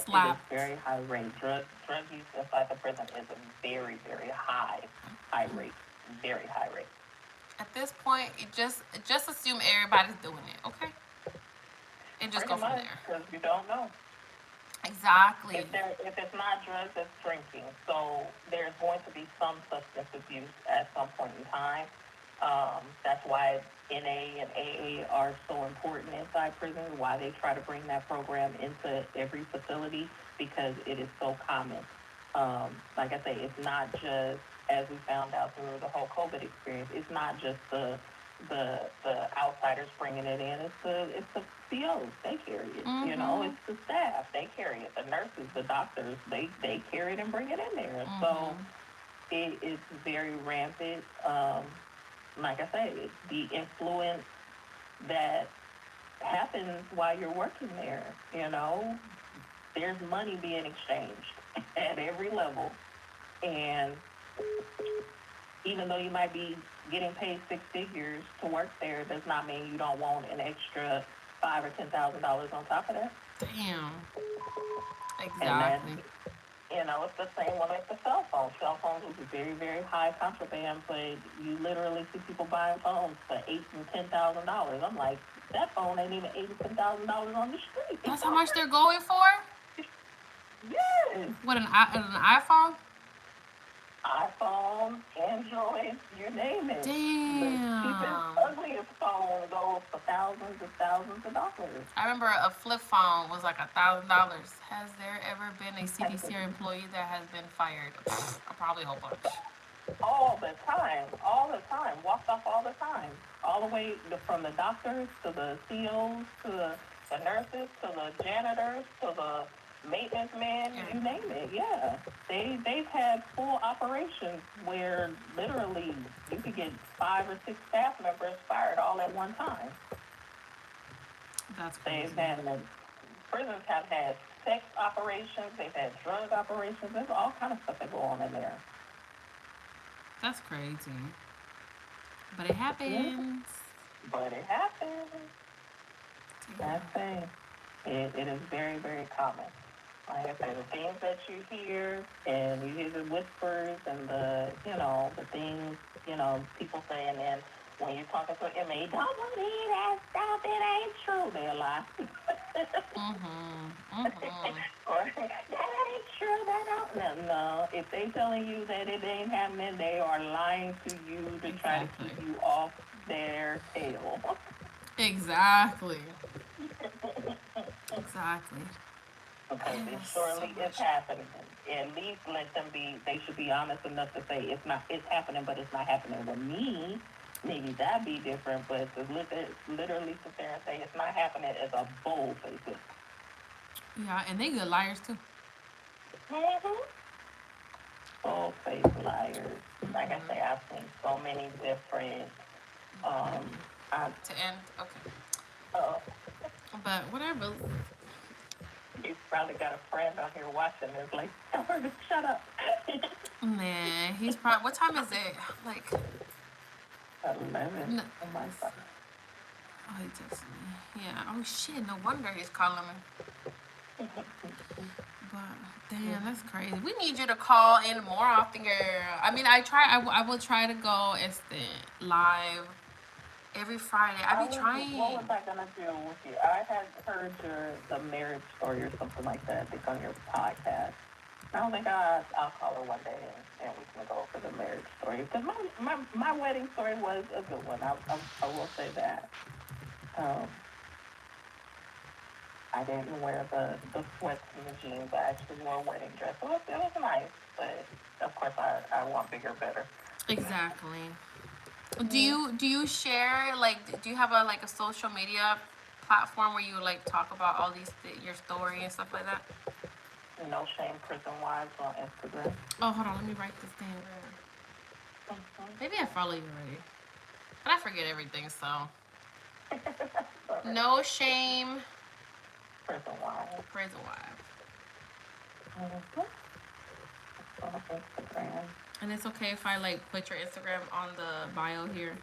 slapped. It is very high rate. Drug use inside the prison is a very, very high rate. Very high rate. At this point, just assume everybody's doing it, okay? And just Pretty go from much, there. because you don't know. Exactly. If it's not drugs, it's drinking. So there's going to be some substance abuse at some point in time. That's why NA and AA are so important inside prisons, why they try to bring that program into every facility, because it is so common. Like I say, it's not just, as we found out through the whole COVID experience, it's not just the outsiders bringing it in. It's the COs, they carry it. You know, it's the staff, they carry it. The nurses, the doctors, they carry it and bring it in there. So it's very rampant. Like I say, the influence that happens while you're working there. You know, there's money being exchanged at every level, and even though you might be getting paid six figures to work there, does not mean you don't want an extra $5,000 or $10,000 on top of that. Damn. Exactly. And then, you know, it's the same one with the cell phones. Cell phones is very, very high contraband, but you literally see people buying phones for $8,000 and $10,000. I'm like, that phone ain't even $8,000 to $10,000 on the street. That's how much they're going for? Yes. What, an iPhone? iPhone, Android, you name it. Damn. The cheapest, ugliest phone goes for thousands of dollars. I remember a flip phone was like $1,000. Has there ever been a CDC employee that has been fired? I probably hope not. All the time. Walked off all the time. All the way from the doctors to the COs to the nurses to the janitors to the maintenance man, you name it. Yeah, they've had full operations where literally you could get 5 or 6 staff members fired all at one time. That's crazy. Prisons have had sex operations, they've had drug operations. There's all kind of stuff that go on in there. That's crazy. But it happens. Yeah. But it happens. That's thing. It is very, very common. Like I say, the things that you hear, and you hear the whispers and the things, people saying, and when you're talking to an inmate, don't believe that stuff, it ain't true. They're lying. Or, that ain't true, that don't. No, if they telling you that it ain't happening, they are lying to you to try to keep you off their tail. Exactly. Because it surely is happening. At least let them they should be honest enough to say it's happening, but it's not happening with me. Maybe that'd be different, but to literally sit there and say it's not happening is a bold face. Yeah, and they good liars too. Bold face liars. Like I say, I've seen so many different to end, okay. But whatever. He's probably got a friend out here watching this, like, tell her to shut up. Man, he's probably. What time is it? Like 11. No. Oh my God. Oh, he texted me. Yeah. Oh shit. No wonder he's calling me. But damn, that's crazy. We need you to call in more often, girl. I mean, I will try to go live every Friday. I be trying. What was I gonna do with you? I had heard the marriage story or something like that. I think on your podcast. I don't think I'll call her one day and we can go over the marriage story. Because my wedding story was a good one. I will say that. I didn't wear the sweats and the jeans. I actually wore a wedding dress. It was nice, but of course I want bigger, better. Exactly. Do you share, like, do you have a social media platform where you like talk about all your story and stuff like that? No Shame Prison Wives on Instagram. Oh, hold on, let me write this down. Maybe I follow you already, but I forget everything. So No Shame Prison Wives. Prison Wives. On Instagram. And it's okay if I like put your Instagram on the bio here.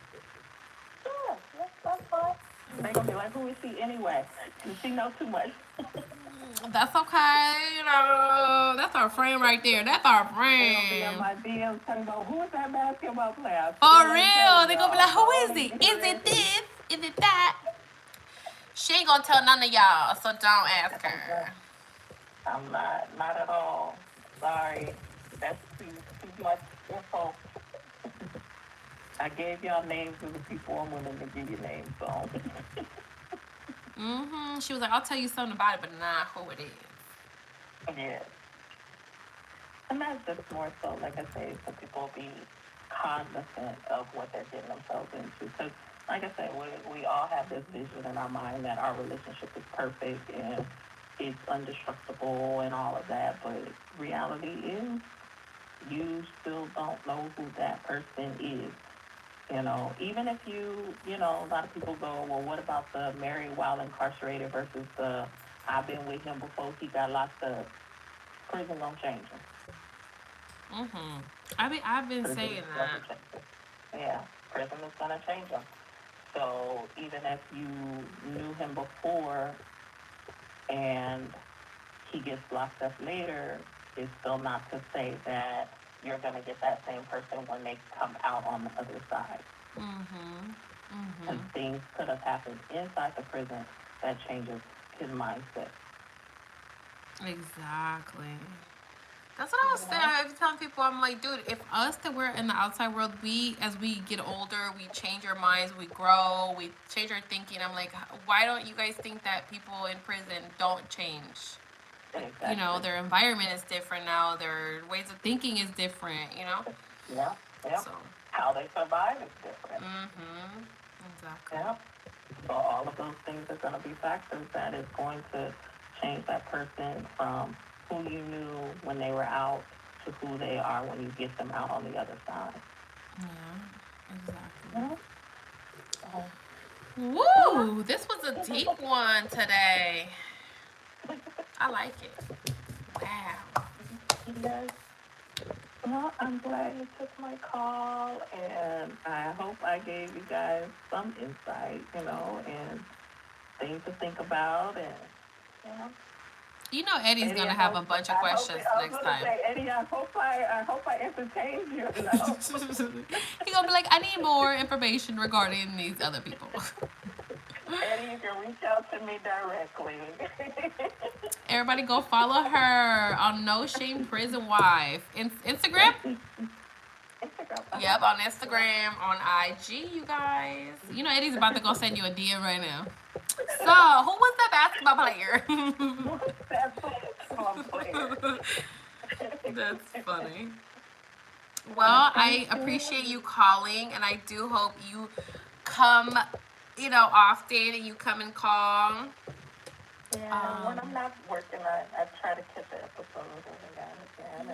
Sure, that's fine. They're gonna be like, who is she anyway? Because she knows too much. That's okay. No, that's our friend right there. That's our friend. They're gonna be on my DMs telling them, who is that basketball player? For real. They're gonna be like, who is it? Is it this? Is it that? She ain't gonna tell none of y'all, so don't ask her. I'm not at all. Sorry. That's too much info. I gave y'all names of the people I'm willing to give you names on. She was like, I'll tell you something about it, but not who it is. Yeah. And that's just more so, like I say, so people be cognizant of what they're getting themselves into. Because, like I said, we all have this vision in our mind that our relationship is perfect and it's indestructible and all of that. But reality is, you still don't know who that person is. You know, even if you know, a lot of people go, well, what about the married while incarcerated versus the I've been with him before he got locked up? Prison don't change him. I've been saying that. Yeah, prison is gonna change him. So even if you knew him before and he gets locked up later, it's still not to say that you're going to get that same person when they come out on the other side. And things could have happened inside the prison that changes his mindset. Exactly. That's what I was saying. I was telling people, I'm like, dude, if us that we're in the outside world, as we get older, we change our minds, we grow, we change our thinking. I'm like, why don't you guys think that people in prison don't change? Exactly. You know, their environment is different now. Their ways of thinking is different, you know? Yeah. So, how they survive is different. Exactly. Yeah. So all of those things are going to be factors that is going to change that person from who you knew when they were out to who they are when you get them out on the other side. Yeah, exactly. Woo! This was a deep one today. I like it. Wow. Yes. Well, I'm glad you took my call, and I hope I gave you guys some insight, you know, and things to think about, and, you know. You know Eddie's going to have a bunch of questions next time. Say, Eddie, I hope I entertained you. You know? He's going to be like, I need more information regarding these other people. Eddie, you can reach out to me directly. Everybody go follow her on No Shame Prison Wife. Instagram? Yep, on Instagram, on IG, you guys. You know Eddie's about to go send you a DM right now. So, who was the basketball player? That's funny. Well, I appreciate you calling, and I do hope you come, you know, often, and you come and call. Yeah, when I'm not working, I try to catch the episodes again. And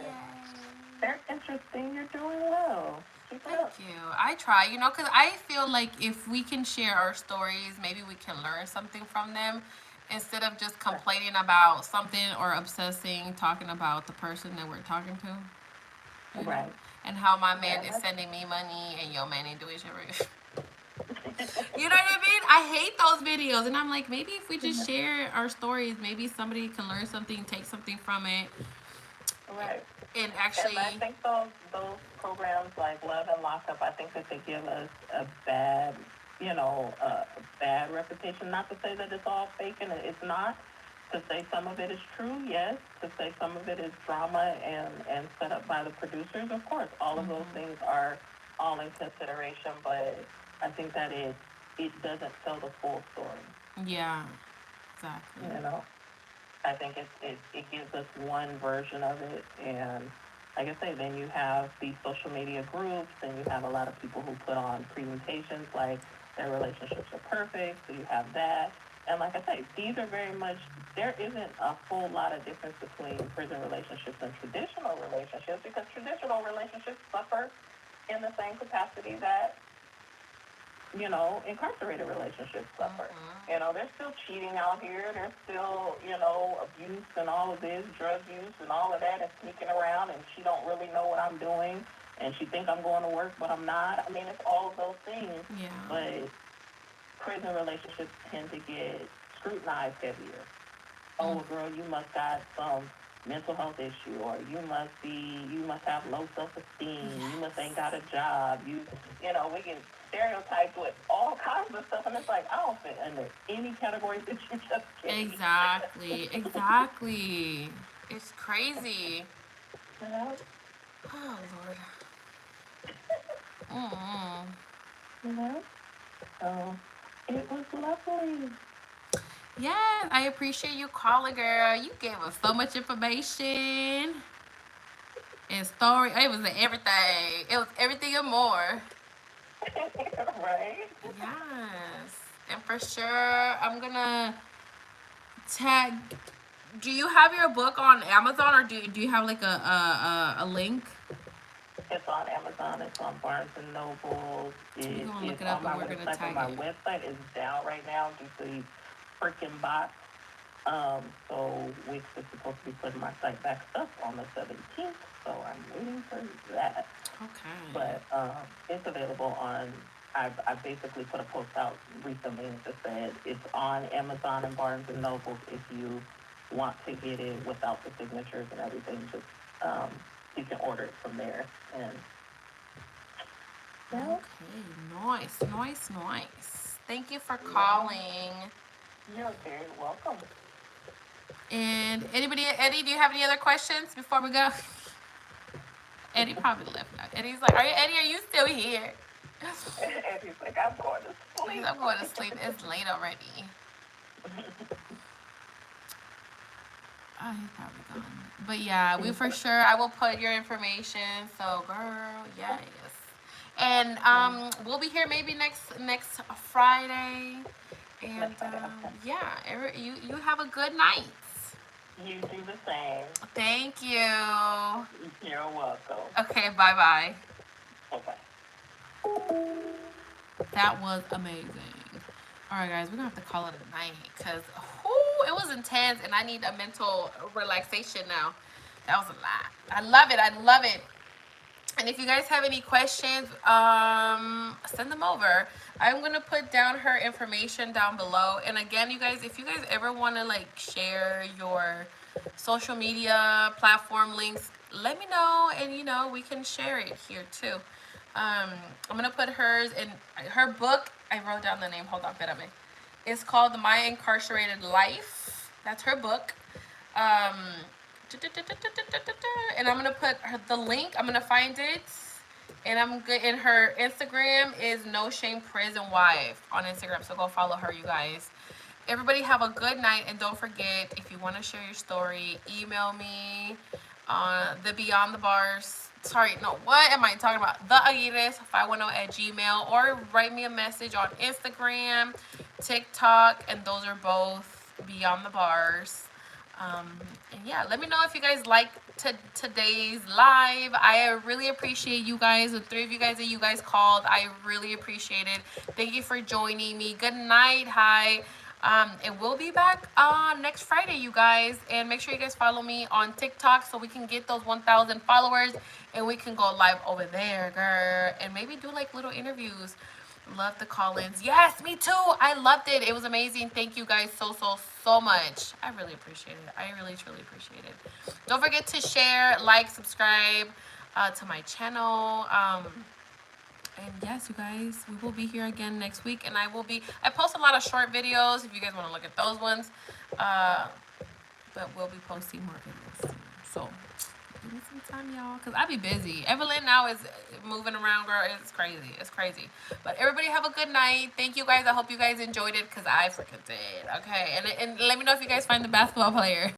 they're interesting. You're doing well. Thank you. I try, you know, because I feel like if we can share our stories, maybe we can learn something from them. instead of just complaining about something or obsessing, talking about the person that we're talking to. You know? Right. And how my man is sending me money and your man ain't doing shit. You know what I mean? I hate those videos, and I'm like, maybe if we just share our stories, maybe somebody can learn something, take something from it. Right. And actually, and I think those programs like Love and Lockup, I think that they give us a bad, a bad reputation. Not to say that it's all fake, and it's not. To say some of it is true, yes. To say some of it is drama and set up by the producers, of course. All of those things are all in consideration, but I think that it doesn't tell the full story. Yeah, exactly. I think it gives us one version of it, and like I say, then you have these social media groups, and you have a lot of people who put on presentations like their relationships are perfect, so you have that. And like I say, these are very much, there isn't a whole lot of difference between prison relationships and traditional relationships, because traditional relationships suffer in the same capacity that, incarcerated relationships suffer. There's still cheating out here. There's still, abuse and all of this, drug use and all of that, and sneaking around, and she don't really know what I'm doing, and she think I'm going to work, but I'm not. I mean, it's all of those things. Yeah. But prison relationships tend to get scrutinized heavier. Oh, girl, you must got some mental health issue, or you must have low self-esteem. You must ain't got a job. We get stereotyped with all kinds of stuff, and it's like, I don't fit under any category that you just gave. Exactly. It's crazy. Oh, Lord. So it was lovely. Yeah, I appreciate you calling, girl. You gave us so much information and story. It was everything. It was everything and more. Right? Yes. And for sure, I'm gonna tag. Do you have your book on Amazon, or do you have like a link? It's on Amazon. It's on Barnes and Noble. We're gonna look it up, and we're gonna tag My it. website is down right now due to these freaking bots. So we're supposed to be putting my site back up on the 17th. So I'm waiting for that. Okay. But it's available on. I basically put a post out recently and just said it's on Amazon and Barnes and Noble if you want to get it without the signatures and everything. Just you can order it from there. And okay, nice. Thank you for calling. You're very welcome. And Eddie, do you have any other questions before we go? Eddie probably left now. Eddie's like, Eddie, are you still here? Eddie's like, I'm going to sleep. I'm going to sleep. It's late already. Oh, he's probably gone. But yeah, we for sure, I will put your information. So, girl, yes. And we'll be here maybe next Friday. And yeah, you have a good night. You do the same. Thank you. You're welcome. Okay, bye-bye. Okay. That was amazing. All right, guys, we're going to have to call it a night because it was intense, and I need a mental relaxation now. That was a lot. I love it. And if you guys have any questions, send them over. I'm going to put down her information down below. And again, you guys, if you guys ever want to like share your social media platform links, let me know, and we can share it here too. I'm going to put hers in her book. I wrote down the name. Hold on, espérame. It's called My Incarcerated Life. That's her book. And I'm gonna put the link. I'm gonna find it, and I'm good. And her Instagram is No Shame Prison Wife on Instagram. So go follow her, you guys. Everybody have a good night, and don't forget, if you want to share your story, email me on the Beyond the Bars. Sorry, no, what am I talking about? The Aguirres510@gmail, or write me a message on Instagram, TikTok, and those are both Beyond the Bars. And yeah, let me know if you guys like today's live. I really appreciate you guys, the 3 of you guys that you guys called. I really appreciate it. Thank you for joining me. Good night. Hi. It will be back next Friday, you guys. And make sure you guys follow me on TikTok so we can get those 1,000 followers and we can go live over there, girl. And maybe do like little interviews. Love the call-ins. Yes, me too. I loved it. It was amazing. Thank you guys so much. I really appreciate it. I really, truly appreciate it. Don't forget to share, like, subscribe to my channel. And yes, you guys, we will be here again next week. And I post a lot of short videos if you guys want to look at those ones. But we'll be posting more videos soon. So give me some time, y'all, because I be busy. Evelyn now is moving around, girl. It's crazy. It's crazy. But everybody have a good night. Thank you guys. I hope you guys enjoyed it because I freaking did. Okay. And let me know if you guys find the basketball player.